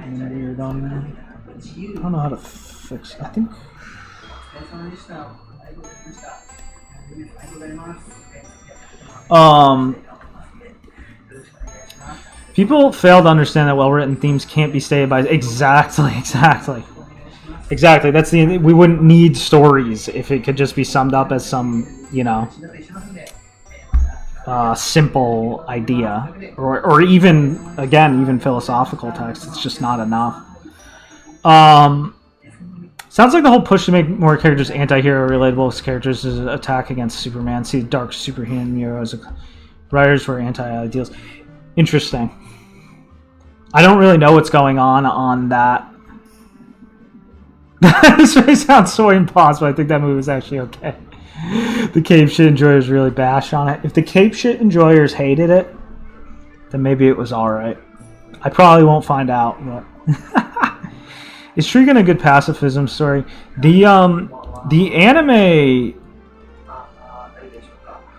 weird on me. I don't know how to fix it. I think... people fail to understand that well-written themes can't be stated by... Exactly. That's the... We wouldn't need stories if it could just be summed up as some, you know, simple idea. Or even, again, even philosophical text. It's just not enough. Sounds like the whole push to make more characters anti-hero relatable with characters is an attack against Superman. See dark superhuman heroes. Writers were anti-ideals. Interesting. I don't really know what's going on that. This really sounds so impossible. I think that movie was actually okay. The Cape Shit Enjoyers really bashed on it. If the Cape Shit Enjoyers hated it, then maybe it was alright. I probably won't find out, but... Is Trigun a good pacifism story? The anime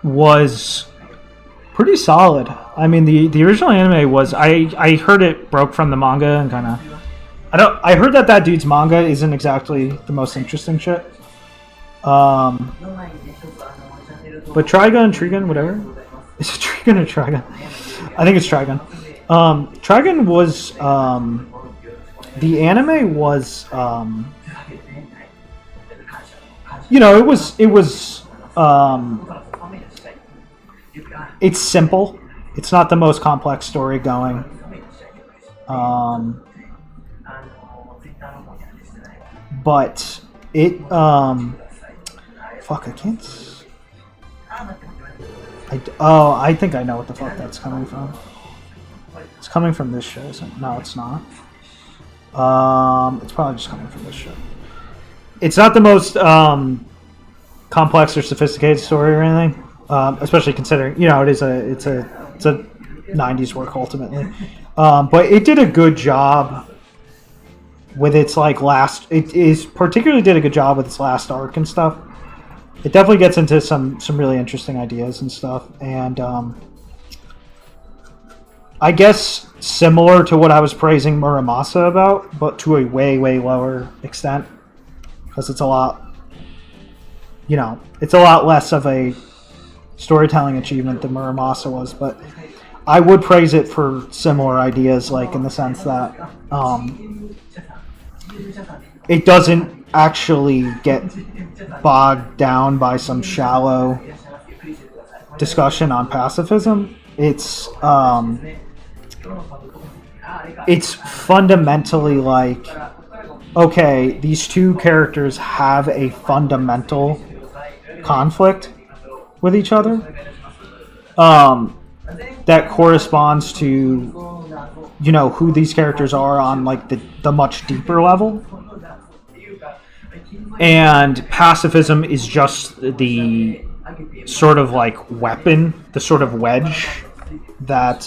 was pretty solid. I mean, the original anime was... I heard it broke from the manga and kind of... I heard that dude's manga isn't exactly the most interesting shit. But Trigun, whatever. Is it Trigun or Trigun? I think it's Trigun. Trigun was... the anime was you know, it's simple. It's not the most complex story going. But it, fuck, I can't. I think I know what the fuck that's coming from. It's coming from this show, isn't it? No, it's not. It's probably just coming from this show. It's not the most complex or sophisticated story or anything, especially considering, you know, it's a 90s work ultimately. But it did a good job with its particularly did a good job with its last arc and stuff. It definitely gets into some really interesting ideas and stuff, and I guess similar to what I was praising Muramasa about, but to a way lower extent, because it's a lot, you know, it's a lot less of a storytelling achievement than Muramasa was, but I would praise it for similar ideas, like in the sense that it doesn't actually get bogged down by some shallow discussion on pacifism. It's fundamentally like, okay, these two characters have a fundamental conflict with each other that corresponds to, you know, who these characters are on like the much deeper level. And pacifism is just the sort of like weapon, the sort of wedge that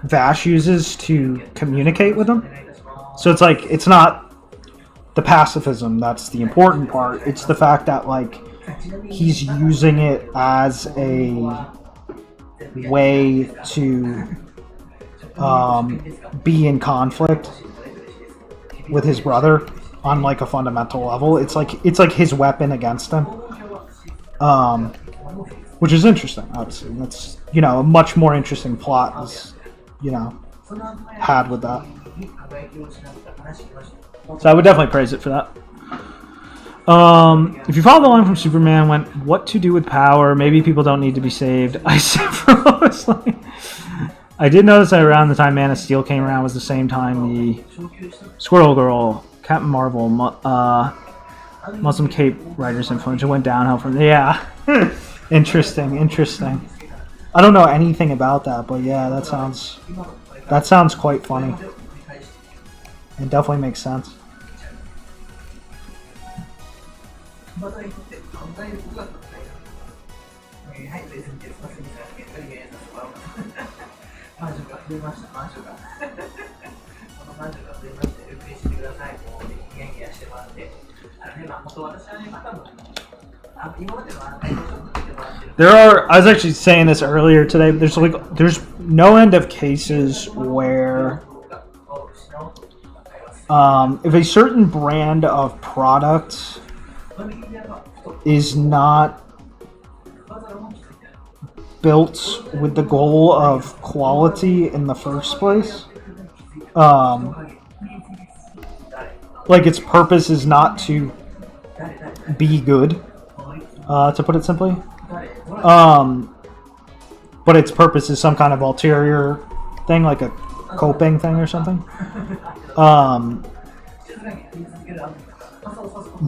Vash uses to communicate with them. So it's like, it's not the pacifism that's the important part. It's the fact that like he's using it as a way to be in conflict with his brother on like a fundamental level. It's like his weapon against him, which is interesting. Obviously, that's, you know, a much more interesting plot is, you know, had with that. So I would definitely praise it for that. If you follow the line from Superman, went what to do with power? Maybe people don't need to be saved. I said for Lois Lane. I did notice that around the time Man of Steel came around was the same time the Squirrel Girl, Captain Marvel, Muslim Cape writers influence went downhill from there. Yeah. Interesting. I don't know anything about that, but yeah, that sounds quite funny. It definitely makes sense. I was actually saying this earlier today, there's no end of cases where if a certain brand of product is not built with the goal of quality in the first place, like its purpose is not to be good, to put it simply, but its purpose is some kind of ulterior thing, like a coping thing or something,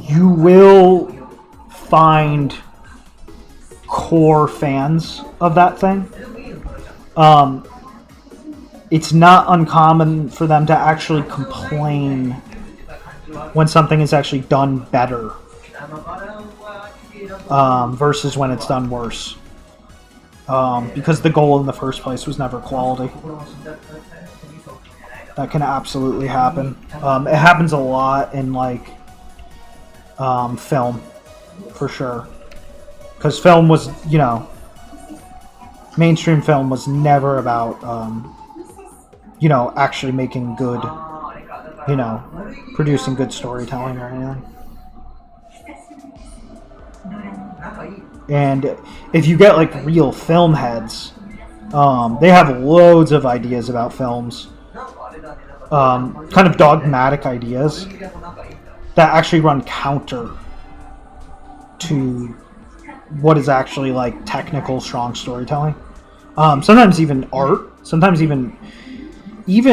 you will find core fans of that thing. It's not uncommon for them to actually complain when something is actually done better versus when it's done worse, because the goal in the first place was never quality. That can absolutely happen. It happens a lot in like film, for sure, because film was, you know, mainstream film was never about you know, actually making good, you know, producing good storytelling or anything. And if you get like real film heads, they have loads of ideas about films, kind of dogmatic ideas that actually run counter to what is actually like technical, strong storytelling. Sometimes even art. Sometimes even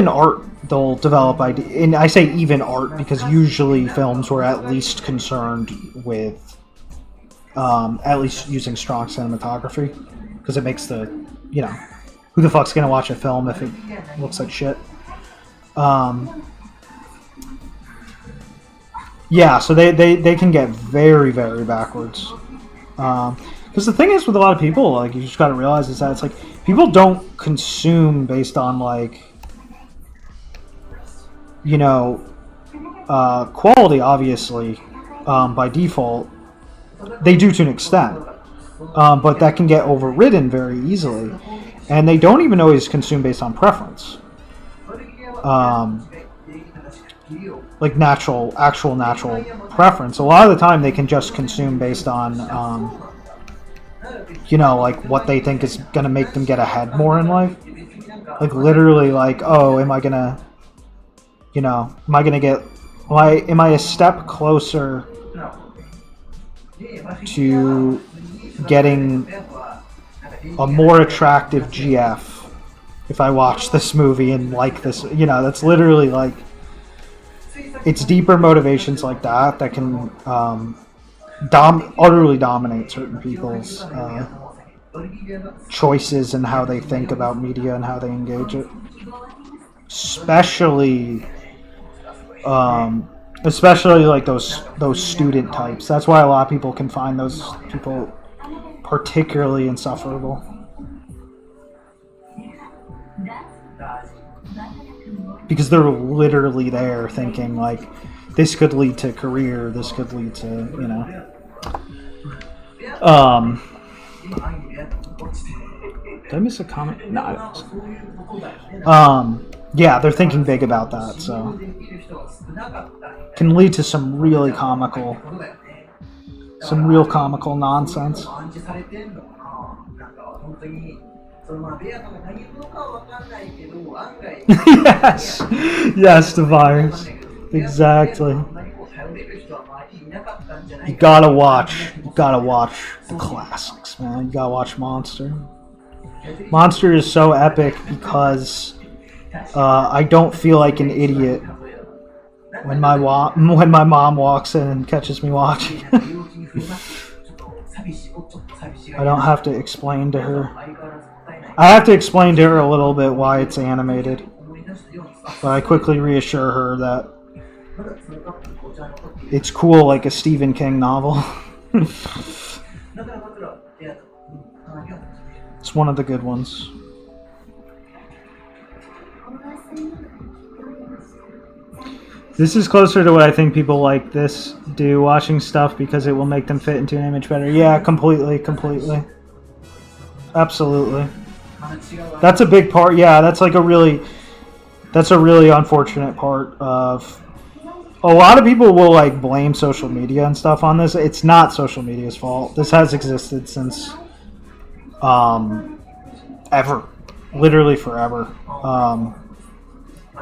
art. They'll develop idea, and I say even art because usually films were at least concerned with at least using strong cinematography because it makes the who the fuck's gonna watch a film if it looks like shit. Yeah, so they can get very, very backwards. Because the thing is with a lot of people, like, you just got to realize is that it's like people don't consume based on like quality, obviously, by default. They do to an extent, but that can get overridden very easily, and they don't even always consume based on preference. Like actual natural preference. A lot of the time they can just consume based on like what they think is gonna make them get ahead more in life. Like literally like, oh, am I gonna get am I a step closer to getting a more attractive GF if I watch this movie and like this? That's literally like, it's deeper motivations like that can utterly dominate certain people's choices and how they think about media and how they engage it. Especially like those student types. That's why a lot of people can find those people particularly insufferable. Because they're literally there thinking like, this could lead to career, this could lead to, did I miss a comment? No, I didn't. Yeah, they're thinking big about that, so can lead to some real comical nonsense. Yes, the virus. Exactly. You gotta watch the classics, man. You gotta watch Monster. Monster is so epic because I don't feel like an idiot when my mom walks in and catches me watching. I don't have to explain to her. I have to explain to her a little bit why it's animated, but I quickly reassure her that it's cool like a Stephen King novel. It's one of the good ones. This is closer to what I think people like this do, watching stuff because it will make them fit into an image better. Yeah, completely. Absolutely. That's a big part. Yeah, that's a really unfortunate part of... A lot of people will like blame social media and stuff on this. It's not social media's fault. This has existed since ever. Literally forever.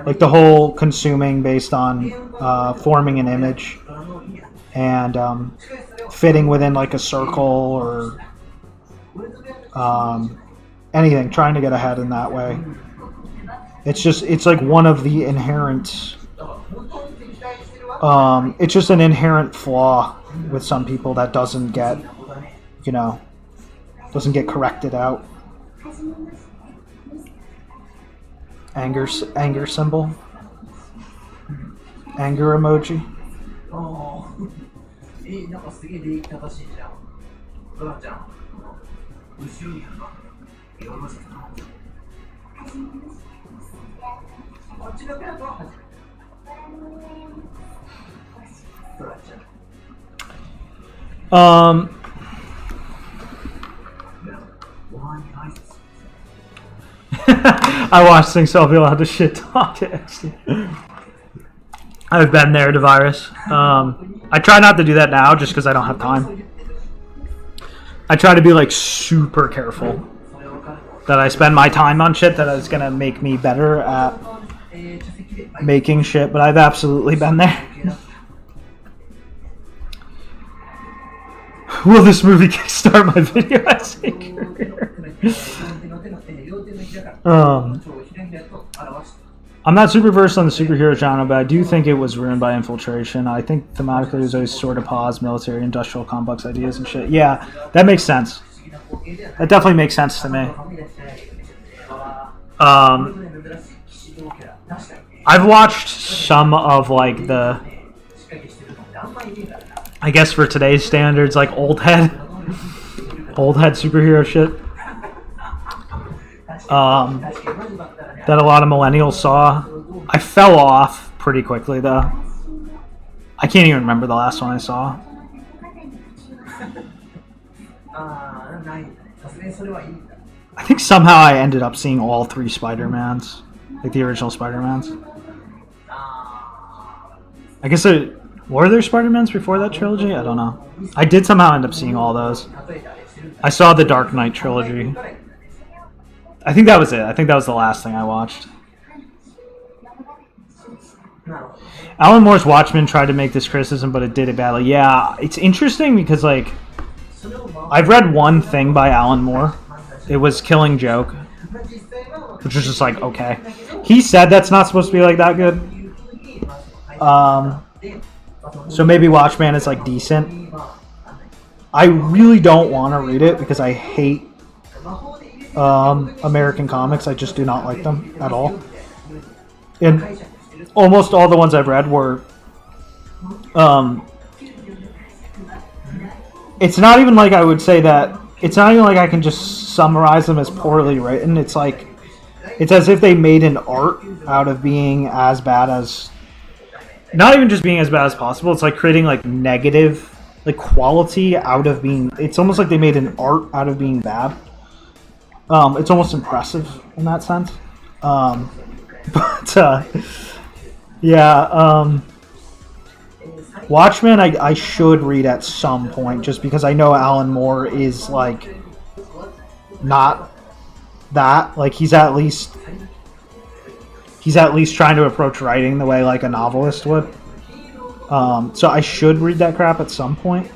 Like the whole consuming based on forming an image and fitting within like a circle or anything, trying to get ahead in that way. It's like one of the inherent it's just an inherent flaw with some people that doesn't get corrected out. Anger symbol. Anger emoji. I watch things so I'll be allowed to shit talk to XD. I've been there, the virus. I try not to do that now just because I don't have time. I try to be like super careful that I spend my time on shit that is gonna make me better at making shit, but I've absolutely been there. Will this movie kickstart my video essay career? I'm not super versed on the superhero genre, but I do think it was ruined by infiltration. I think thematically it was always sort of paused, military, industrial, complex ideas and shit. Yeah, that makes sense. That definitely makes sense to me. I've watched some of like the, I guess for today's standards, like old head superhero shit. That a lot of millennials saw. I fell off pretty quickly though. I can't even remember the last one I saw. I think somehow I ended up seeing all 3 Spider-Mans, like the original Spider-Mans. I guess were there Spider-Mans before that trilogy? I don't know. I did somehow end up seeing all those. I saw the Dark Knight trilogy. I think that was it. I think that was the last thing I watched. Alan Moore's Watchmen tried to make this criticism, but it did it badly. Yeah, it's interesting because, like, I've read one thing by Alan Moore. It was Killing Joke, which was just like, okay. He said that's not supposed to be, like, that good. So maybe Watchmen is, like, decent. I really don't want to read it because I hate American comics. I just do not like them at all. And almost all the ones I've read were it's not even like I would say that it's not even like I can just summarize them as poorly written. It's like it's as if they made an art out of being as bad as, not even just being as bad as possible. It's like creating like negative like quality out of being, it's almost like they made an art out of being bad. It's almost impressive in that sense. Watchmen I should read at some point just because I know Alan Moore is like not that, like he's at least trying to approach writing the way like a novelist would. So I should read that crap at some point.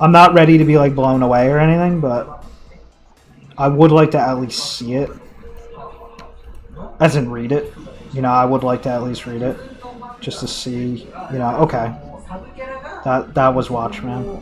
I'm not ready to be like blown away or anything, but I would like to at least see it. As in read it. You know, I would like to at least read it. Just to see, you know, okay. That was Watchmen.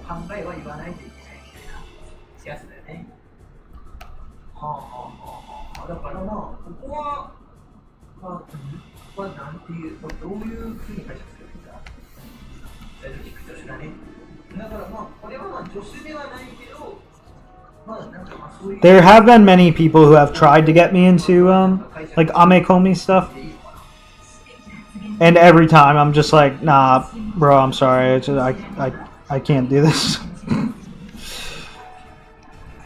There have been many people who have tried to get me into like Amekomi stuff, and every time I'm just like, nah, bro, I'm sorry, I can't do this.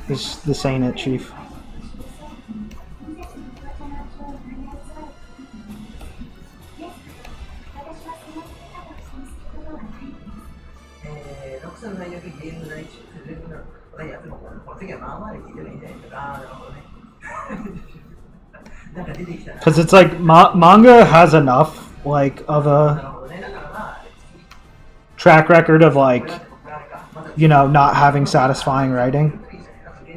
This ain't it, Chief. Because it's like manga has enough like of a track record of like, you know, not having satisfying writing,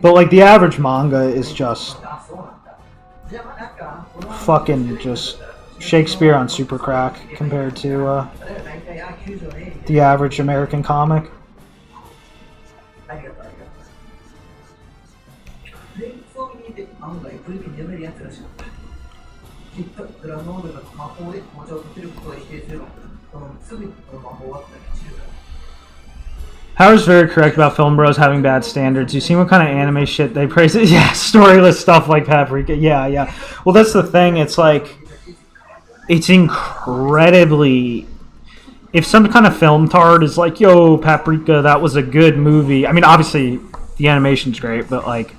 but like the average manga is just fucking just Shakespeare on super crack compared to the average American comic. Howard's very correct about Film Bros having bad standards. You see what kind of anime shit they praise it? Yeah, storyless stuff like Paprika. Yeah. Well, that's the thing. It's like, it's incredibly... If some kind of film tard is like, yo, Paprika, that was a good movie. I mean, obviously, the animation's great, but like,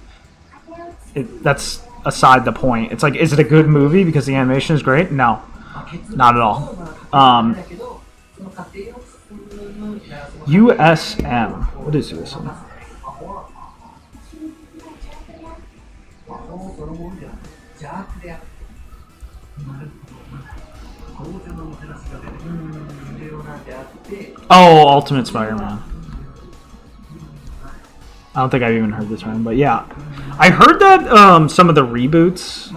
that's aside the point. It's like, is it a good movie because the animation is great? No, not at all. USM. What is USM? Oh, Ultimate Spider-Man. I don't think I've even heard the term, but yeah. I heard that some of the reboots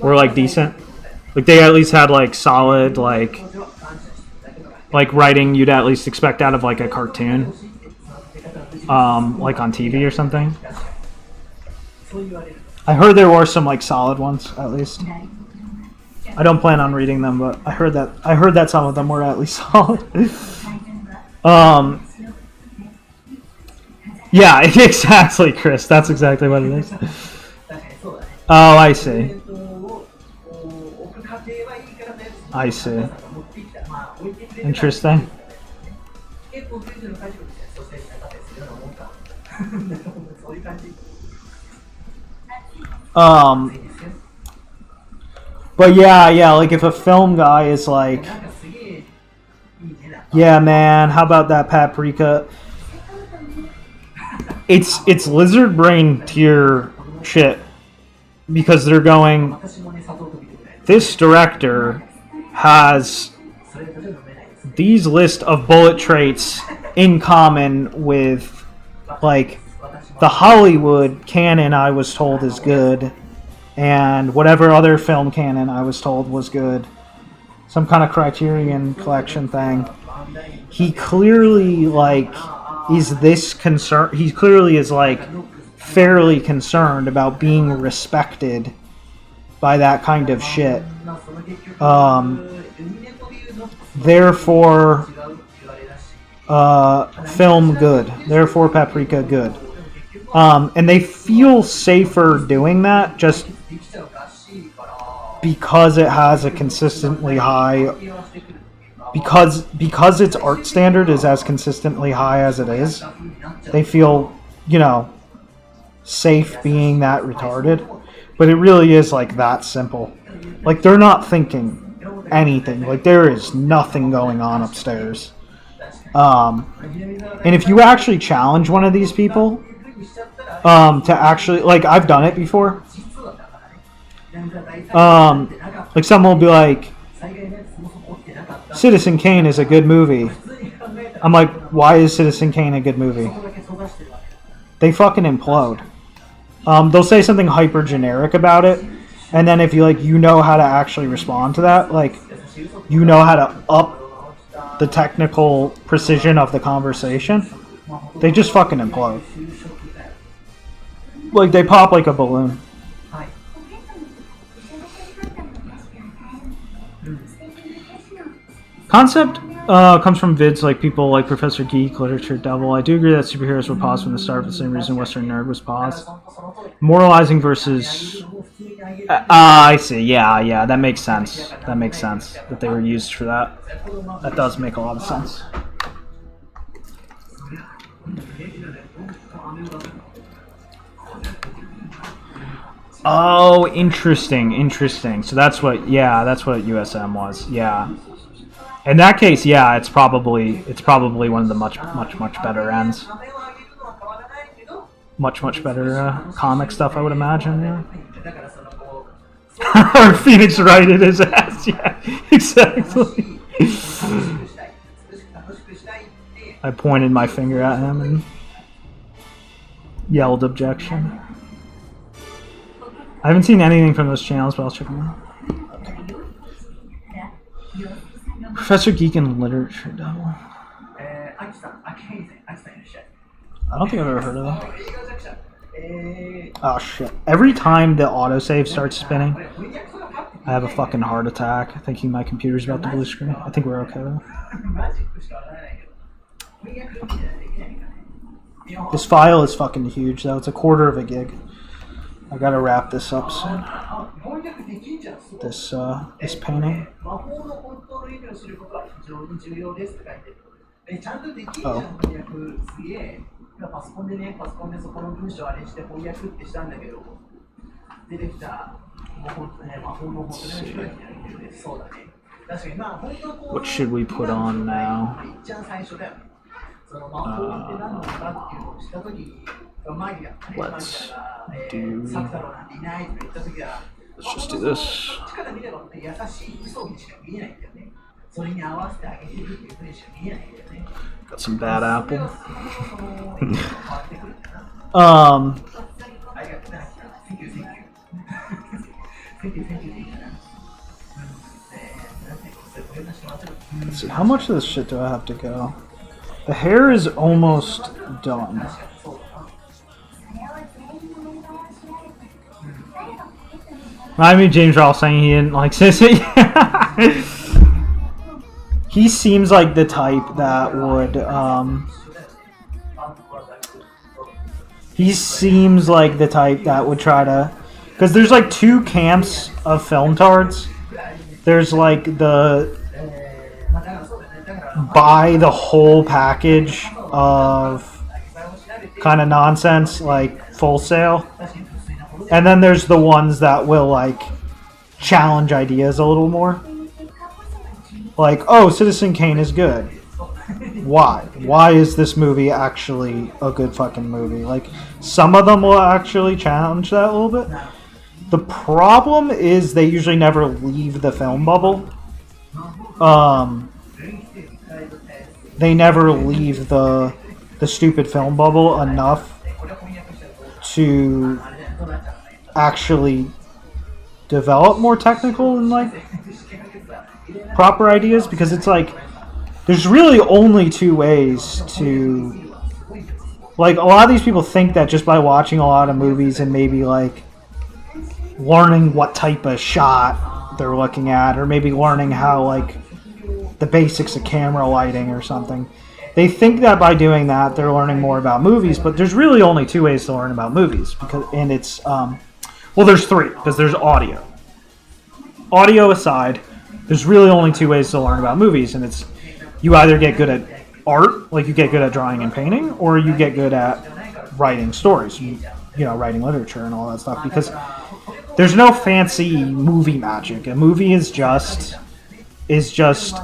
were like decent. Like they at least had like solid like writing you'd at least expect out of like a cartoon. Like on TV or something. I heard there were some like solid ones at least. I don't plan on reading them, but I heard that some of them were at least solid. Yeah, exactly, Chris. That's exactly what it is. Oh, I see. I see. Interesting. But yeah, like if a film guy is like, yeah, man, how about that Paprika? It's lizard brain tier shit because they're going, this director has these list of bullet traits in common with like the Hollywood canon I was told is good and whatever other film canon I was told was good, some kind of Criterion collection thing. He clearly like is this concerned. He clearly is like fairly concerned about being respected by that kind of shit. Therefore, film good. Therefore, Paprika good. And they feel safer doing that just because it has a consistently high, because its art standard is as consistently high as it is. They feel, safe being that retarded. But it really is like that simple. Like they're not thinking anything. Like there is nothing going on upstairs. And if you actually challenge one of these people to actually, like I've done it before. Like someone will be like, Citizen Kane is a good movie. I'm like, why is Citizen Kane a good movie? They fucking implode. They'll say something hyper generic about it, and then if you know how to actually respond to that, like you know how to up the technical precision of the conversation, they just fucking implode. Like they pop like a balloon. Concept comes from vids like people like Professor Geek, Literature Devil. I do agree that superheroes were paused from the start for the same reason Western Nerd was paused. Moralizing versus... I see. Yeah, that makes sense. That makes sense that they were used for that. That does make a lot of sense. Oh, interesting. So that's what USM was. Yeah. In that case, yeah, it's probably one of the much better ends. Much better comic stuff, I would imagine. Yeah. Or Phoenix righted his ass. Yeah, exactly. I pointed my finger at him and yelled objection. I haven't seen anything from those channels, but I'll check them out. Professor Geek and Literature Devil. I don't think I've ever heard of that. Oh shit. Every time the autosave starts spinning, I have a fucking heart attack thinking my computer's about to blue screen. I think we're okay though. This file is fucking huge though. It's a quarter of a gig. I gotta wrap this up soon. This painting. Oh. パソコンでそこの文章をあれして翻訳ってしたんだけど、出てきた魔法の本当に面白いって言われてるで、そうだね。確かにまあ本当こう What should we put on now? 一番最初だよね。その魔法って何なのかっていうのを知ったときに、マギが作太郎なんていないとか言ったときは、 Let's just do this. 力見れば優しい嘘にしか見えないんだよね。それに合わせてあげてるっていうふうにしか見えないんだよね。 Got some bad apple. Um, let's see, how much of this shit do I have to go? The hair is almost done. それを全員のメンバーを知られて誰がポケットに I mean, James Ross saying he didn't like Sissy. He seems like the type that would, he seems like the type that would try to, because there's like two camps of film tards. There's like the buy the whole package of kind of nonsense, like Full Sail. And then there's the ones that will like challenge ideas a little more. Like, oh, Citizen Kane is good. Why? Why is this movie actually a good fucking movie? Like, some of them will actually challenge that a little bit. The problem is they usually never leave the film bubble. They never leave the stupid film bubble enough to actually develop more technical and like proper ideas, because it's like there's really only two ways to, like, a lot of these people think that just by watching a lot of movies and maybe like learning what type of shot they're looking at, or maybe learning how like the basics of camera lighting or something, they think that by doing that they're learning more about movies. But there's really only two ways to learn about movies, because, and it's well, there's three, because there's audio. Audio aside, there's really only two ways to learn about movies, and it's you either get good at art, like you get good at drawing and painting, or you get good at writing stories, you know, writing literature and all that stuff, because there's no fancy movie magic. A movie is just it's just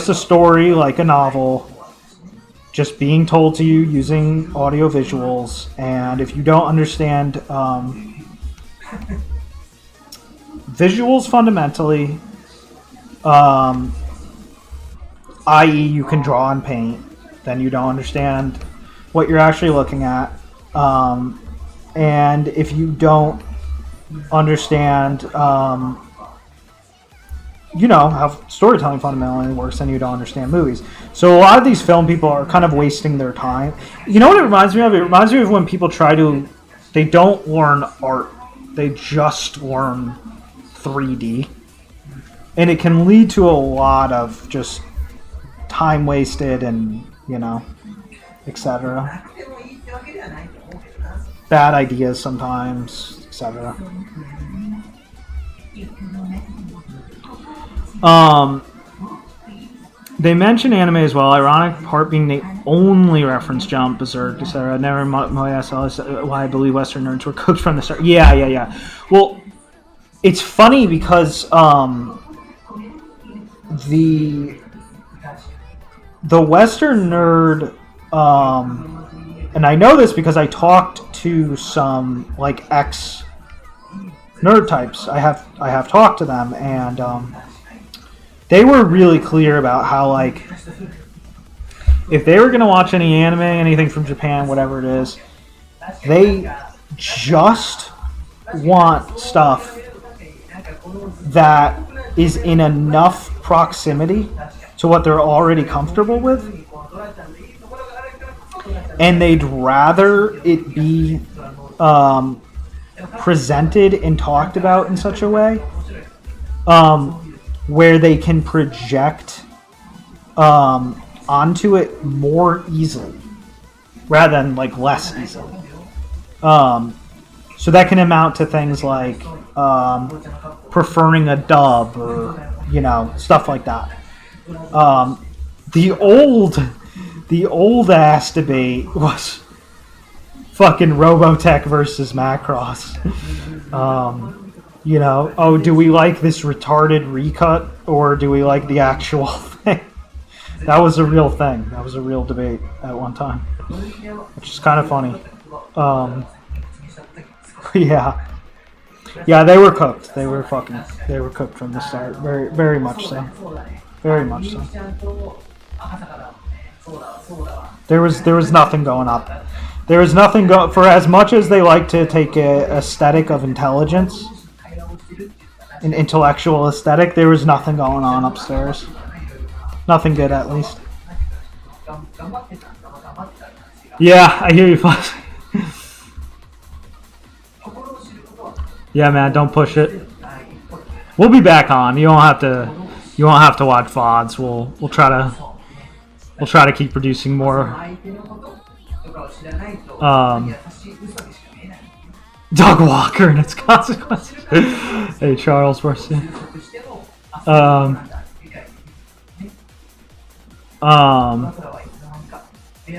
a story, like a novel, just being told to you using audio visuals. And if you don't understand visuals fundamentally, i.e. you can draw and paint, then you don't understand what you're actually looking at. And if you don't understand you know how storytelling fundamentally works, then you don't understand movies. So a lot of these film people are kind of wasting their time. You know what it reminds me of? It reminds me of when people they don't learn art, they just learn 3D. And it can lead to a lot of just time wasted and, you know, etc. Bad ideas sometimes, etc. They mention anime as well. Ironic part being they only reference Jump, Berserk, etc. Never why I believe Western nerds were cooked from the start. Yeah. Well, it's funny because the Western nerd, and I know this because I talked to some like ex nerd types. I have talked to them, and they were really clear about how, like, if they were going to watch any anime, anything from Japan, whatever it is, they just want stuff that is in enough proximity to what they're already comfortable with, and they'd rather it be presented and talked about in such a way where they can project onto it more easily rather than like less easily. So that can amount to things like preferring a dub, or, you know, stuff like that. The old ass debate was fucking Robotech versus Macross. You know, oh, do we like this retarded recut, or do we like the actual thing? That was a real thing. That was a real debate at one time, which is kind of funny. Yeah, they were cooked. They were cooked from the start. Very, very much so. Very much so. There was nothing going up. There was nothing for as much as they like to take a aesthetic of intelligence, an intellectual aesthetic. There was nothing going on upstairs. Nothing good, at least. Yeah, I hear you, Flash. Yeah, man, don't push it. We'll be back on. You won't have to. You won't have to watch VODs. We'll try to keep producing more. Doug Walker and its consequences. Hey, Charles, we're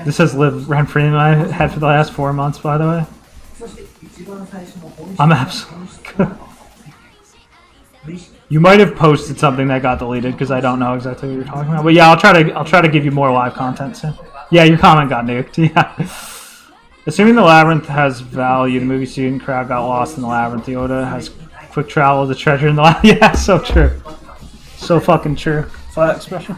This has lived rent free in my head for the last 4 months, by the way. I'm absolutely. You might have posted something that got deleted because I don't know exactly what you're talking about. But yeah, I'll try to give you more live content soon. Yeah, your comment got nuked. Yeah. Assuming the labyrinth has value, the movie student crowd got lost in the labyrinth. Yoda has quick travel, the treasure in the labyrinth. Yeah, so true. So fucking true. Flat expression.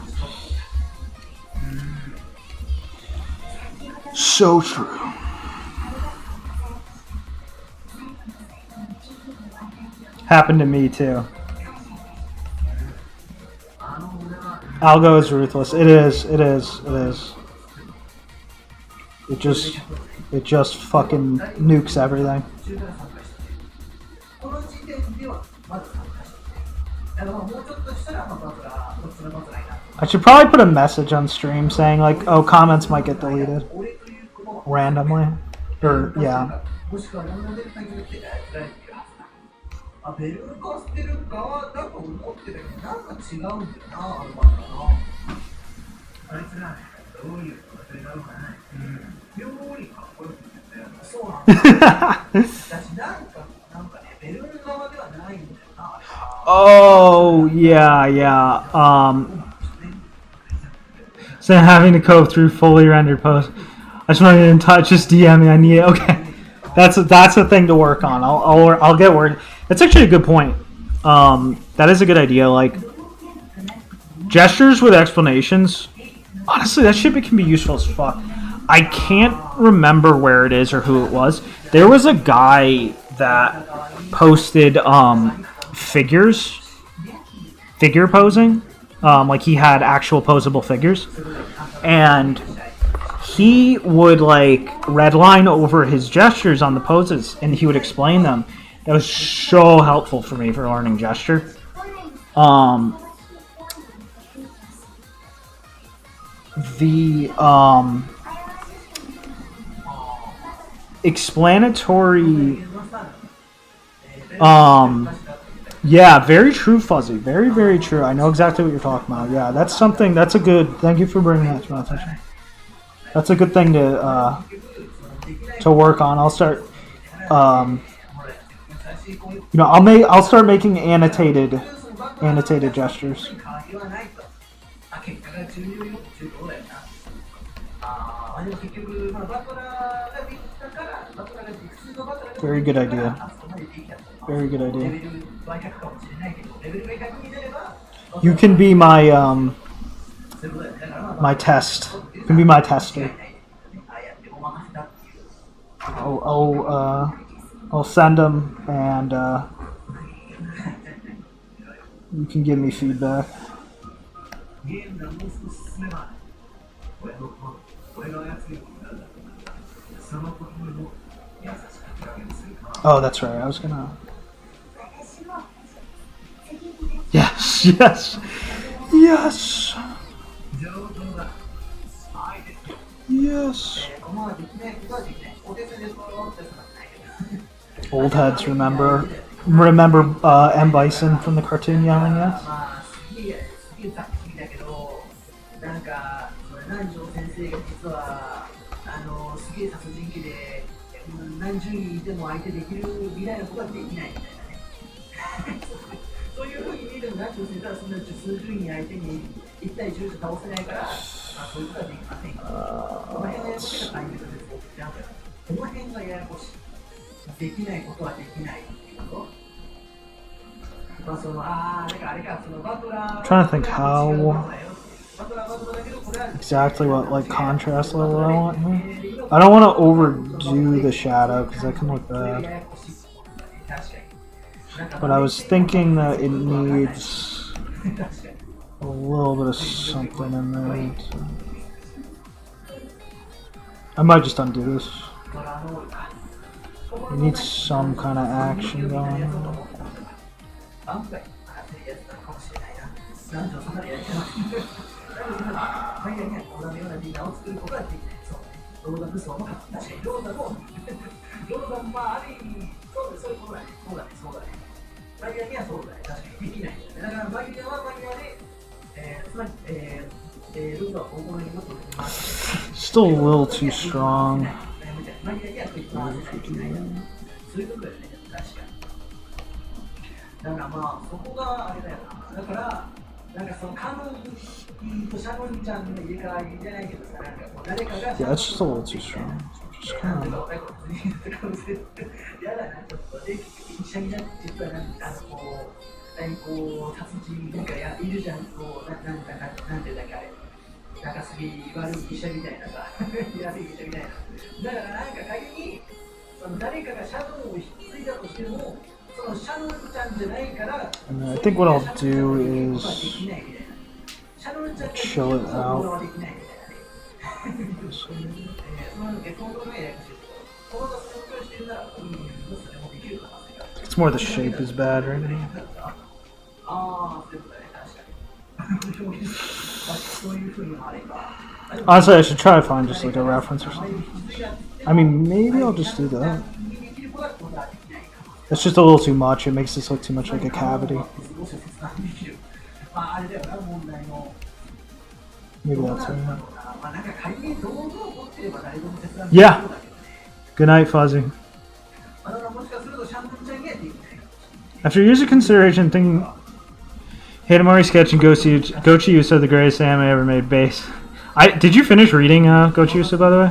So true. Happened to me too. Algo is ruthless. It is. It is. It is. It just fucking nukes everything. I should probably put a message on stream saying like, oh, comments might get deleted randomly. Or yeah. Oh yeah. So having to go through fully rendered posts. I just wanted to get in touch. Just DM me. I need it. Okay, that's a thing to work on. I'll get work. That's actually a good point. That is a good idea. Like gestures with explanations. Honestly, that shit can be useful as fuck. I can't remember where it is or who it was. There was a guy that posted figure posing. Like he had actual posable figures, and he would like redline over his gestures on the poses, and he would explain them. That was so helpful for me for learning gesture. The explanatory. Yeah, very true, Fuzzy. Very, very true. I know exactly what you're talking about. Yeah, that's something. That's a good. Thank you for bringing that to my attention. That's a good thing to work on. I'll start. I'll start making annotated gestures. Very good idea. Very good idea. You can be my my test. You can be my tester. I'll send them and you can give me feedback. Oh, that's right. I was gonna. Yes, yes, yes, yes. Old heads remember M. Bison from the cartoon yelling yes. I'm trying to think how. exactly what like contrast level I want here. I don't want to overdo the shadow because that can look bad. But I was thinking that it needs a little bit of something in there. I might just undo this. It needs some kind of action going on. 案外焦るやつなのかもしれないな。男女そんなにやりたいな。だけど今、マイヤーにはこのようなディナーを作ることができない。そうね。ローダ武装も確かにローダも、ローダもまあある意味、そういうことだね。そうだね、そうだね。マイヤーにはそうだね。確かにできない。だからマイヤーはマイヤーで、つまり、ローダを今後のように回して。Still a little too strong. マイヤーにはそういうことはできないな。そういうことだよね。確かに。だからまあそこがあれだよな。だからなんかそのカノンとシャノンちゃんの入れ替わりじゃないけどさ、なんかこう誰かが Yeah, it's just a little too strong. Just kind of. やだな、ちょっとで一緒になって実はこう殺人なんかいるじゃん、こうなんていうんだっけあれ。なんかすげえ悪い医者みたいなさ、悪い医者みたいな。だからなんか仮にその誰かがシャノンを引き継いだとしても。And I think what I'll do is chill it out. It's more the shape is bad right now. Honestly, I should try to find just like a reference or something. I mean, maybe I'll just do that. It's just a little too much. It makes this look too much like a cavity. Maybe that's it. Yeah. Good night, Fuzzy. After years of consideration, thinking Hidamari sketch and Gochi Yusa, the greatest anime ever made, base. Did you finish reading Gochi Yusa, by the way?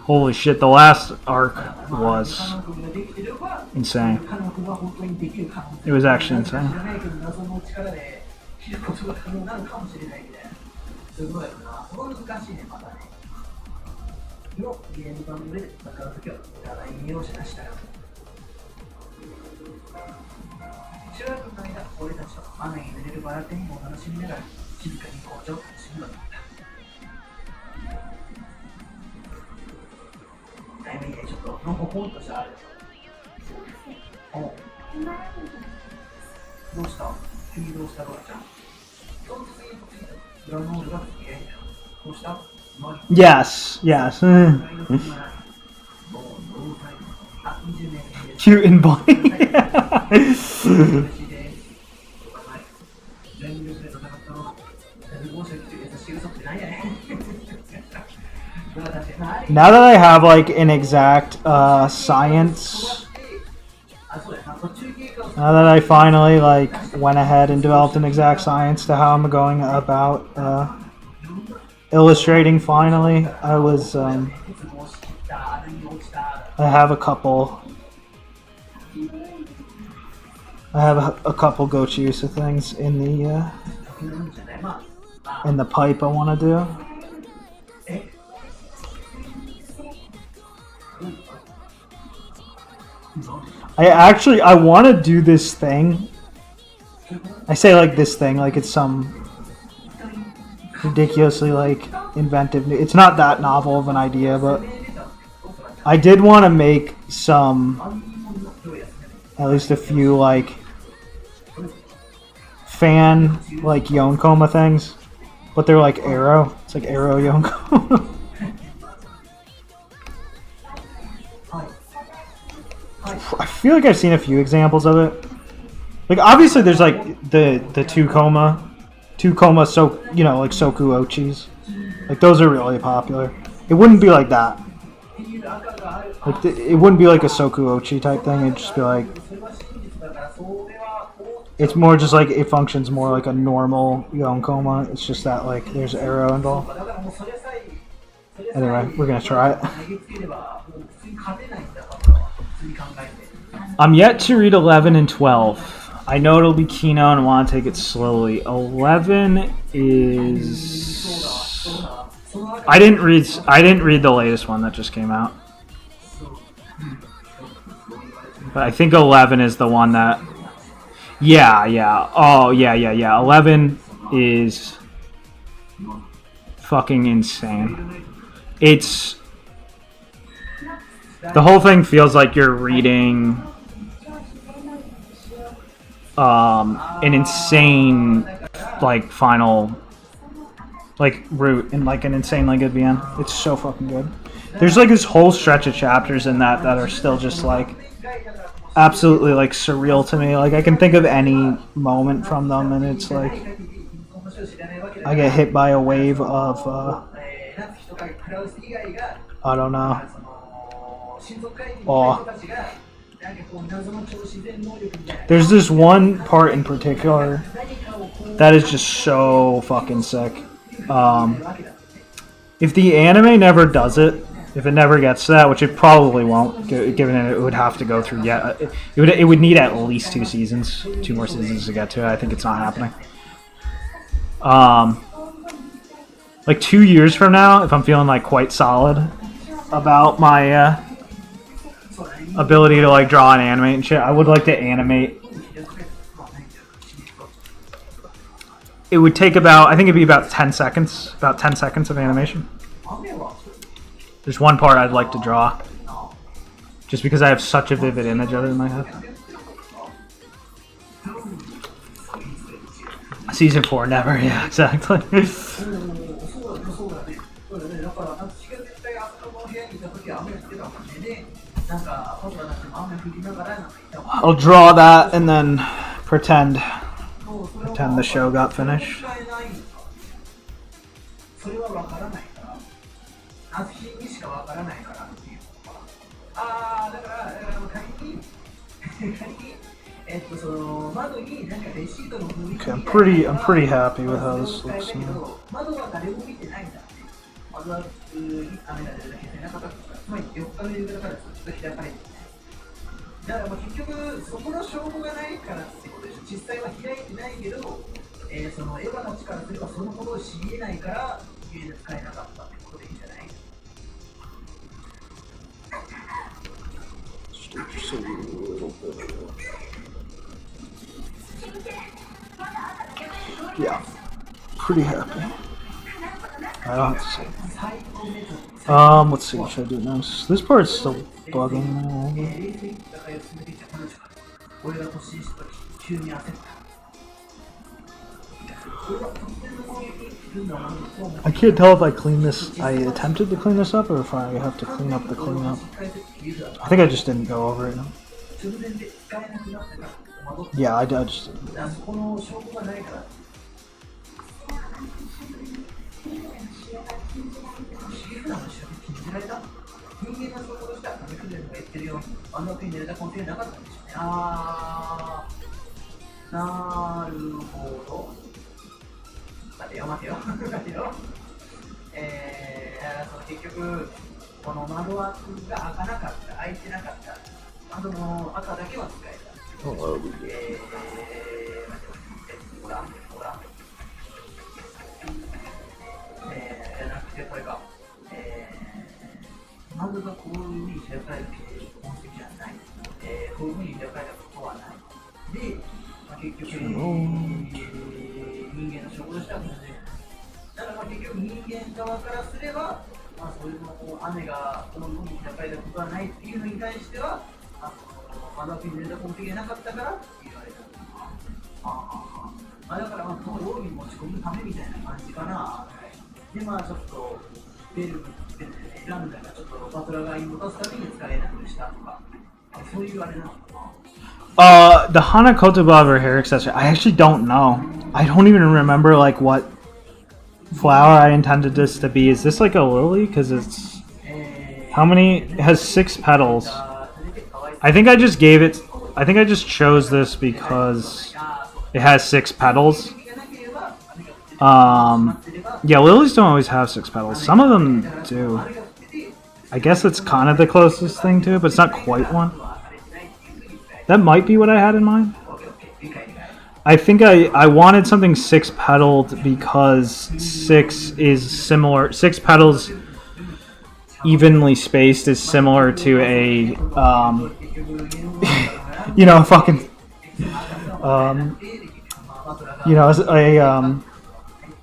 Holy shit, the last arc was insane. It was actually insane. Yes, yes. Cute and bunny. Now that I have like an exact science, now that I finally like went ahead and developed an exact science to how I'm going about illustrating finally, I was I have a couple Gochi Yusa things in the pipe I want to do. I want to do this thing. I say like this thing, like it's some ridiculously like inventive. It's not that novel of an idea, but I did want to make some, at least a few like fan like Yonkoma things, but they're like Arrow. It's like Arrow Yonkoma. I feel like I've seen a few examples of it. Like obviously there's like the two coma so like Soku Ochis. Like those are really popular. It wouldn't be like that. Like it wouldn't be like a Soku Ochi type thing. It'd just be like it's more just like it functions more like a normal Yonkoma. It's just that like there's Arrow involved. Anyway, we're gonna try it. I'm yet to read 11 and 12. I know it'll be Kino and I want to take it slowly. 11 is I didn't read the latest one that just came out. But I think 11 is the one that yeah. Oh, yeah. 11 is fucking insane. It's the whole thing feels like you're reading an insane like final like route in like an insanely good VN. It's so fucking good. There's like this whole stretch of chapters in that are still just like absolutely like surreal to me. Like I can think of any moment from them and it's like I get hit by a wave of I don't know, awe. There's this one part in particular that is just so fucking sick. If the anime never does it, if it never gets to that, which it probably won't, given it would have to go through it would need at least 2 more seasons to get to it. I think it's not happening. Like 2 years from now, if I'm feeling like quite solid about my ability to like draw and animate and shit, I would like to animate. It would take I think it'd be about 10 seconds of animation. There's one part I'd like to draw, just because I have such a vivid image of it in my head. Season 4, never. Yeah, exactly. I'll draw that and then pretend the show got finished. Okay, I'm pretty happy with how this looks now. Yeah, pretty happy. I don't have to say. Let's see, what should I do next? This part's still bugging me a little bit. I can't tell if I attempted to clean this up or if I have to clean up the cleanup. I think I just didn't go over it. Yeah, I just didn't. The Hana Kotobuba hair accessory, I actually don't know. I don't even remember like what flower I intended this to be. Is this like a lily? Because it's how many? It has 6 petals. I think I just chose this because it has 6 petals. Yeah, lilies don't always have 6 petals. Some of them do. I guess it's kind of the closest thing to it, but it's not quite one. That might be what I had in mind. I think I wanted something six pedaled because six is similar. Six pedals evenly spaced is similar to a fucking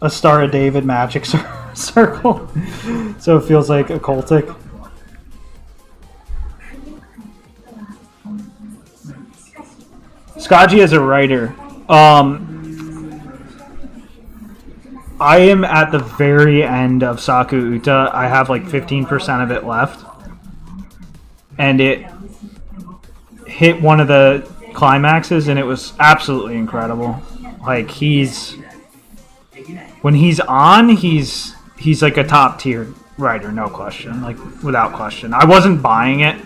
a Star of David magic circle. So it feels like occultic. Skaji as a writer. I am at the very end of Saku Uta. I have like 15% of it left. And it hit one of the climaxes and it was absolutely incredible. Like when he's on, he's like a top tier writer, no question. Like without question. I wasn't buying it.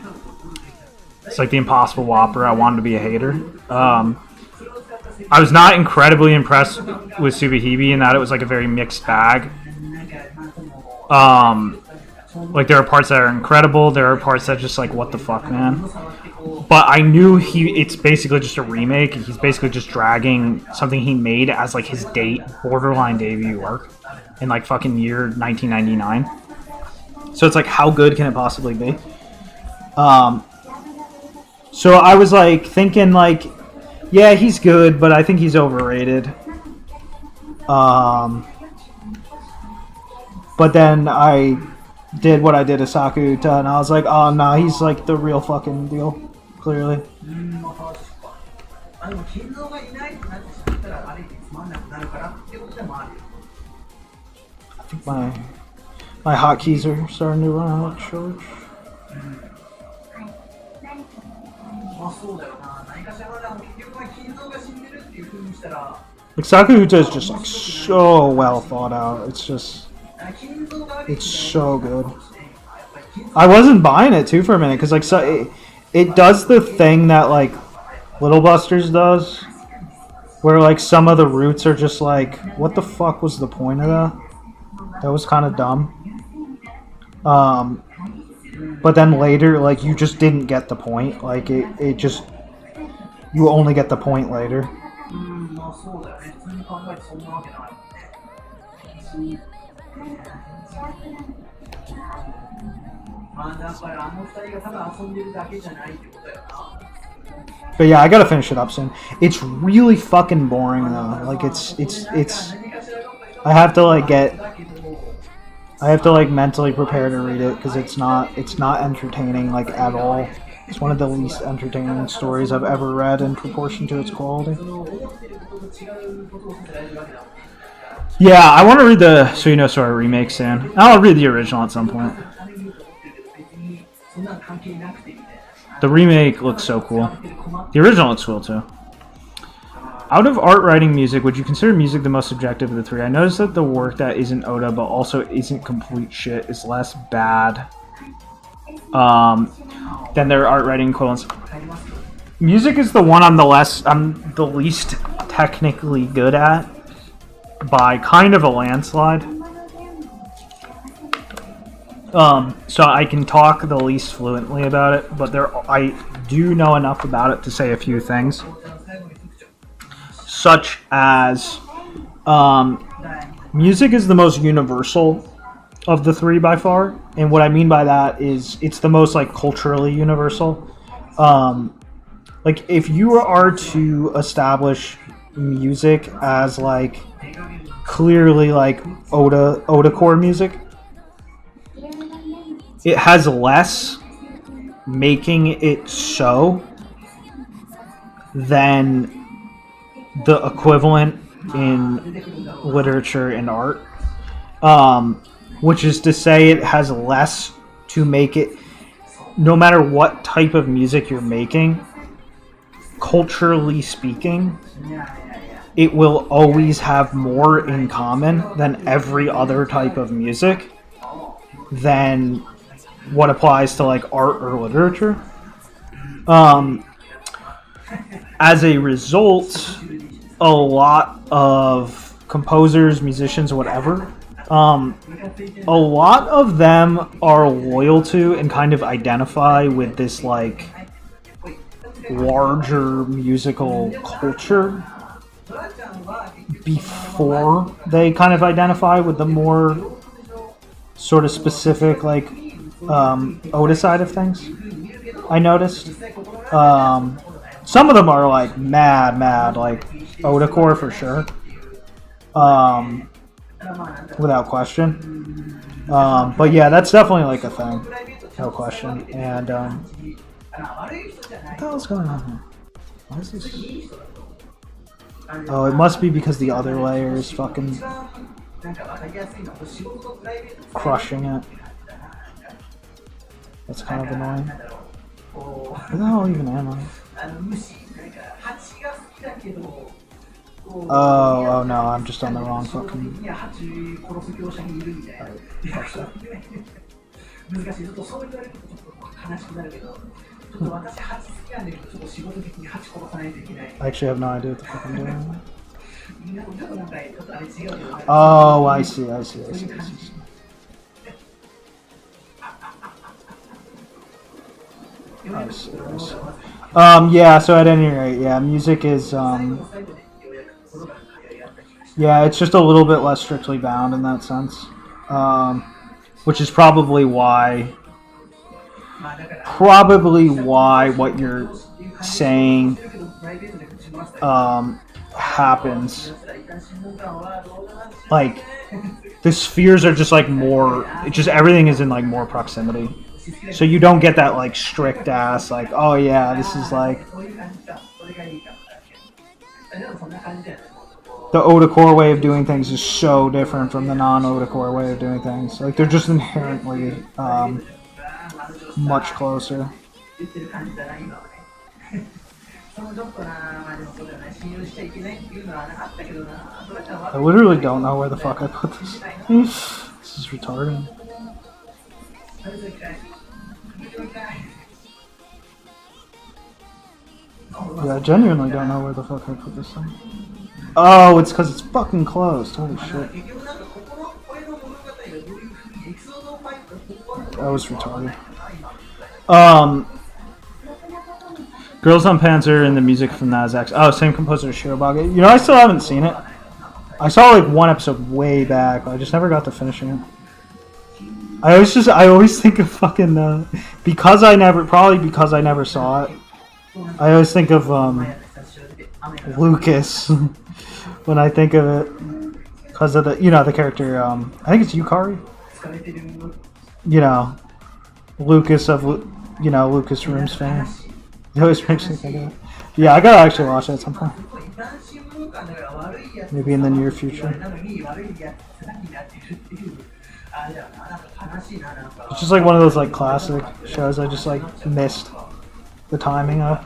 It's like the Impossible Whopper. I wanted to be a hater. I was not incredibly impressed with Tsubihime in that it was like a very mixed bag. Like there are parts that are incredible, there are parts that are just like, what the fuck, man? But I knew it's basically just a remake. He's basically just dragging something he made as like his borderline debut work in like fucking year 1999. So it's like, how good can it possibly be? So I was like thinking like, yeah, he's good, but I think he's overrated. But then I did what I did to Saku Uta, and I was like, oh, no, he's like the real fucking deal, clearly. I think my hotkeys are starting to run out of charge. Like Saku Uta is just like so well thought out. It's so good. I wasn't buying it too for a minute because like it does the thing that like Little Busters does, where like some of the roots are just like, what the fuck was the point of that? That was kind of dumb. But then later, like you just didn't get the point. Like it just, you only get the point later. But yeah, I gotta finish it up soon. It's really fucking boring though. Like it's I have to like mentally prepare to read it because it's not entertaining like at all. It's one of the least entertaining stories I've ever read in proportion to its quality. Yeah, I want to read the So You Know Sora remake soon. I'll read the original at some point. The remake looks so cool. The original looks cool too. Out of art, writing, music, would you consider music the most subjective of the three? I noticed that the work that isn't Oda but also isn't complete shit is less bad than their art writing equivalents. Music is the one I'm the least technically good at by kind of a landslide. So I can talk the least fluently about it, but I do know enough about it to say a few things. Such as music is the most universal of the three by far, and what I mean by that is it's the most like culturally universal. Like if you are to establish music as like clearly like Oda core music, it has less making it so than the equivalent in literature and art, which is to say it has less to make it, no matter what type of music you're making, culturally speaking, it will always have more in common than every other type of music than what applies to like art or literature. As a result, a lot of composers, musicians, whatever, a lot of them are loyal to and kind of identify with this like larger musical culture before they kind of identify with the more sort of specific, like, Oda side of things. I noticed. Some of them are like mad, like Oda core for sure. Without question. But yeah, that's definitely like a thing. No question. And, what the hell's going on here? Why is this? Oh, it must be because the other layer is fucking crushing it. That's kind of annoying. Where the hell even am I? Oh no, I'm just on the wrong fucking... I actually have no idea what the fuck I'm doing. Oh, I see. Yeah, so at any rate, yeah, music is, yeah, it's just a little bit less strictly bound in that sense. Which is probably why what you're saying happens. Like, the spheres are just like more, just everything is in like more proximity. So you don't get that like strict ass, like, oh yeah, this is like the Oda core way of doing things is so different from the non-Oda core way of doing things. Like, they're just inherently much closer. I literally don't know where the fuck I put this. This is retarded. Yeah, I genuinely don't know where the fuck I put this thing. Oh, it's because it's fucking closed. Holy shit. That was retarded. Girls on Panzer and the music from Nazax. Oh, same composer as Shirobage. You know, I still haven't seen it. I saw like one episode way back, but I just never got to finishing it. I always think of fucking, because I never saw it. I always think of, Lucas when I think of it. Because of the, the character, I think it's Yukari. Lucas of, Lucas Rooms fame. It always makes me think of it. Yeah, I gotta actually watch it at some point. Maybe in the near future. It's just like one of those like classic shows I just like missed the timing of.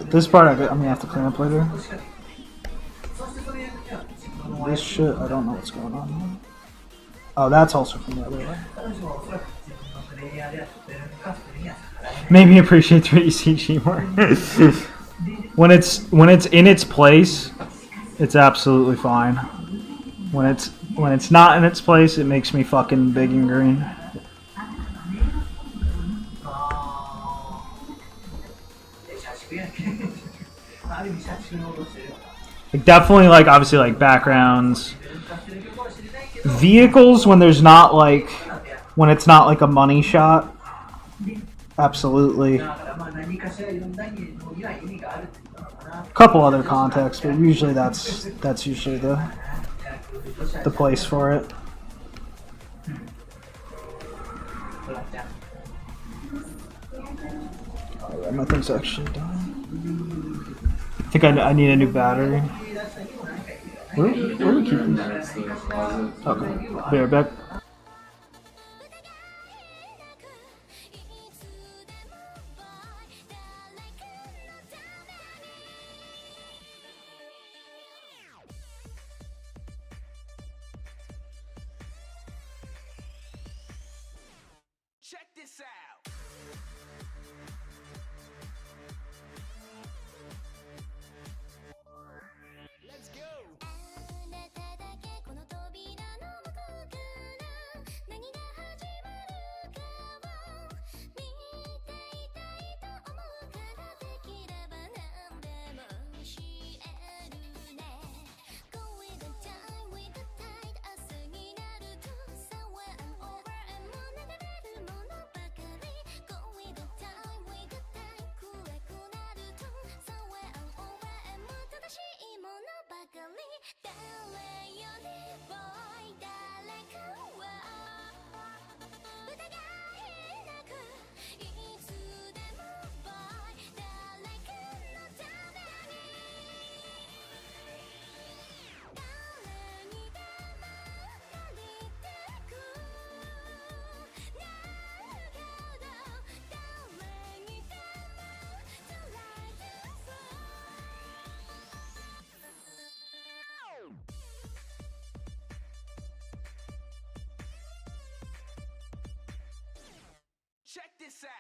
This part I'm gonna have to clean up later. This shit, I don't know what's going on. Oh, that's also from the other way. Made me appreciate 3D CG more. when it's in its place, it's absolutely fine. When it's not in its place, it makes me fucking big and green. Like, definitely, like, obviously, like, backgrounds, vehicles when there's not like, when it's not like a money shot. Absolutely. Couple other contexts, but usually that's usually the place for it. Alright, my thing's actually done. I think I need a new battery. Where are we keeping this? Okay, be right back. Check this out. Let's go. this out.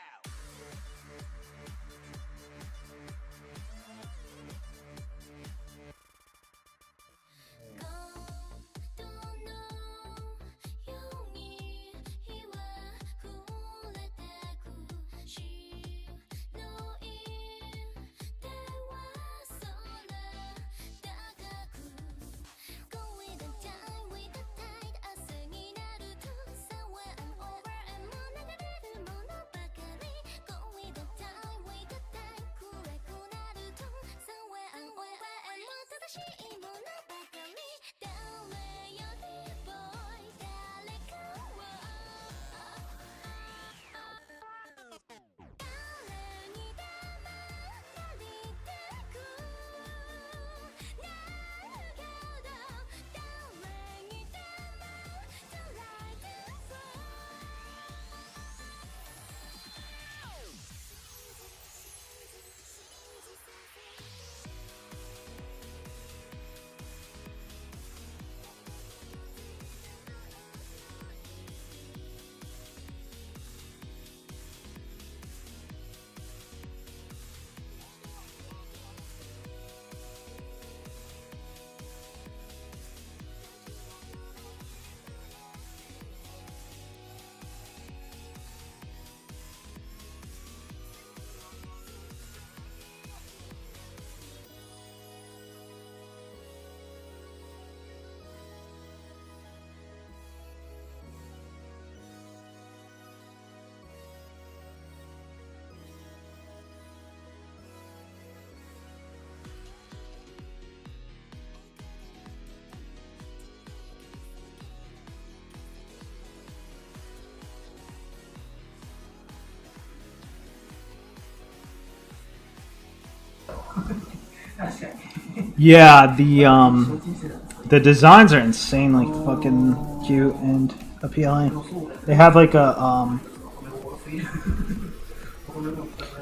Yeah, the designs are insanely fucking cute and appealing. They have like a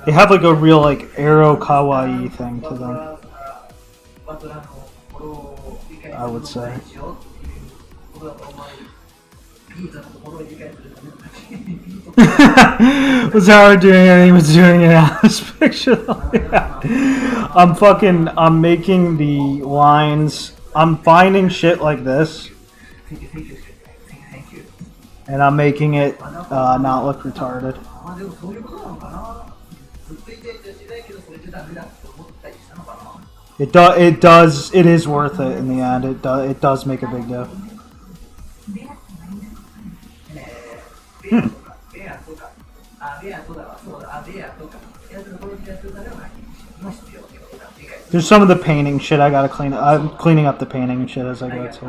they have like a real like aro kawaii thing to them, I would say. Was Howard doing anything? He was doing an Alice picture. Yeah. I'm making the lines. I'm finding shit like this, and I'm making it not look retarded. It is worth it in the end. It does make a big difference. There's some of the painting shit I gotta clean. I'm cleaning up the painting shit as I go too.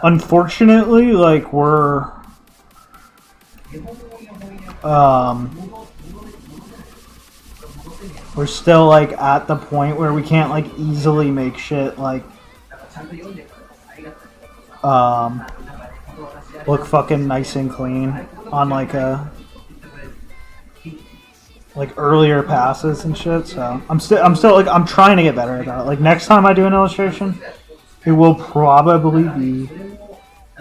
Unfortunately, like we're still like at the point where we can't like easily make shit like look fucking nice and clean on like earlier passes and shit. So I'm still like I'm trying to get better at that. Like next time I do an illustration, it will probably be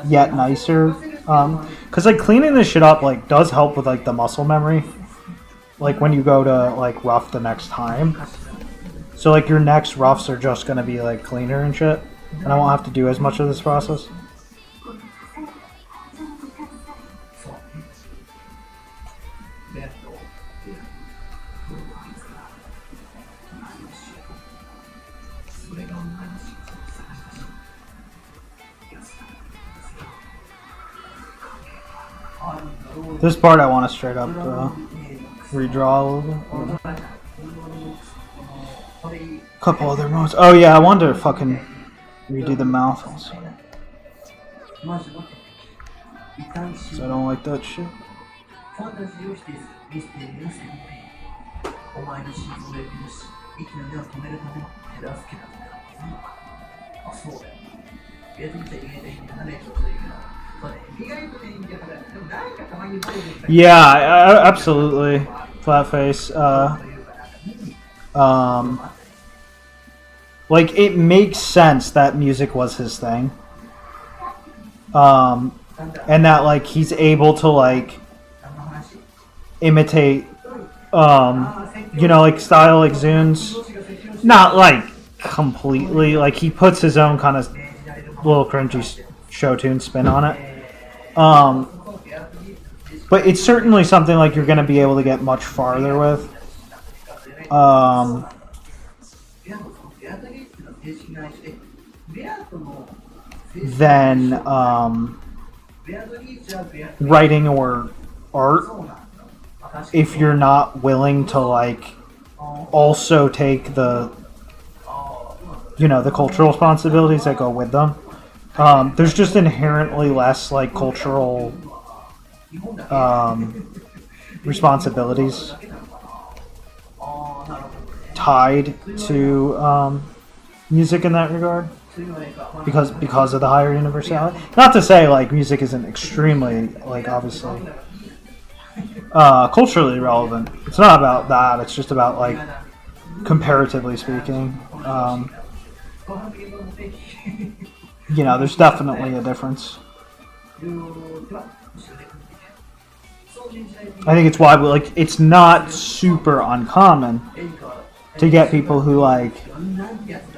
yet nicer. Cause like cleaning this shit up like does help with like the muscle memory. Like when you go to like rough the next time. So like your next roughs are just gonna be like cleaner and shit, and I won't have to do as much of this process. This part I want to straight up redraw a little bit. Couple other modes. Oh yeah, I wanted to fucking redo the mouth also. So I don't like that shit. Yeah, absolutely. Flat face. Like it makes sense that music was his thing. And that like he's able to like imitate, like style like Zune's. Not like completely. Like he puts his own kind of little cringy show tune spin on it. But it's certainly something like you're going to be able to get much farther with. Than writing or art, if you're not willing to like also take the the cultural responsibilities that go with them. There's just inherently less like cultural responsibilities tied to music in that regard because of the higher universality. Not to say like music isn't extremely like obviously culturally relevant. It's not about that. It's just about like comparatively speaking. There's definitely a difference. I think it's why it's not super uncommon to get people who like,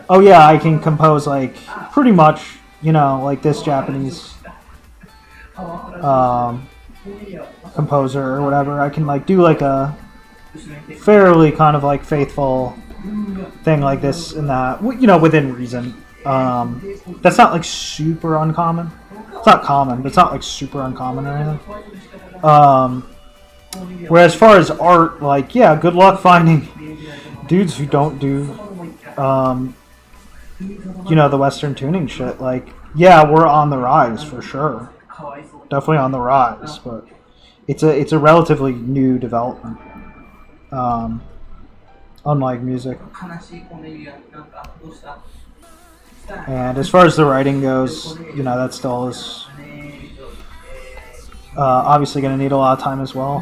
oh yeah, I can compose like pretty much, like this Japanese composer or whatever. I can like do like a fairly kind of like faithful thing like this and that, within reason. That's not like super uncommon. It's not common, but it's not like super uncommon or anything. Whereas as far as art, like, yeah, good luck finding dudes who don't do, the Western tuning shit. Like, yeah, we're on the rise for sure. Definitely on the rise, but it's a relatively new development. Unlike music. And as far as the writing goes, that still is obviously going to need a lot of time as well.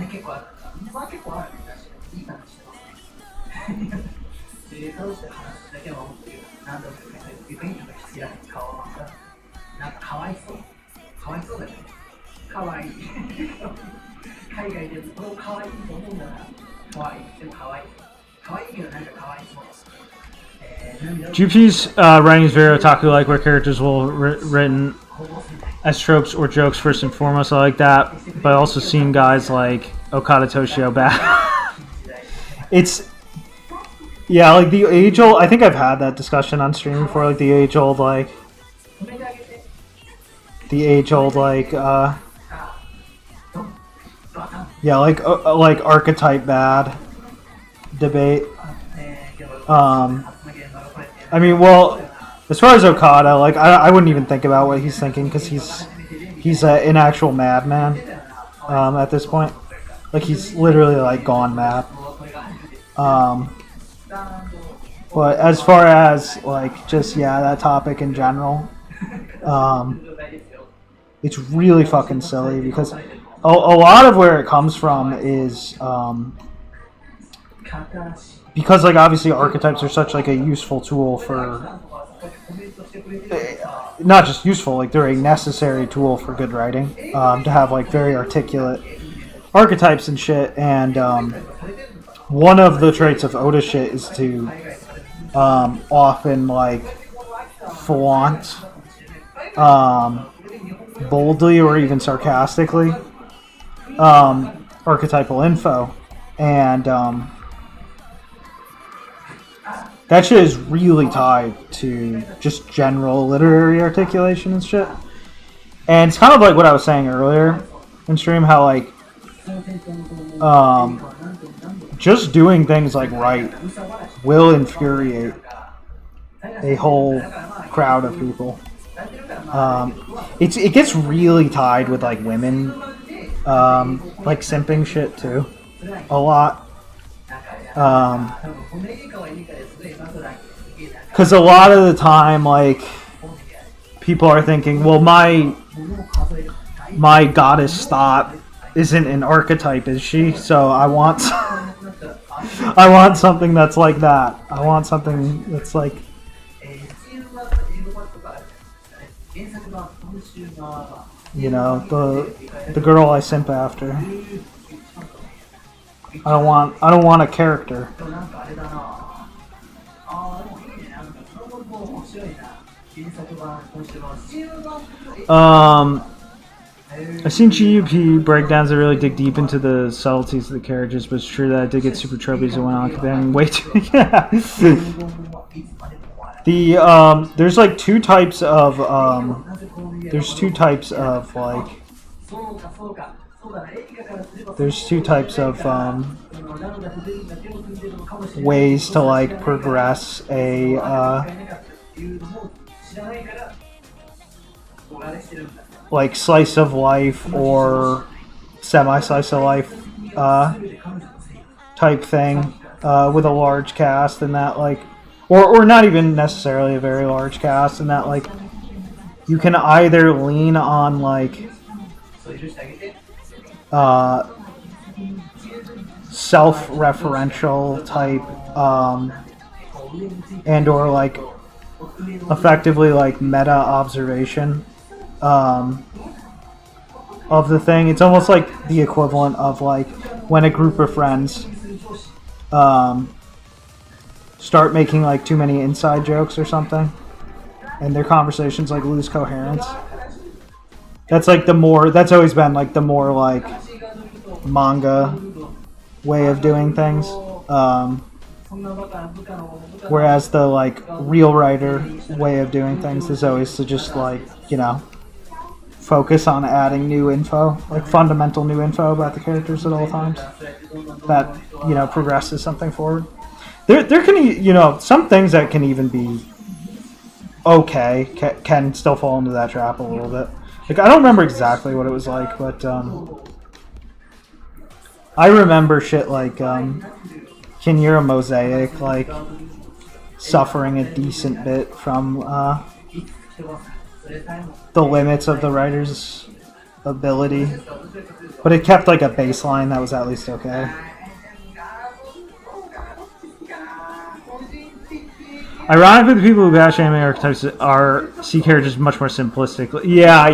GP's writing is very otaku-like, where characters will written as tropes or jokes first and foremost. I like that, but also seeing guys like Okada Toshio back. It's like the age-old. I think I've had that discussion on stream before. Like the age-old, like like archetype bad debate. I mean, well, as far as Okada, like I wouldn't even think about what he's thinking because he's an actual madman at this point. Like he's literally like gone mad. But as far as like just that topic in general, it's really fucking silly because a lot of where it comes from is because like obviously archetypes are such like a useful tool for not just useful, like they're a necessary tool for good writing, to have like very articulate archetypes and shit. And one of the traits of Oda shit is to often like flaunt boldly or even sarcastically archetypal info, and that shit is really tied to just general literary articulation and shit. And it's kind of like what I was saying earlier in stream, how like just doing things like right will infuriate a whole crowd of people. It gets really tied with like women like simping shit too a lot. Because a lot of the time, like, people are thinking, well, my goddess thought isn't an archetype, is she? So I want something that's like that. I want something that's like, the girl I simp after. I don't want a character. なんかあれだなあーでもいいねなんかそのも面白いな原作版今週のスチーム版 I've seen GUP breakdowns that really dig deep into the subtleties of the characters, but it's true that I did get super tropey as it went on, comparing way too. Yeah. The there's like two types of there's two types of like there's two types of ways to like progress a like slice of life or semi-slice of life type thing with a large cast, and that like or not even necessarily a very large cast, and that like you can either lean on like self-referential type and or like effectively like meta observation of the thing. It's almost like the equivalent of like when a group of friends start making like too many inside jokes or something and their conversations like lose coherence. That's like the more that's always been like the more like manga way of doing things, whereas the like real writer way of doing things is always to just like, you know, focus on adding new info, like fundamental new info about the characters at all times that, you know, progresses something forward. There can, you know, some things that can even be okay can still fall into that trap a little bit. Like, I don't remember exactly what it was like, but I remember shit like Kinura Mosaic, like, suffering a decent bit from the limits of the writer's ability. But it kept, like, a baseline that was at least okay. Ironically, the people who bash anime archetypes see characters much more simplistically. Yeah.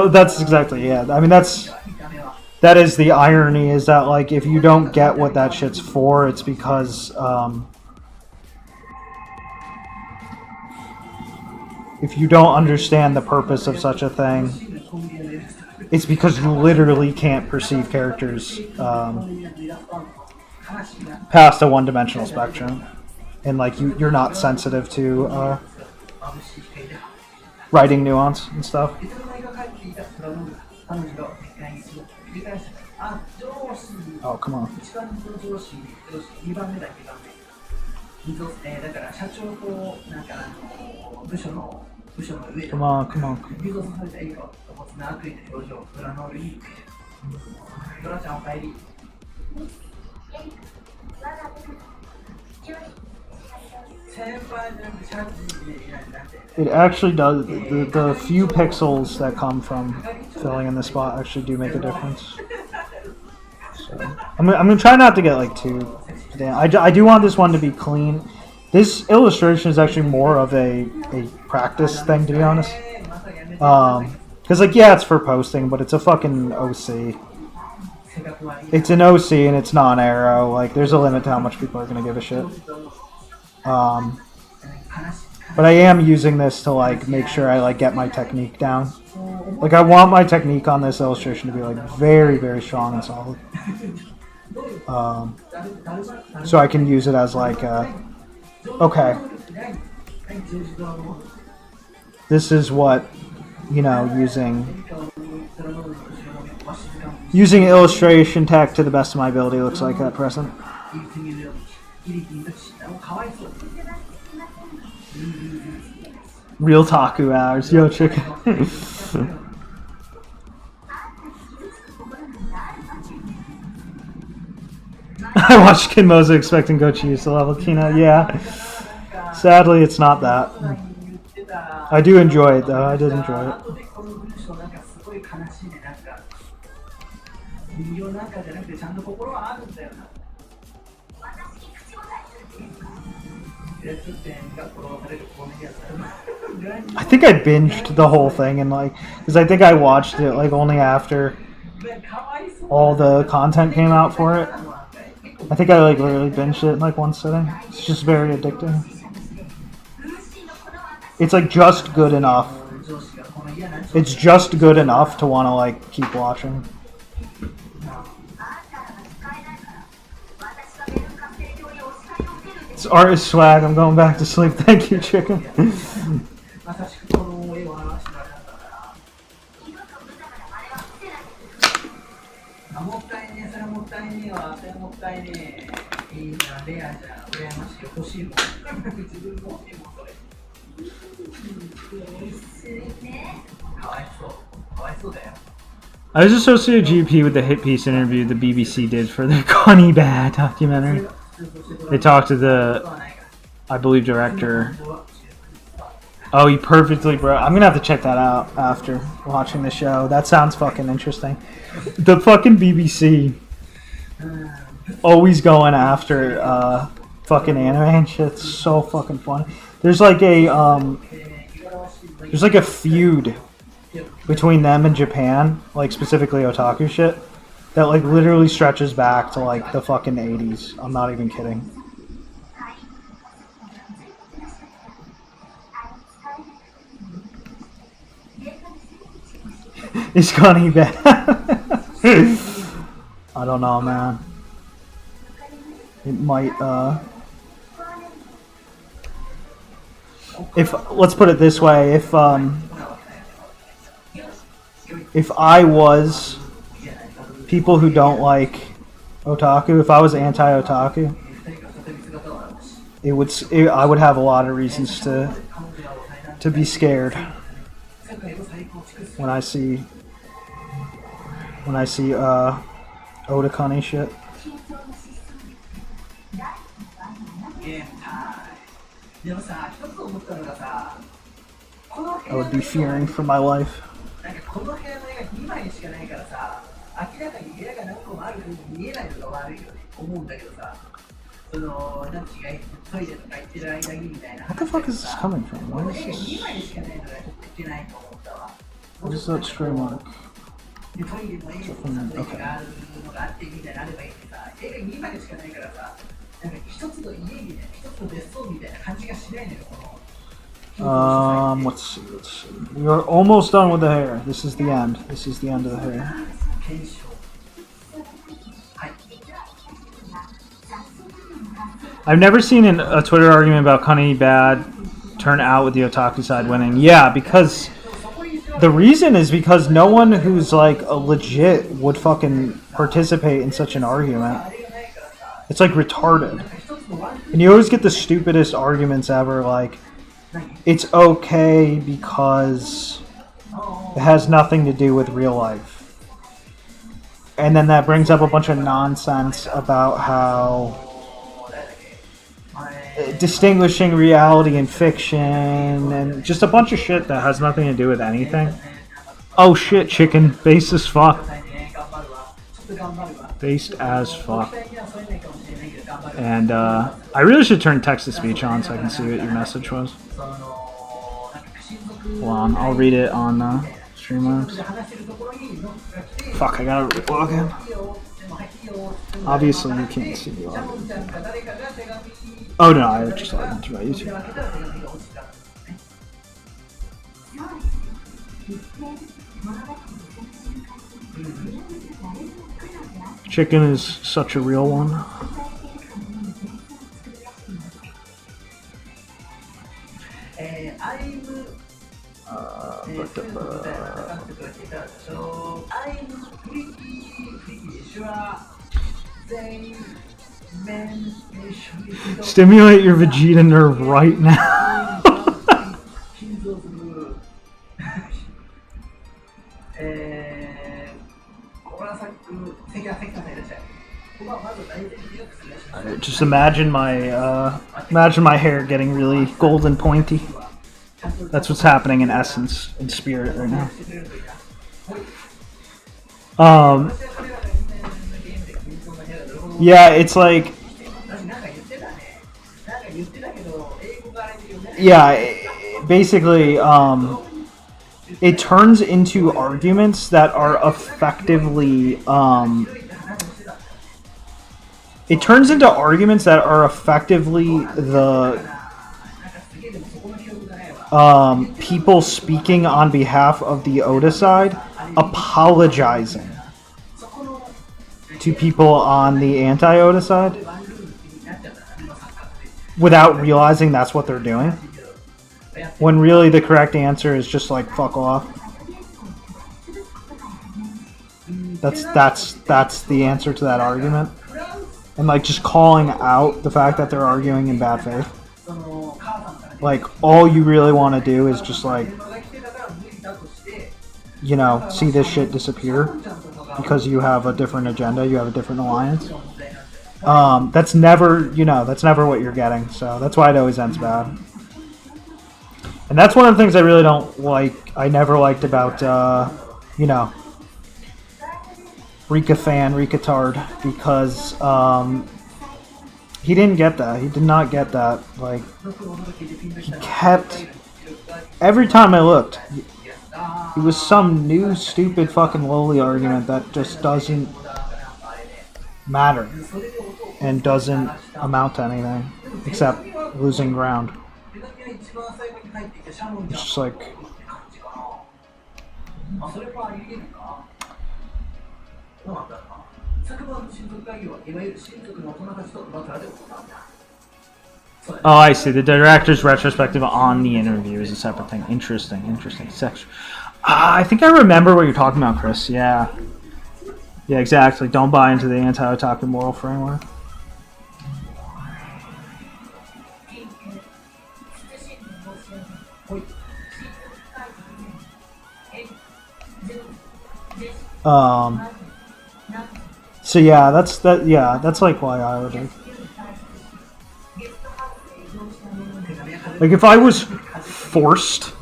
That's exactly, yeah. I mean, that is the irony, is that, like, if you don't get what that shit's for, it's because, if you don't understand the purpose of such a thing, it's because you literally can't perceive characters past a one-dimensional spectrum. And, like, you're not sensitive to writing nuance and stuff. Oh, come on. Come on. It actually does. The few pixels that come from filling in the spot actually do make a difference. So I'm gonna try not to get like too damn. I do want this one to be clean. This illustration is actually more of a practice thing, to be honest. Because like, yeah, it's for posting, but it's a fucking OC. It's an OC and it's non-arrow. Like, there's a limit to how much people are gonna give a shit. But I am using this to like make sure I like get my technique down. Like, I want my technique on this illustration to be like very, very strong and solid. So I can use it as like okay, this is what, you know, using illustration tech to the best of my ability looks like at present. Real Taku hours, yo chicken. I watched Kinmoza expecting Gochi to level Kina. Yeah, sadly it's not that. I do enjoy it though. I did enjoy it. I think I binged the whole thing and like, because I think I watched it like only after all the content came out for it. I think I like literally binged it in like one sitting. It's just very addicting. It's like just good enough. It's just good enough to want to like keep watching. It's artist swag. I'm going back to sleep. Thank you, chicken. まさしくこの絵を表してるわけだからもったいねえ、それはもったいねえわ、それはもったいねえ。いいじゃん、レアじゃん、羨ましい、欲しいもん。自分も欲しいもん、それ。かわいそう、かわいそうだよ。I was associated GP with the hit piece interview the BBC did for the Connie Bad documentary. They talked to the, I believe, director. Oh, he perfectly broke. I'm gonna have to check that out after watching the show. That sounds fucking interesting. The fucking BBC always going after fucking anime and shit. It's so fucking funny. There's like a feud between them and Japan, like specifically otaku shit, that like literally stretches back to like the fucking 80s. I'm not even kidding. It's Connie Bad. I don't know, man. It might, if, let's put it this way, if I was people who don't like otaku, if I was anti-otaku, I would have a lot of reasons to be scared when I see Otakani shit. I would be fearing for my life. なんかこの部屋の絵が2枚しかないからさ、明らかに部屋が何個もあるように見えないのが悪いよね、思うんだけどさ、その、なんて違い、トイレとか行ってる間にみたいな。 What the fuck is this coming from? こ Why の is 部屋 this? 2枚しかないのがちょっといけないと思ったわ。 What is that stream like? でトイレの絵とさ、トイレがあるのがあってみたいなのあればいいけどさ、絵が2枚しかないからさ、なんか一つの家みたいな、一つの別荘みたいな感じがしないのよ、この。Let's see. We are almost done with the hair. This is the end. This is the end of the hair. 検証。はい。 I've never seen a Twitter argument about Connie Bad turn out with the otaku side winning. Yeah, because the reason is because no one who's like a legit would fucking participate in such an argument. It's like retarded. And you always get the stupidest arguments ever, like, it's okay because it has nothing to do with real life. And then that brings up a bunch of nonsense about how distinguishing reality and fiction and just a bunch of shit that has nothing to do with anything. Oh shit, chicken. Based as fuck. Based as fuck. And I really should turn text-to-speech on so I can see what your message was. Hold on, I'll read it on Streamlabs. Fuck, I gotta log in. Obviously you can't see the audio. Oh no, I just logged into my YouTube. Chicken is such a real one. Stimulate your Vegeta nerve right now. Just imagine my hair getting really golden pointy. That's what's happening in essence, in spirit right now. Yeah, it's like, yeah, basically, it turns into arguments that are effectively the people speaking on behalf of the Oda side apologizing to people on the anti-Oda side without realizing that's what they're doing, when really the correct answer is just like fuck off. That's the answer to that argument, and like just calling out the fact that they're arguing in bad faith. Like all you really want to do is just like, you know, see this shit disappear because you have a different agenda, you have a different alliance. That's never what you're getting. So that's why it always ends bad. And that's one of the things I really don't like. I never liked about, Rika Tard, because he didn't get that. He did not get that. Like, he kept, every time I looked, it was some new stupid fucking lowly argument that just doesn't matter and doesn't amount to anything except losing ground. It's just like, oh, I see. The director's retrospective on the interview is a separate thing. Interesting section. I think I remember what you're talking about, Chris. Yeah, exactly. Don't buy into the anti-otaku moral framework. So yeah, that's like why I would like if I was forced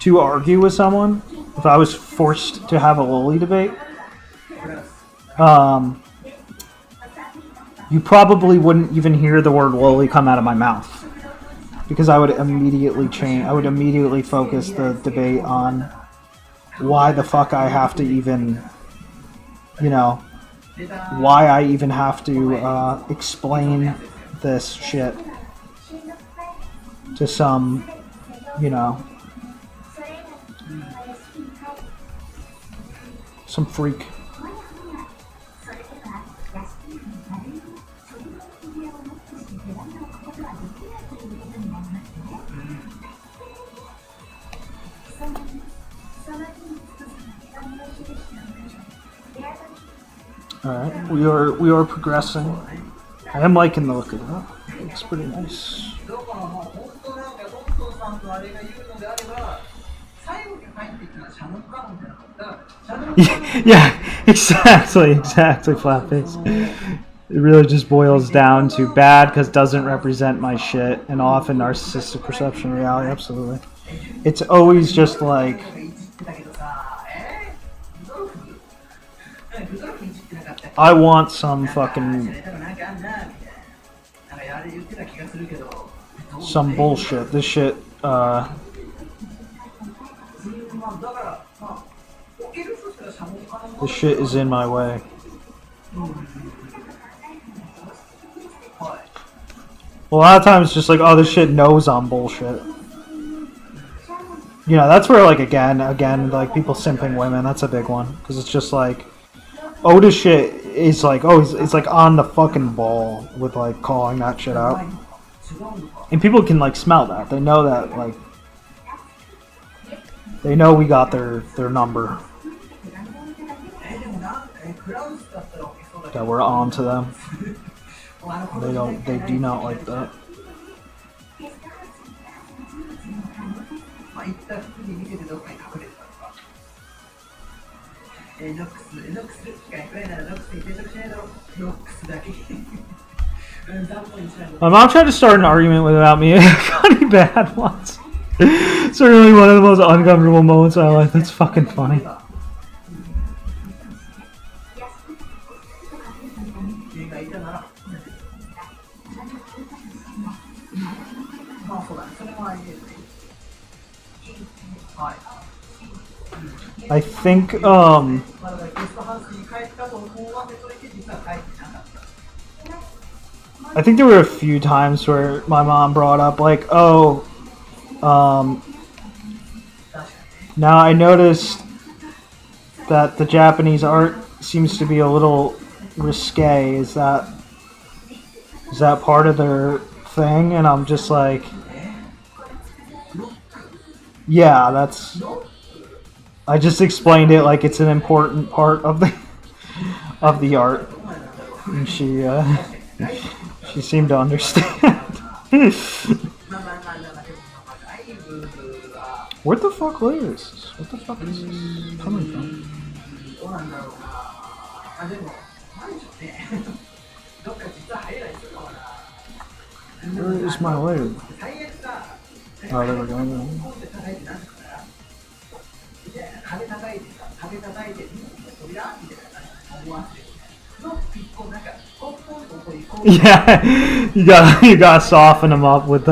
to argue with someone, if I was forced to have a loli debate, you probably wouldn't even hear the word loli come out of my mouth, because I would immediately focus the debate on why the fuck I have to even, why I even have to explain this shit to some, some freak. Alright, we are progressing. I am liking the look of that. It's pretty nice. Yeah, exactly, Flatface. It really just boils down to bad because doesn't represent my shit, and often narcissistic perception of reality. Absolutely. It's always just like, I want some fucking, some bullshit. This shit, this shit is in my way. A lot of times it's just like, oh, this shit knows I'm bullshit. That's where, like, again, like, people simping women, that's a big one. Because it's just like, Oda shit is like, oh, it's like on the fucking ball with, like, calling that shit out. And people can, like, smell that. They know that, like, they know we got their number. That we're on to them. They do not like that. My mom tried to start an argument without me. Funny bad once. Certainly one of the most uncomfortable moments of my life. That's fucking funny. I think まだゲストハウスに帰ったと思わせといて実は帰ってなかった。 I think there were a few times where my mom brought up like, oh, now I noticed that the Japanese art seems to be a little risque. Is that part of their thing? And I'm just like, yeah, that's. I just explained it like it's an important part of the art, and she seemed to understand. Where the fuck is this? What the fuck is this coming from? どうなんだろうな。あ、でも、なんでしょうね。どっか実は入れないするのかな。 Where is my leg? 最悪さ、 Oh, there we go. ポンって叩いてなんだからみたいな、壁叩いてさ、壁叩いて、扉みたいな感じで思わせて。の一個なんか、ポンポンとこう行こう。 Yeah, you gotta soften them up with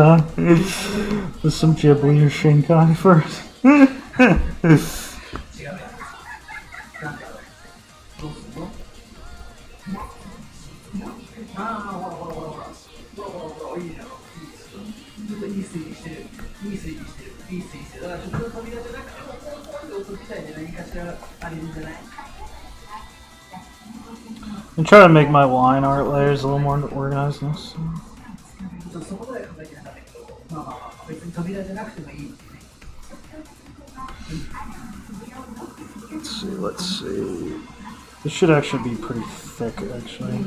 some Ghibli or Shinkai first. 違うやつ。なんだろう。どうするの？ああ、ほらほらほらほら。ほらほらほら、いいじゃん。ちょっといい推理してる。いい推理してる。いい推理してる。だからちょっと扉じゃなくても、ポンポンって音自体で何かしらあれるんじゃない？ I'm trying to make my line art layers a little more organized. This. そこまで考えてなかったけど、まあまあまあ、別に扉じゃなくてもいいってね。Let's see. This should actually be pretty thick, actually.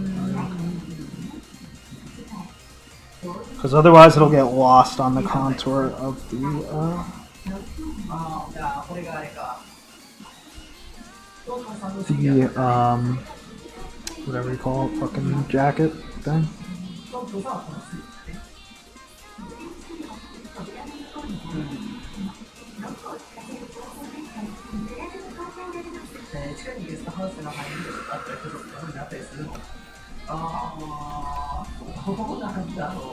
Because otherwise it'll get lost on the contour of the, ああ、じゃあこれがあれか。 whatever you call it, fucking jacket thing. 地下にゲストハウスの入りとかあったりするのになったりするの。ああ、どうなんだろう。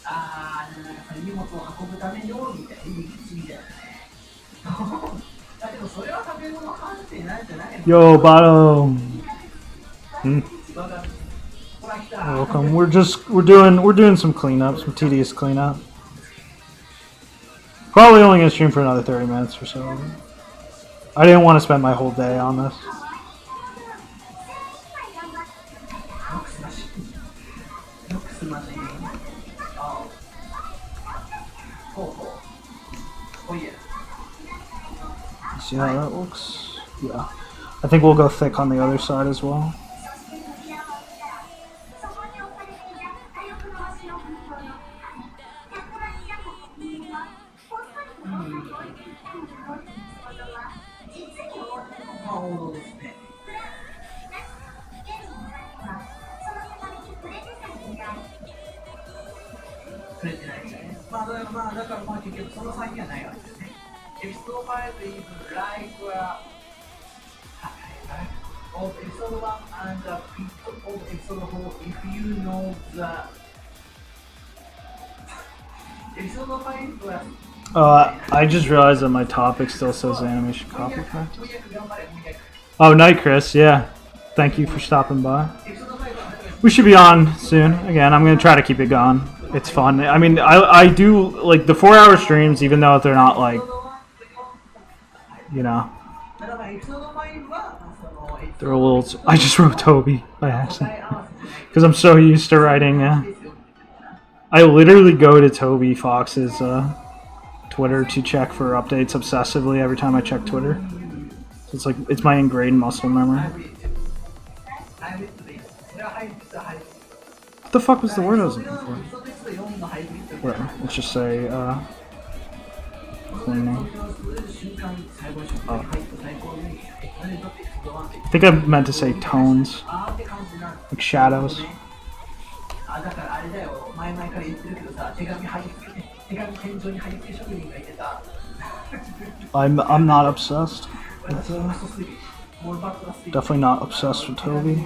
ああ、なんか荷物を運ぶためのみたいな入り口みたいなね。だけどそれは食べ物関係なんじゃないの？ Yo, bottom. わかる。ほら来た。 Welcome. We're doing some cleanup, some tedious cleanup. Probably only gonna stream for another 30 minutes or so. I didn't want to spend my whole day on this. ノックスマシン。ノックスマシン。ああ。ほうほう。おいや。 See how that looks? Yeah. I think we'll go thick on the other side as well. Episode 5 is like of episode 1 and the bit of episode 4 if you know the episode 5 was I just realized that my topic still says animation copy practice. Oh, night, Chris. Yeah. Thank you for stopping by. We should be on soon. Again, I'm going to try to keep it going. It's fun. I mean, I do, like, the 4-hour streams, even though they're not, like, you know, they're a little... I just wrote Toby by accident. Because I'm so used to writing... I literally go to Toby Fox's Twitter to check for updates obsessively every time I check Twitter. So it's like, it's my ingrained muscle memory. What the fuck was the word I was looking for? Whatever. Let's just say, cleaning. I think I meant to say tones. Like shadows. I'm not obsessed with definitely not obsessed with Toby.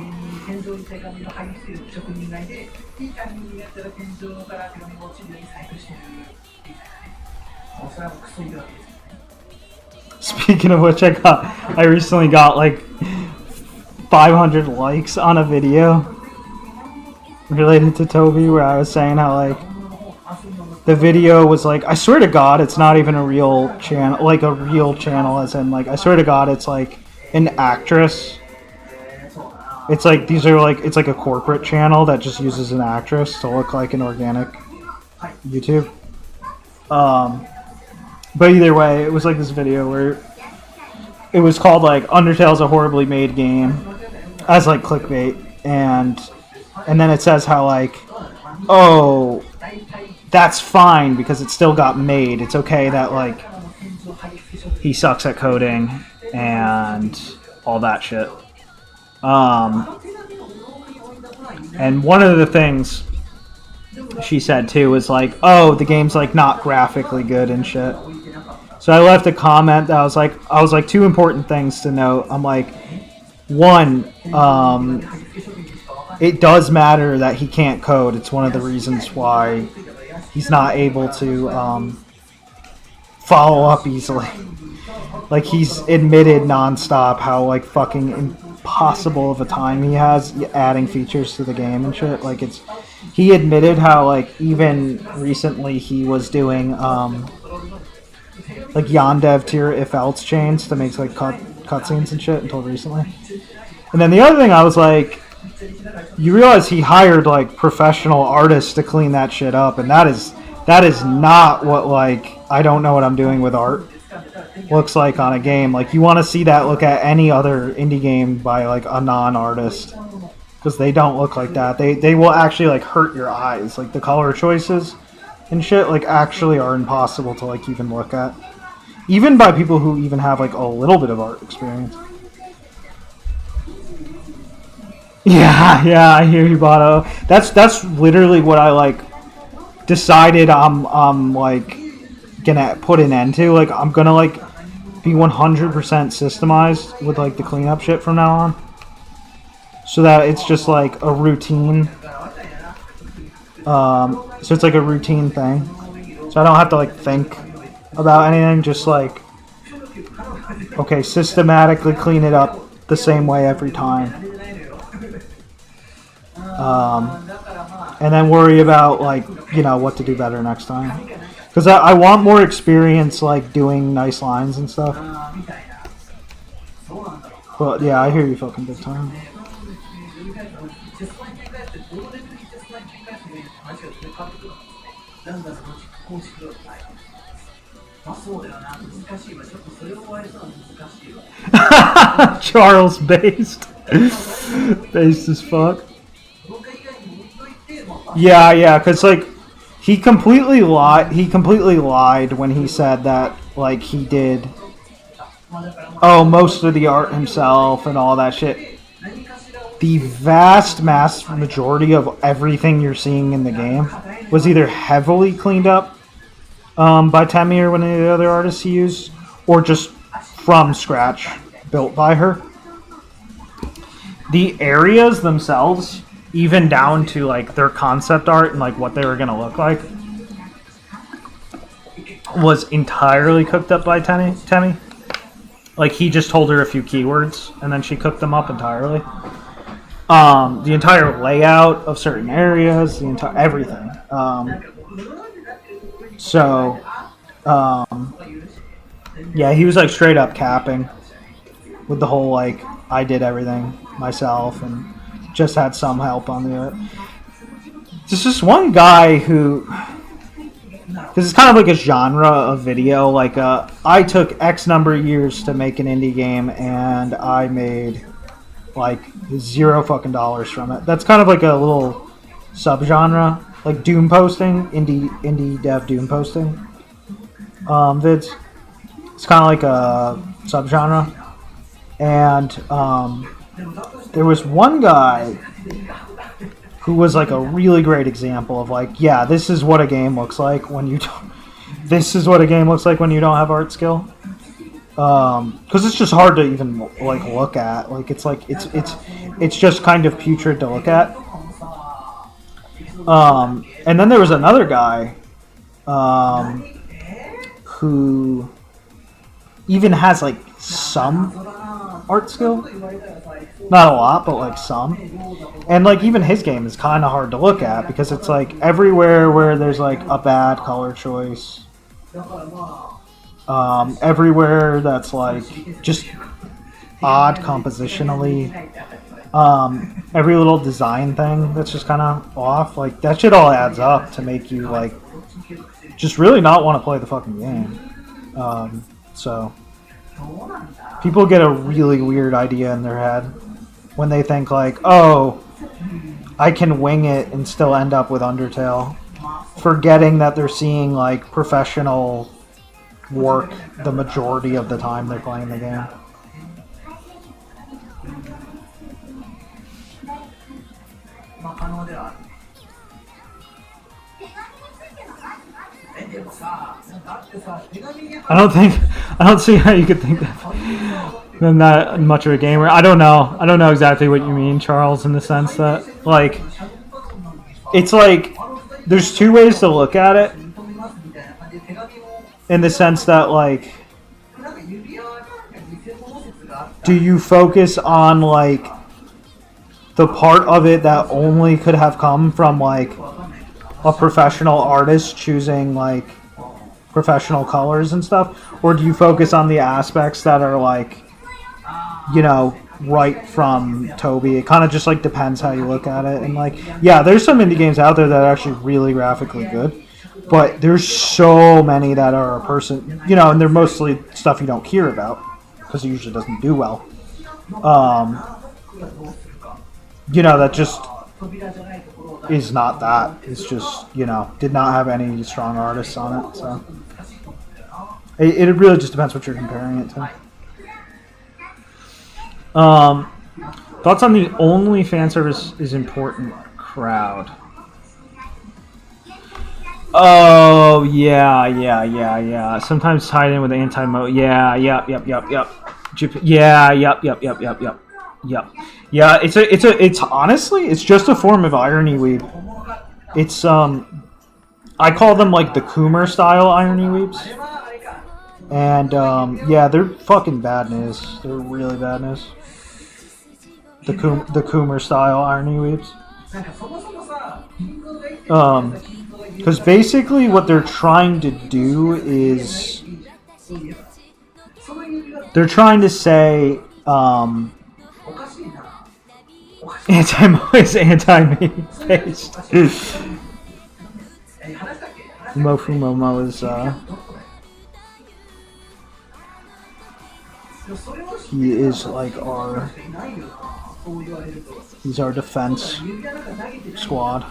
Speaking of which, I recently got like 500 likes on a video related to Toby where I was saying how like the video was like, I swear to God, it's not even a real channel, like a real channel, as in like, I swear to God, it's like an actress. It's like, these are like, it's like a corporate channel that just uses an actress to look like an organic YouTube. But either way, it was like this video where it was called like Undertale's a horribly made game as like clickbait, and then it says how like, oh, that's fine because it still got made. It's okay that like he sucks at coding and all that shit. And one of the things she said too was like, oh, the game's like not graphically good and shit. So I left a comment that I was like two important things to note. I'm like, one, it does matter that he can't code. It's one of the reasons why he's not able to follow up easily. Like, he's admitted nonstop how like fucking impossible of a time he has adding features to the game and shit. Like, he admitted how like even recently he was doing like Yandev tier if else chains to make like cutscenes and shit until recently. And then the other thing I was like, you realize he hired like professional artists to clean that shit up, and that is not what like I don't know what I'm doing with art looks like on a game. Like, you want to see that look at any other indie game by like a non-artist, because they don't look like that. They will actually like hurt your eyes. Like, the color choices and shit like actually are impossible to like even look at, even by people who even have like a little bit of art experience. Yeah, I hear you, Bato. That's literally what I like decided I'm like gonna put an end to. Like, I'm gonna like be 100% systemized with like the cleanup shit from now on, so that it's just like a routine. So it's like a routine thing, so I don't have to like think about anything. Just like, okay, systematically clean it up the same way every time, and then worry about like, you know, what to do better next time. Because I want more experience like doing nice lines and stuff. But yeah, I hear you fucking big time. Charles based as fuck. Yeah, because like he completely lied when he said that like he did most of the art himself and all that shit. The vast majority of everything you're seeing in the game was either heavily cleaned up by Temmie or one of the other artists he used, or just from scratch built by her. The areas themselves, even down to like their concept art and like what they were gonna look like, was entirely cooked up by Temmie. Like, he just told her a few keywords and then she cooked them up entirely. The entire layout of certain areas, the entire everything. Yeah, he was like straight up capping with the whole like, I did everything myself and just had some help on the art. There's just one guy who, this is kind of like a genre of video, like I took X number of years to make an indie game and I made like $0 fucking dollars from it. That's kind of like a little subgenre, like Doom posting, indie dev Doom posting vids. It's kind of like a subgenre. And there was one guy who was like a really great example of like, yeah, this is what a game looks like when you don't, this is what a game looks like when you don't have art skill. Because it's just hard to even like look at. Like, it's like it's just kind of putrid to look at. And then there was another guy who even has like some art skill. Not a lot, but like some. And like even his game is kind of hard to look at because it's like everywhere where there's like a bad color choice. Everywhere that's like just odd compositionally. Every little design thing that's just kind of off. Like that shit all adds up to make you like just really not want to play the fucking game. So people get a really weird idea in their head when they think like, oh, I can wing it and still end up with Undertale, forgetting that they're seeing like professional work the majority of the time they're playing the game. まあ可能ではある。でもさ、だってさ、手紙に I don't see how you could think that I'm not much of a gamer. I don't know exactly what you mean, Charles, in the sense that like it's like there's two ways to look at it, in the sense that like, do you focus on like the part of it that only could have come from like a professional artist choosing like professional colors and stuff, or do you focus on the aspects that are like, you know, right from Toby? It kind of just like depends how you look at it. And like, yeah, there's some indie games out there that are actually really graphically good, but there's so many that are a person, you know, and they're mostly stuff you don't hear about because it usually doesn't do well. You know, that just is not that. It's just, you know, did not have any strong artists on it. So it really just depends what you're comparing it to. Thoughts on the only fan service is important crowd? Oh yeah. Sometimes tied in with anti-mo. Yeah. Yep. Yeah. It's honestly, it's just a form of irony weeb. It's I call them like the Coomer style irony weebs. And yeah, they're fucking bad news. They're really bad news. The Coomer style irony weebs. Because basically what they're trying to do is they're trying to say anti-mo is anti-me based. Mofu Momo is he is like he's our defense squad.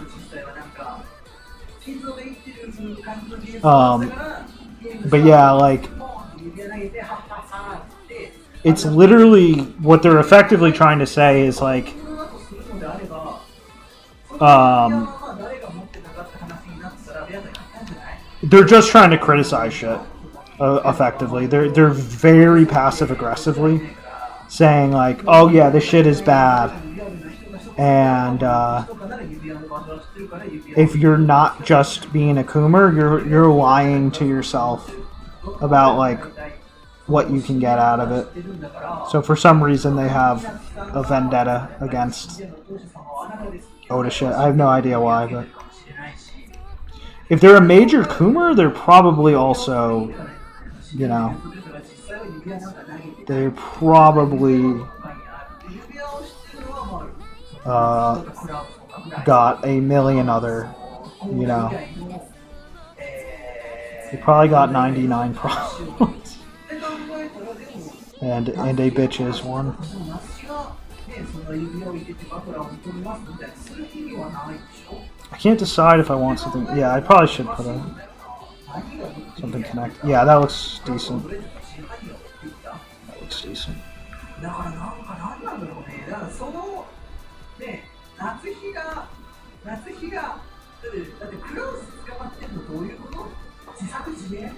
But yeah, like it's literally what they're effectively trying to say is like they're just trying to criticize shit effectively. They're very passive aggressively saying like, oh yeah, this shit is bad, and if you're not just being a Coomer, you're lying to yourself about like what you can get out of it. So for some reason they have a vendetta against Oda shit. I have no idea why, but if they're a major Coomer, they're probably also, you know, they probably got a million other, you know, they probably got 99 problems. and a bitch is one. I can't decide if I want something. Yeah, I probably should put something connect. Yeah, that looks decent. That looks decent. だからなんだろうね。だからそのね、夏日がだってクラウス捕まってるのどういうこと？自作自演？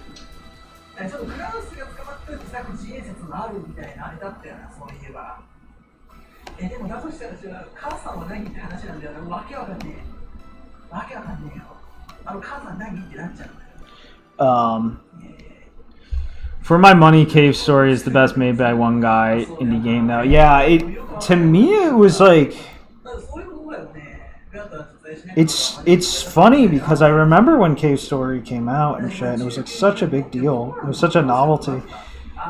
ちょっとクラウスが捕まってる自作自演説があるみたいなあれだったよな、そういえば。でもだとしたら母さんは何って話なんだよな。わけわかんねえよ。母さん何ってなっちゃうんだよ。For my money, Cave Story is the best made by one guy indie game though. Yeah, to me it was like it's funny because I remember when Cave Story came out and shit, and it was like such a big deal. It was such a novelty.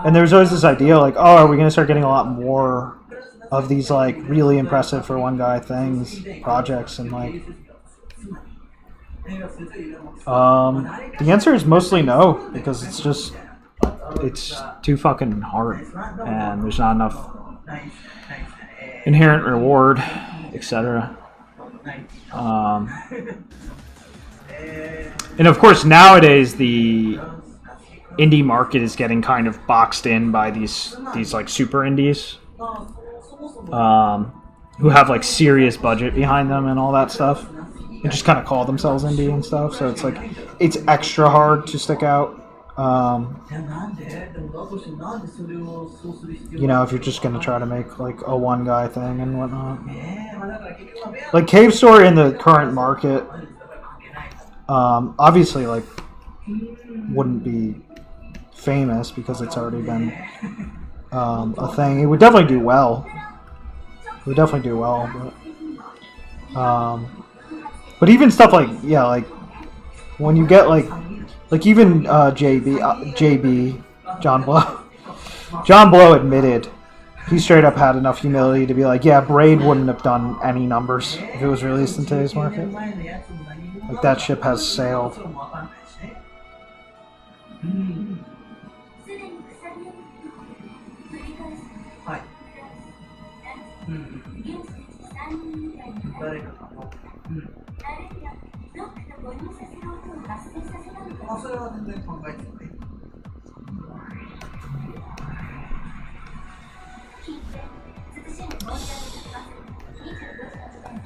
And there was always this idea like, oh, are we gonna start getting a lot more of these like really impressive for one guy things, projects, and like the answer is mostly no, because it's too fucking hard and there's not enough inherent reward, etc. And of course nowadays the indie market is getting kind of boxed in by these like super indies who have like serious budget behind them and all that stuff, and just kind of call themselves indie and stuff. So it's like it's extra hard to stick out. You know, if you're just gonna try to make like a one guy thing and whatnot. Like Cave Story in the current market, obviously like wouldn't be famous because it's already been a thing. It would definitely do well. But even stuff like like when you get like even JB John Blow admitted he straight up had enough humility to be like, yeah, Braid wouldn't have done any numbers if it was released in today's market. Like that ship has sailed.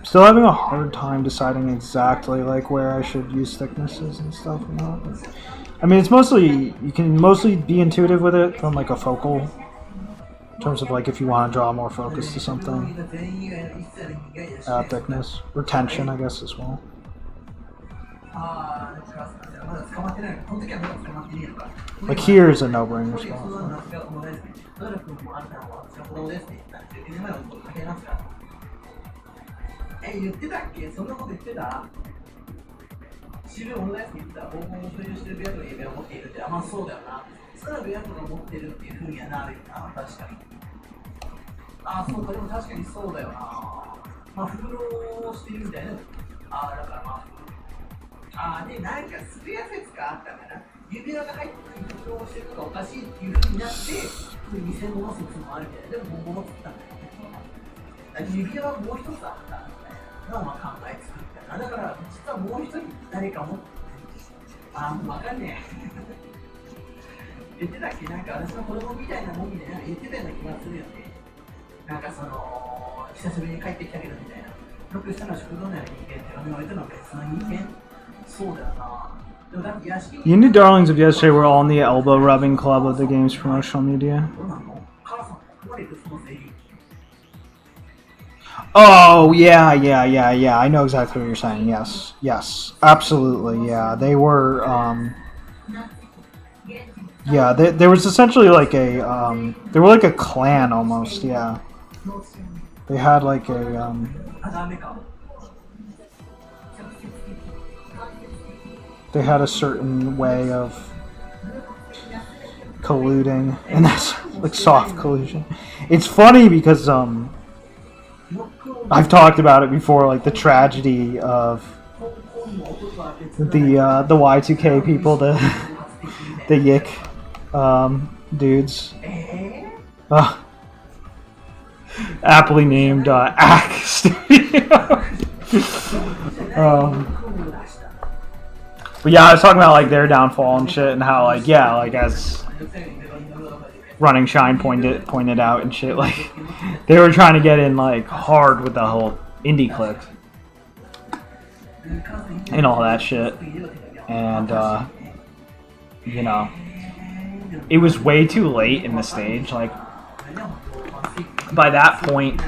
Still having a hard time deciding exactly like where I should use thicknesses and stuff or not. I mean, it's mostly, you can mostly be intuitive with it from like a focal, in terms of like if you want to draw more focus to something. Thickness, retention, I guess, as well. Like here is a no-brainer spot. The indie darlings of yesterday were all in the elbow rubbing club of the game's promotional media. Oh, yeah. I know exactly what you're saying. Yes, absolutely. Yeah, they were. There was essentially like they were like a clan almost. Yeah, they had like a. They had a certain way of colluding, and that's like soft collusion. It's funny because I've talked about it before, like the tragedy of the Y2K people, the Yick dudes, aptly named ACK Studio. But yeah, I was talking about like their downfall and shit, and how like as Running Shine pointed out and shit, like they were trying to get in like hard with the whole indie click and all that shit, and you know, it was way too late in the stage. Like by that point,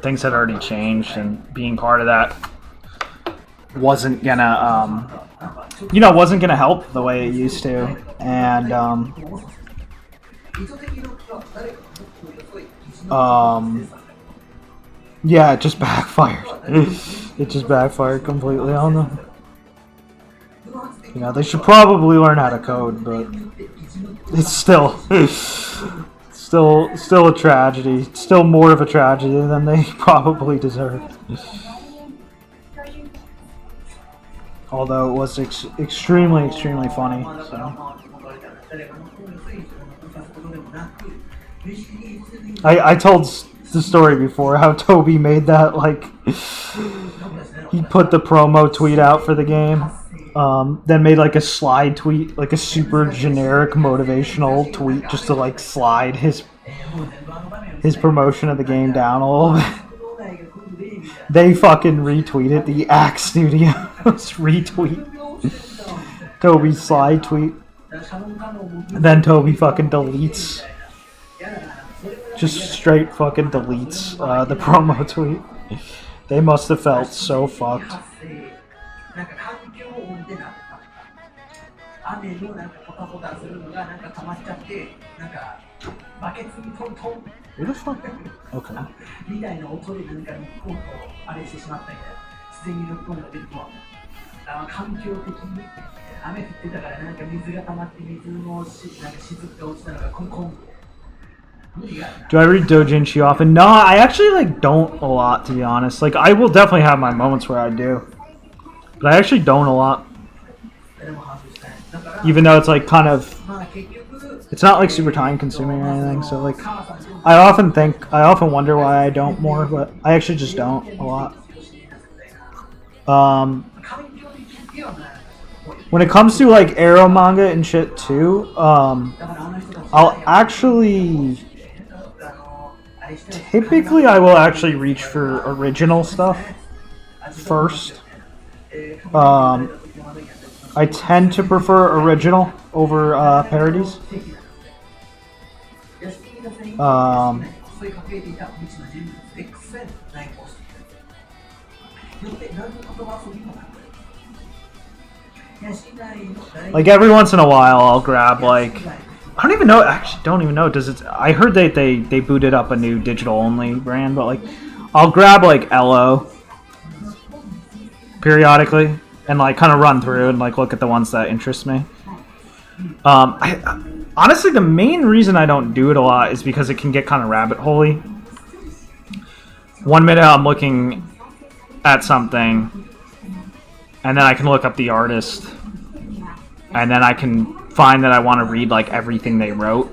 things had already changed, and being part of that wasn't gonna help the way it used to, and Yeah, it just backfired. It just backfired completely on them. You know, they should probably learn how to code, but it's still a tragedy. Still more of a tragedy than they probably deserved. Although it was extremely funny. So. I told the story before how Toby made that, like, he put the promo tweet out for the game, then made like a slide tweet, like a super generic motivational tweet, just to like slide his promotion of the game down a little bit. They fucking retweeted the Axe Studios retweet Toby's slide tweet. Then Toby fucking deletes, just straight fucking deletes the promo tweet. They must have felt so fucked. Who the fuck? Okay. Do I read Doujinshi often? No, I actually like don't a lot, to be honest. Like, I will definitely have my moments where I do, but I actually don't a lot. Even though it's like kind of, it's not like super time consuming or anything. So like, I often wonder why I don't more, but I actually just don't a lot. When it comes to like Arrow manga and shit too, I'll actually, typically I will actually reach for original stuff first. I tend to prefer original over parodies. Like every once in a while I'll grab like, I don't even know, actually don't even know, does it, I heard they booted up a new digital only brand, but like I'll grab like Elo periodically and like kind of run through and like look at the ones that interest me. Honestly, the main reason I don't do it a lot is because it can get kind of rabbit holey. One minute I'm looking at something, and then I can look up the artist, and then I can find that I want to read like everything they wrote,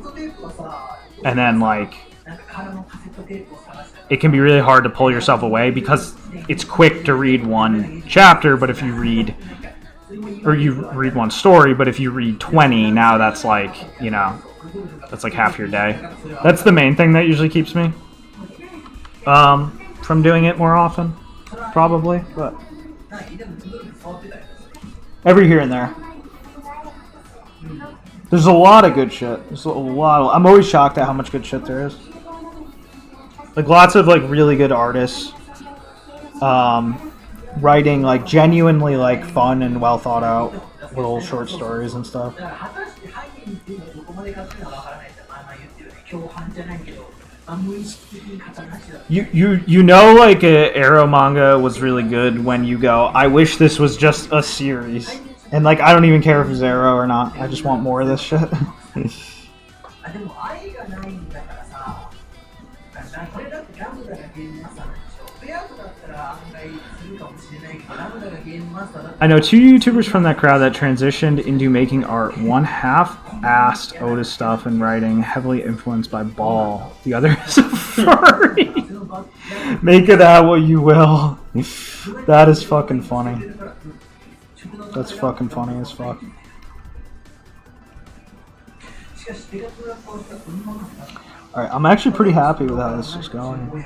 and then like it can be really hard to pull yourself away because it's quick to read one chapter, but if you read, or you read one story, but if you read 20, now that's like, you know, that's like half your day. That's the main thing that usually keeps me from doing it more often, probably, but every here and there. There's a lot of good shit. There's a lot of, I'm always shocked at how much good shit there is. Like lots of like really good artists writing like genuinely like fun and well thought out little short stories and stuff. You know, like a Arrow manga was really good when you go, I wish this was just a series, and like I don't even care if it's Arrow or not, I just want more of this shit. I know two YouTubers from that crowd that transitioned into making art. One half-assed Otis stuff and writing, heavily influenced by Ball. The other is a furry. Make of that what you will. That is fucking funny. That's fucking funny as fuck. Alright, I'm actually pretty happy with how this is going.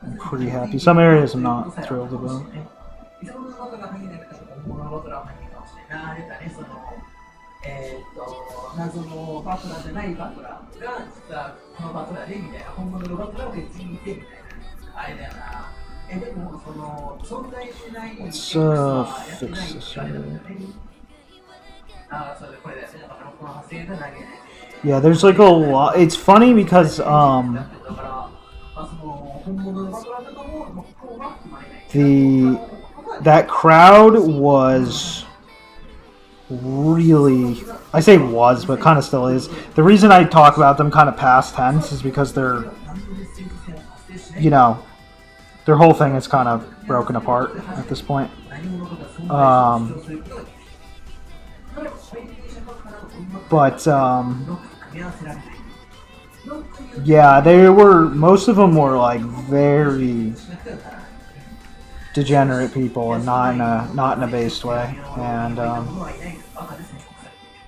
I'm pretty happy. Some areas I'm not thrilled about. Let's fix this here. Yeah, there's like a lot. It's funny because だから、まあ、その本物のバトラーだと思う、まあ、こうは生まれない。 the that crowd was really, I say was, but kind of still is. The reason I talk about them kind of past tense is because they're, you know, their whole thing is kind of broken apart at this point. But yeah, they were, most of them were like very degenerate people, and not in a based way, and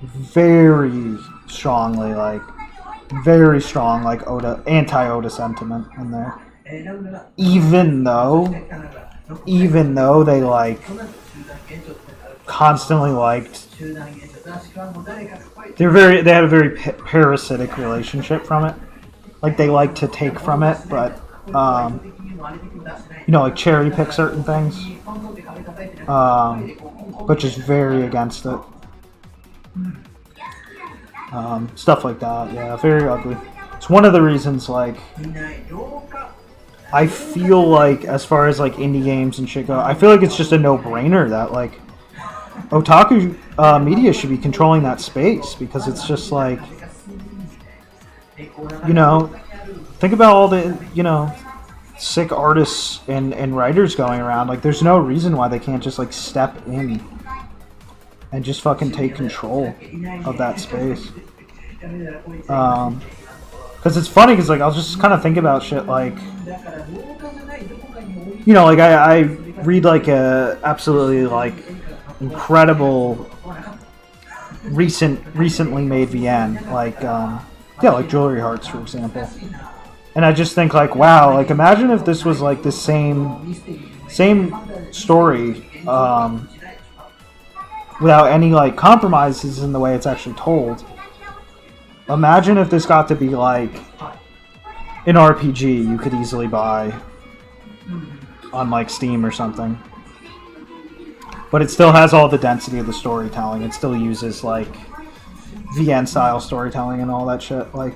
very strongly very strong Oda, anti-Oda sentiment in there. Even though they like constantly liked, they had a very parasitic relationship from it. Like they like to take from it, but you know, like cherry pick certain things, but just very against it. Stuff like that, yeah, very ugly. It's one of the reasons, like, I feel like, as far as like indie games and shit go, I feel like it's just a no-brainer that like otaku media should be controlling that space, because it's just like, you know, think about all the, you know, sick artists and writers going around. Like, there's no reason why they can't just like step in and just fucking take control of that space. Because it's funny, because like I'll just kind of think about shit like, you know, like I read like a absolutely like incredible recently made VN, like yeah, like Jewelry Hearts, for example. And I just think like, wow, like imagine if this was like the same story without any like compromises in the way it's actually told. Imagine if this got to be like an RPG you could easily buy on like Steam or something. But it still has all the density of the storytelling. It still uses like VN style storytelling and all that shit. Like,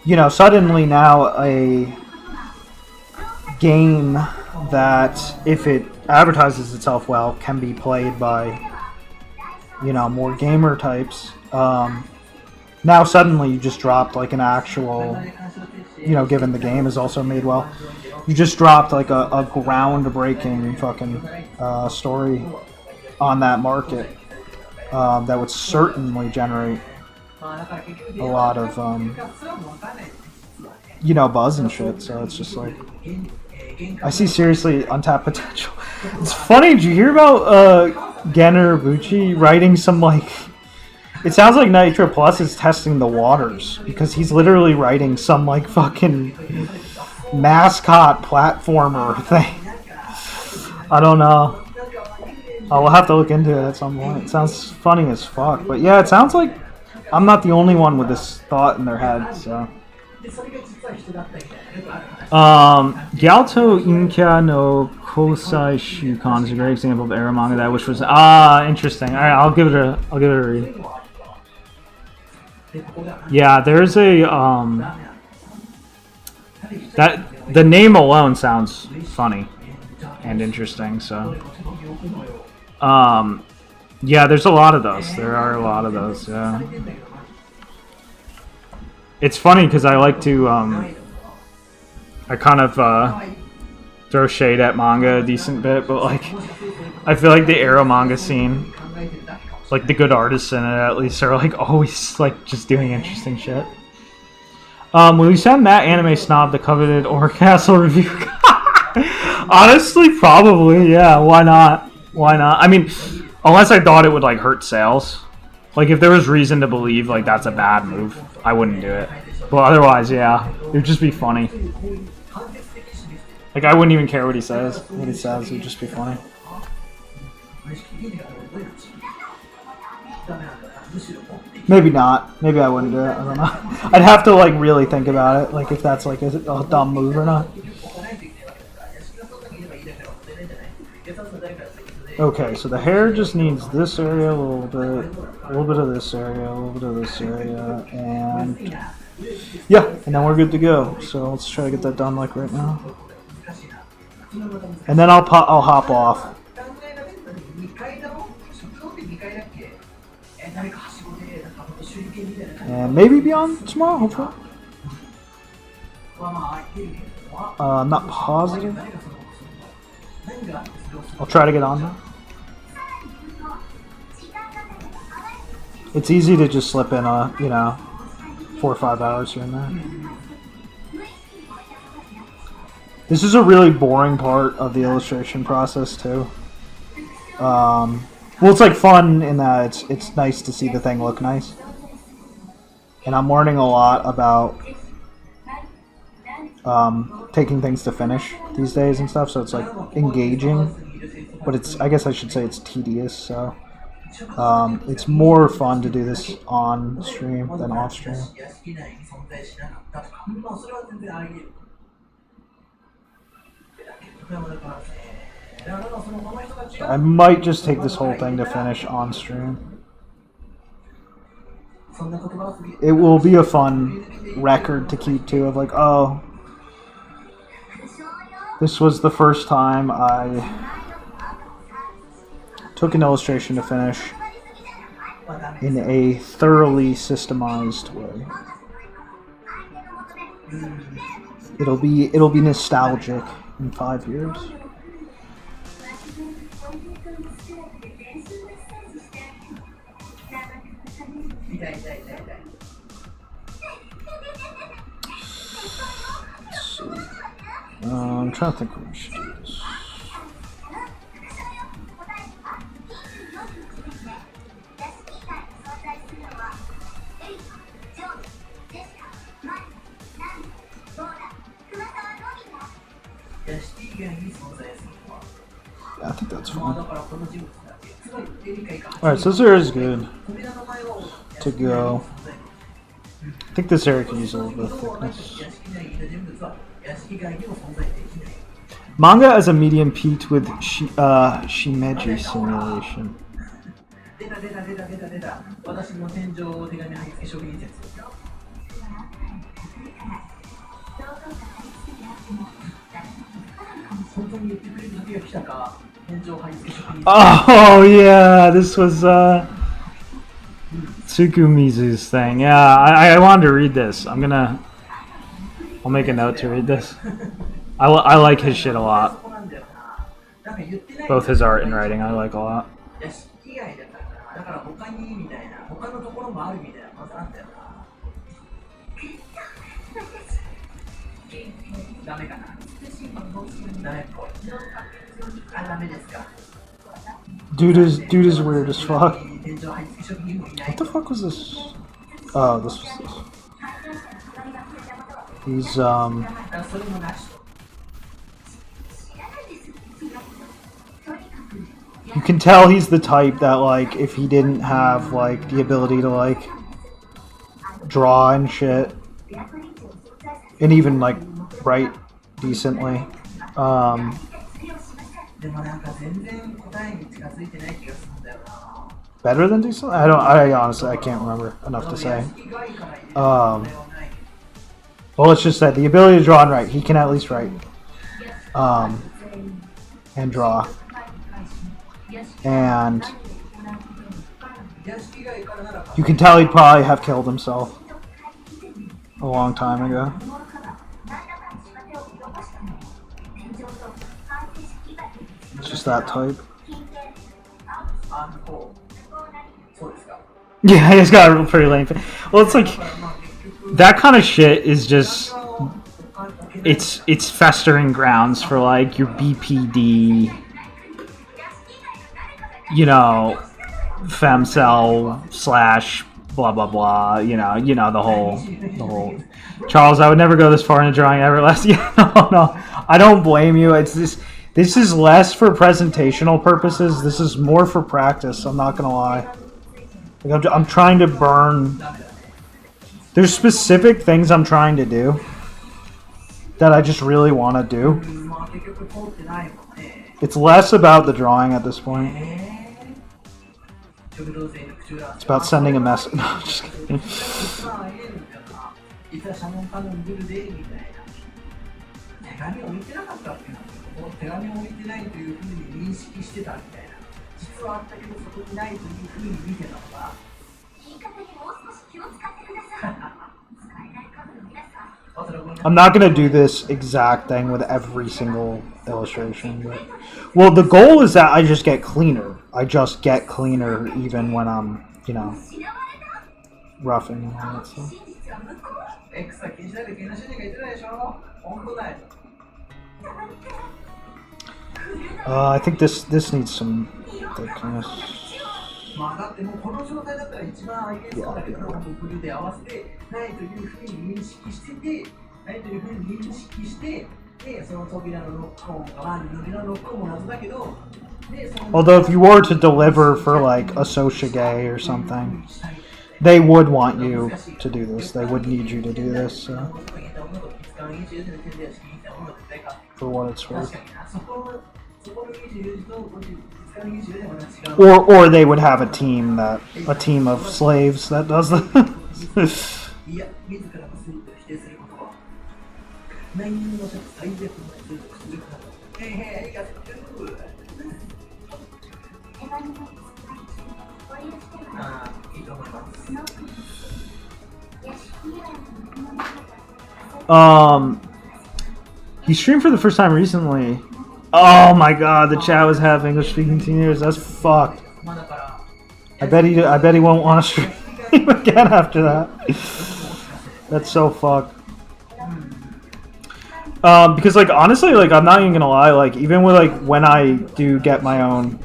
you know, suddenly now a game that, if it advertises itself well, can be played by, you know, more gamer types. Now suddenly you just dropped like an actual, you know, given the game is also made well, you just dropped like a groundbreaking fucking story on that market that would certainly generate a lot of you know, buzz and shit. So it's just like, I see seriously untapped potential. It's funny, did you hear about Gen Urobuchi writing some like, it sounds like Nitro Plus is testing the waters, because he's literally writing some like fucking mascot platformer thing. I don't know. I'll have to look into it at some point. It sounds funny as fuck, but yeah, it sounds like I'm not the only one with this thought in their head. So, Gyalto Inkya no Kosai Shukan is a great example of era manga that which was interesting. All right, I'll give it a read. Yeah, there's a that the name alone sounds funny and interesting. So, yeah, there's a lot of those. There are a lot of those. Yeah. It's funny because I like to, I kind of throw shade at manga a decent bit, but like, I feel like the Arrow manga scene, like the good artists in it at least, are like always like just doing interesting shit. Will you send Matt Anime Snob the coveted Castle review? Honestly, probably, yeah. Why not? Why not? I mean, unless I thought it would like hurt sales. Like, if there was reason to believe like that's a bad move, I wouldn't do it. But otherwise, yeah, it would just be funny. Like, I wouldn't even care what he says. What he says would just be funny. Maybe not. Maybe I wouldn't do it. I don't know. I'd have to like really think about it. Like, if that's like a dumb move or not. Okay, so the hair just needs this area a little bit of this area, a little bit of this area, and yeah, and then we're good to go. So let's try to get that done like right now, and then I'll hop off, 2階だろ、食堂って2階だっけ？誰かはしごでなんかほんと手裏剣みたいな感じ and maybe be on tomorrow, hopefully. はまあ開いてるけど、I'm not positive. 誰がその何がそれをする I'll try to get on there. It's easy to just slip in 4 or 5 hours here and there. This is a really boring part of the illustration process too. Well, it's like fun in that it's nice to see the thing look nice, and I'm learning a lot about taking things to finish these days and stuff. So it's like engaging, but I guess I should say it's tedious. So it's more fun to do this on stream than off stream. 屋敷内に存在しなかったとか、まあそれは全然あり得る。だけどだからだからそのこの人たちが I might just take this whole thing to finish on stream. そんな言葉をすぎ It will be a fun record to keep too of like, oh, this was the first time I took an illustration to finish in a thoroughly systemized way. It'll be nostalgic in 5 years. 痛い痛い痛い痛い。 Let's see. I'm trying to think what we should do this. Yeah, I think that's fine. Alright, so this area is good to go. I think this area could use a little bit of thickness. Manga as a medium peaked with Shimeji simulation. 出た出た出た出た出た。私の天井を手紙貼り付け処理説。本当に言ってくれる時が来たか。天井貼り付け処理。Oh yeah, this was Tsukumizu's thing. Yeah, I wanted to read this. I'll make a note to read this. I like his shit a lot. Both his art and writing I like a lot. 以外だからだから他にみたいな他のところもあるみたいなまずあったよな。ダメかな。ダメっぽい。あ、ダメですか。Dude is weird as fuck. What the fuck was this? Oh, this was this. He's you can tell he's the type that like if he didn't have like the ability to like draw and shit and even like write decently, better than decent? I honestly I can't remember enough to say. Well, it's just that the ability to draw and write, he can at least write and draw. And you can tell he'd probably have killed himself a long time ago. It's just that type. Yeah, he's got a pretty lame face. Well, it's like that kind of shit is just it's festering grounds for like your BPD, you know, femcel / blah blah blah. You know the whole. Charles, I would never go this far in a drawing ever. Yeah, no, I don't blame you. It's this. This is less for presentational purposes. This is more for practice. I'm not gonna lie. Like, I'm trying to burn. There's specific things I'm trying to do that I just really want to do. It's less about the drawing at this point. 食堂生の口裏 It's about sending a message. No, just kidding. いつはシャモン頼んでるでみたいな手紙を置いてなかったっていうの手紙を置いてないというふうに認識してたみたいな実はあったけどそこにないというふうに見てたのが言い方にもう少し気を使ってください。使えないカードの皆さん。 I'm not gonna do this exact thing with every single illustration, but well, the goal is that I just get cleaner. I just get cleaner even when I'm, you know, roughing and all that stuff. X は気にしないで気にしないで言ってないでしょ本当だよ I think this needs some thickness. まあだってもうこの状態だったら一番相手そうだけどブルーで合わせてないというふうに認識しててないというふうに認識してでその扉のノックオンが扉のノックオンも謎だけど Although if you were to deliver for like a Soshige or something, they would want you to do this. They would need you to do this, so, for what it's worth. Or they would have a team of slaves that does that. いや自らのスリップを否定することは何にも最悪のスリップをするからへいへいありがとう手紙の使い切り、お許しではああいいと思います スノークです。屋敷以外の物語 He streamed for the first time recently. Oh my god, the chat was half English speaking teenagers. That's fucked. まあだから I bet he won't want to stream again after that. That's so fucked. Because like honestly, like I'm not even gonna lie, like even with like when I do get my own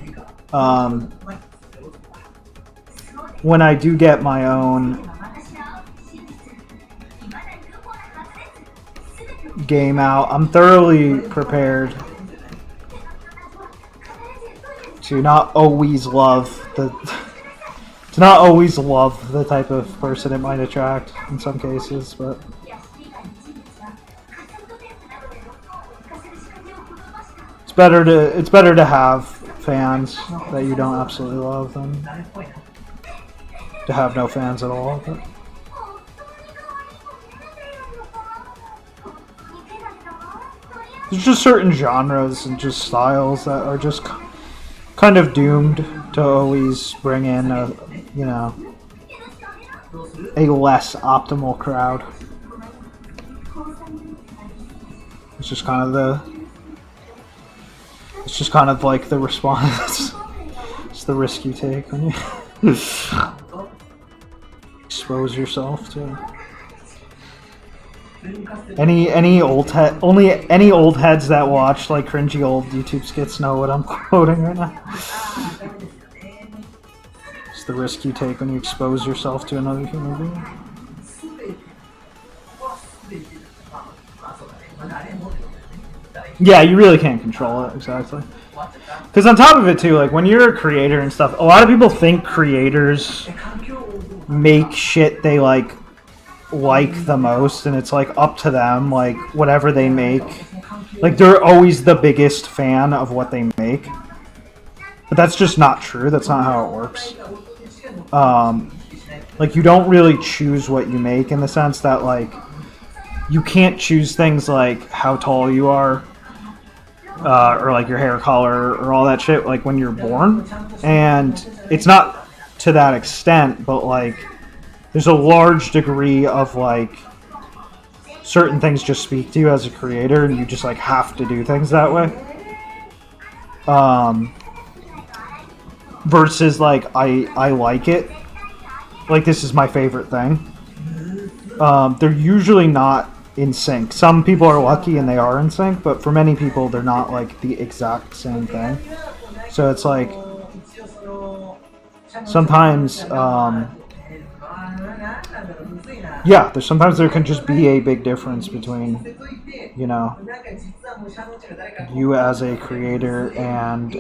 game out, I'm thoroughly prepared to not always love the type of person it might attract in some cases, but 屋敷以外の人物はカセットテープなどで録音を聞かせる仕掛けを施した it's better to have fans that you don't absolutely love than 誰っぽいな to have no fans at all. But 本当に可愛い子に出てるのか本当にけなげだわとりあえず there's just certain genres and just styles that are just kind of doomed to always bring in a, you know, a less optimal crowd. It's just kind of like the response. It's the risk you take when you expose yourself to any old heads that watch like cringy old YouTube skits know what I'm quoting right now. It's the risk you take when you expose yourself to another human being. 全てはまあそうだねまあ誰もってことだよね Yeah, you really can't control it, exactly. Because on top of it too, like when you're a creator and stuff, a lot of people think creators 環境を make shit they like the most, and it's like up to them, like whatever they make. Like they're always the biggest fan of what they make. But that's just not true. That's not how it works. Like you don't really choose what you make in the sense that like you can't choose things like how tall you are, or like your hair color or all that shit like when you're born. And it's not to that extent, but like there's a large degree of like certain things just speak to you as a creator and you just like have to do things that way. Versus like I like it. Like this is my favorite thing. They're usually not in sync. Some people are lucky and they are in sync, but for many people they're not like the exact same thing. So it's like sometimes yeah, sometimes there can just be a big difference between, you know, you as a creator and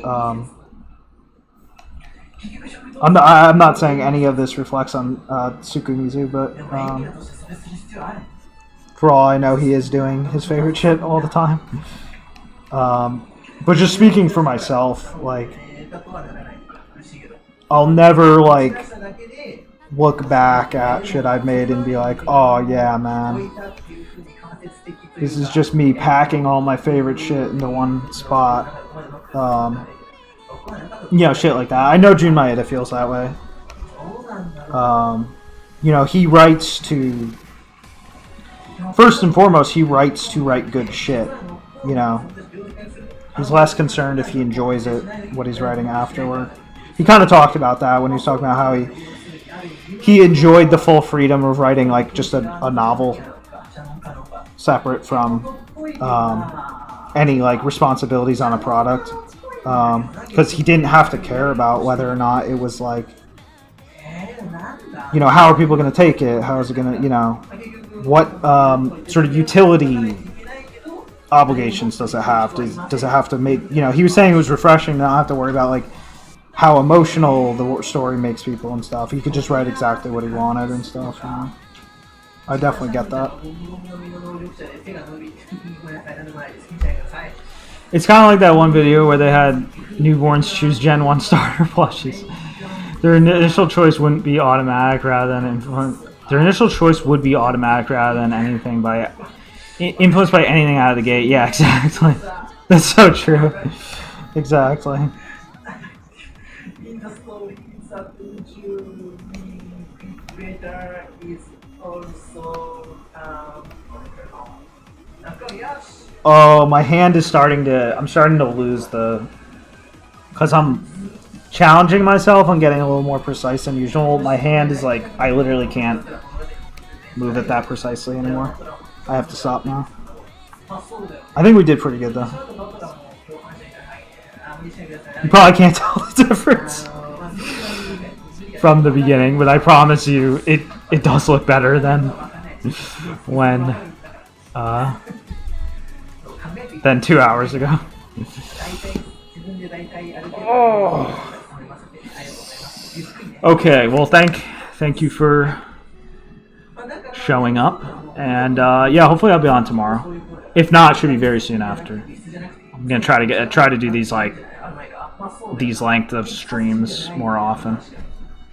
I'm not saying any of this reflects on Tsukumizu, but for all I know, he is doing his favorite shit all the time. But just speaking for myself, like, I'll never, like, look back at shit I've made and be like, oh yeah, man, this is just me packing all my favorite shit into one spot. You know, shit like that. I know Jun Maeda feels that way. You know, he writes to... First and foremost, he writes to write good shit. You know, he's less concerned if he enjoys it, what he's writing afterward. He kind of talked about that when he was talking about how he enjoyed the full freedom of writing like just a novel separate from any like responsibilities on a product, because he didn't have to care about whether or not it was like, you know, how are people going to take it, how is it going to, you know, what sort of utility obligations does it have? Does it have to make, you know, he was saying it was refreshing to not have to worry about like how emotional the story makes people and stuff. He could just write exactly what he wanted and stuff. You know? I definitely get that. It's kind of like that one video where they had newborns choose Gen 1 starter plushies. Their initial choice wouldn't be automatic rather than their initial choice would be automatic rather than anything by influenced by anything out of the gate. Yeah, exactly. That's so true. Exactly. In the story, the creator is also Oh, my hand is starting to... I'm starting to lose the... Because I'm challenging myself on getting a little more precise than usual. My hand is like... I literally can't move it that precisely anymore. I have to stop now. I think we did pretty good, though. You probably can't tell the difference from the beginning, but I promise you, it does look better than than 2 hours ago. Oh. Okay, well, thank you for showing up, and yeah, hopefully I'll be on tomorrow. If not, it should be very soon after. I'm gonna try to do these length of streams more often.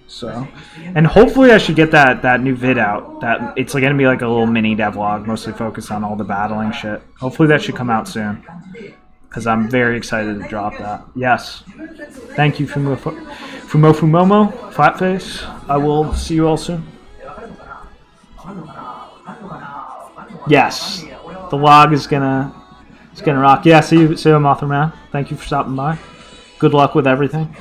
So, and hopefully I should get that new vid out. That it's gonna be like a little mini devlog, mostly focused on all the battling shit. Hopefully that should come out soon, because I'm very excited to drop that. Yes, thank you, Fumomo, Flatface. I will see you all soon. Yes, the log is gonna rock. Yeah, see you, Mothra Man. Thank you for stopping by. Good luck with everything.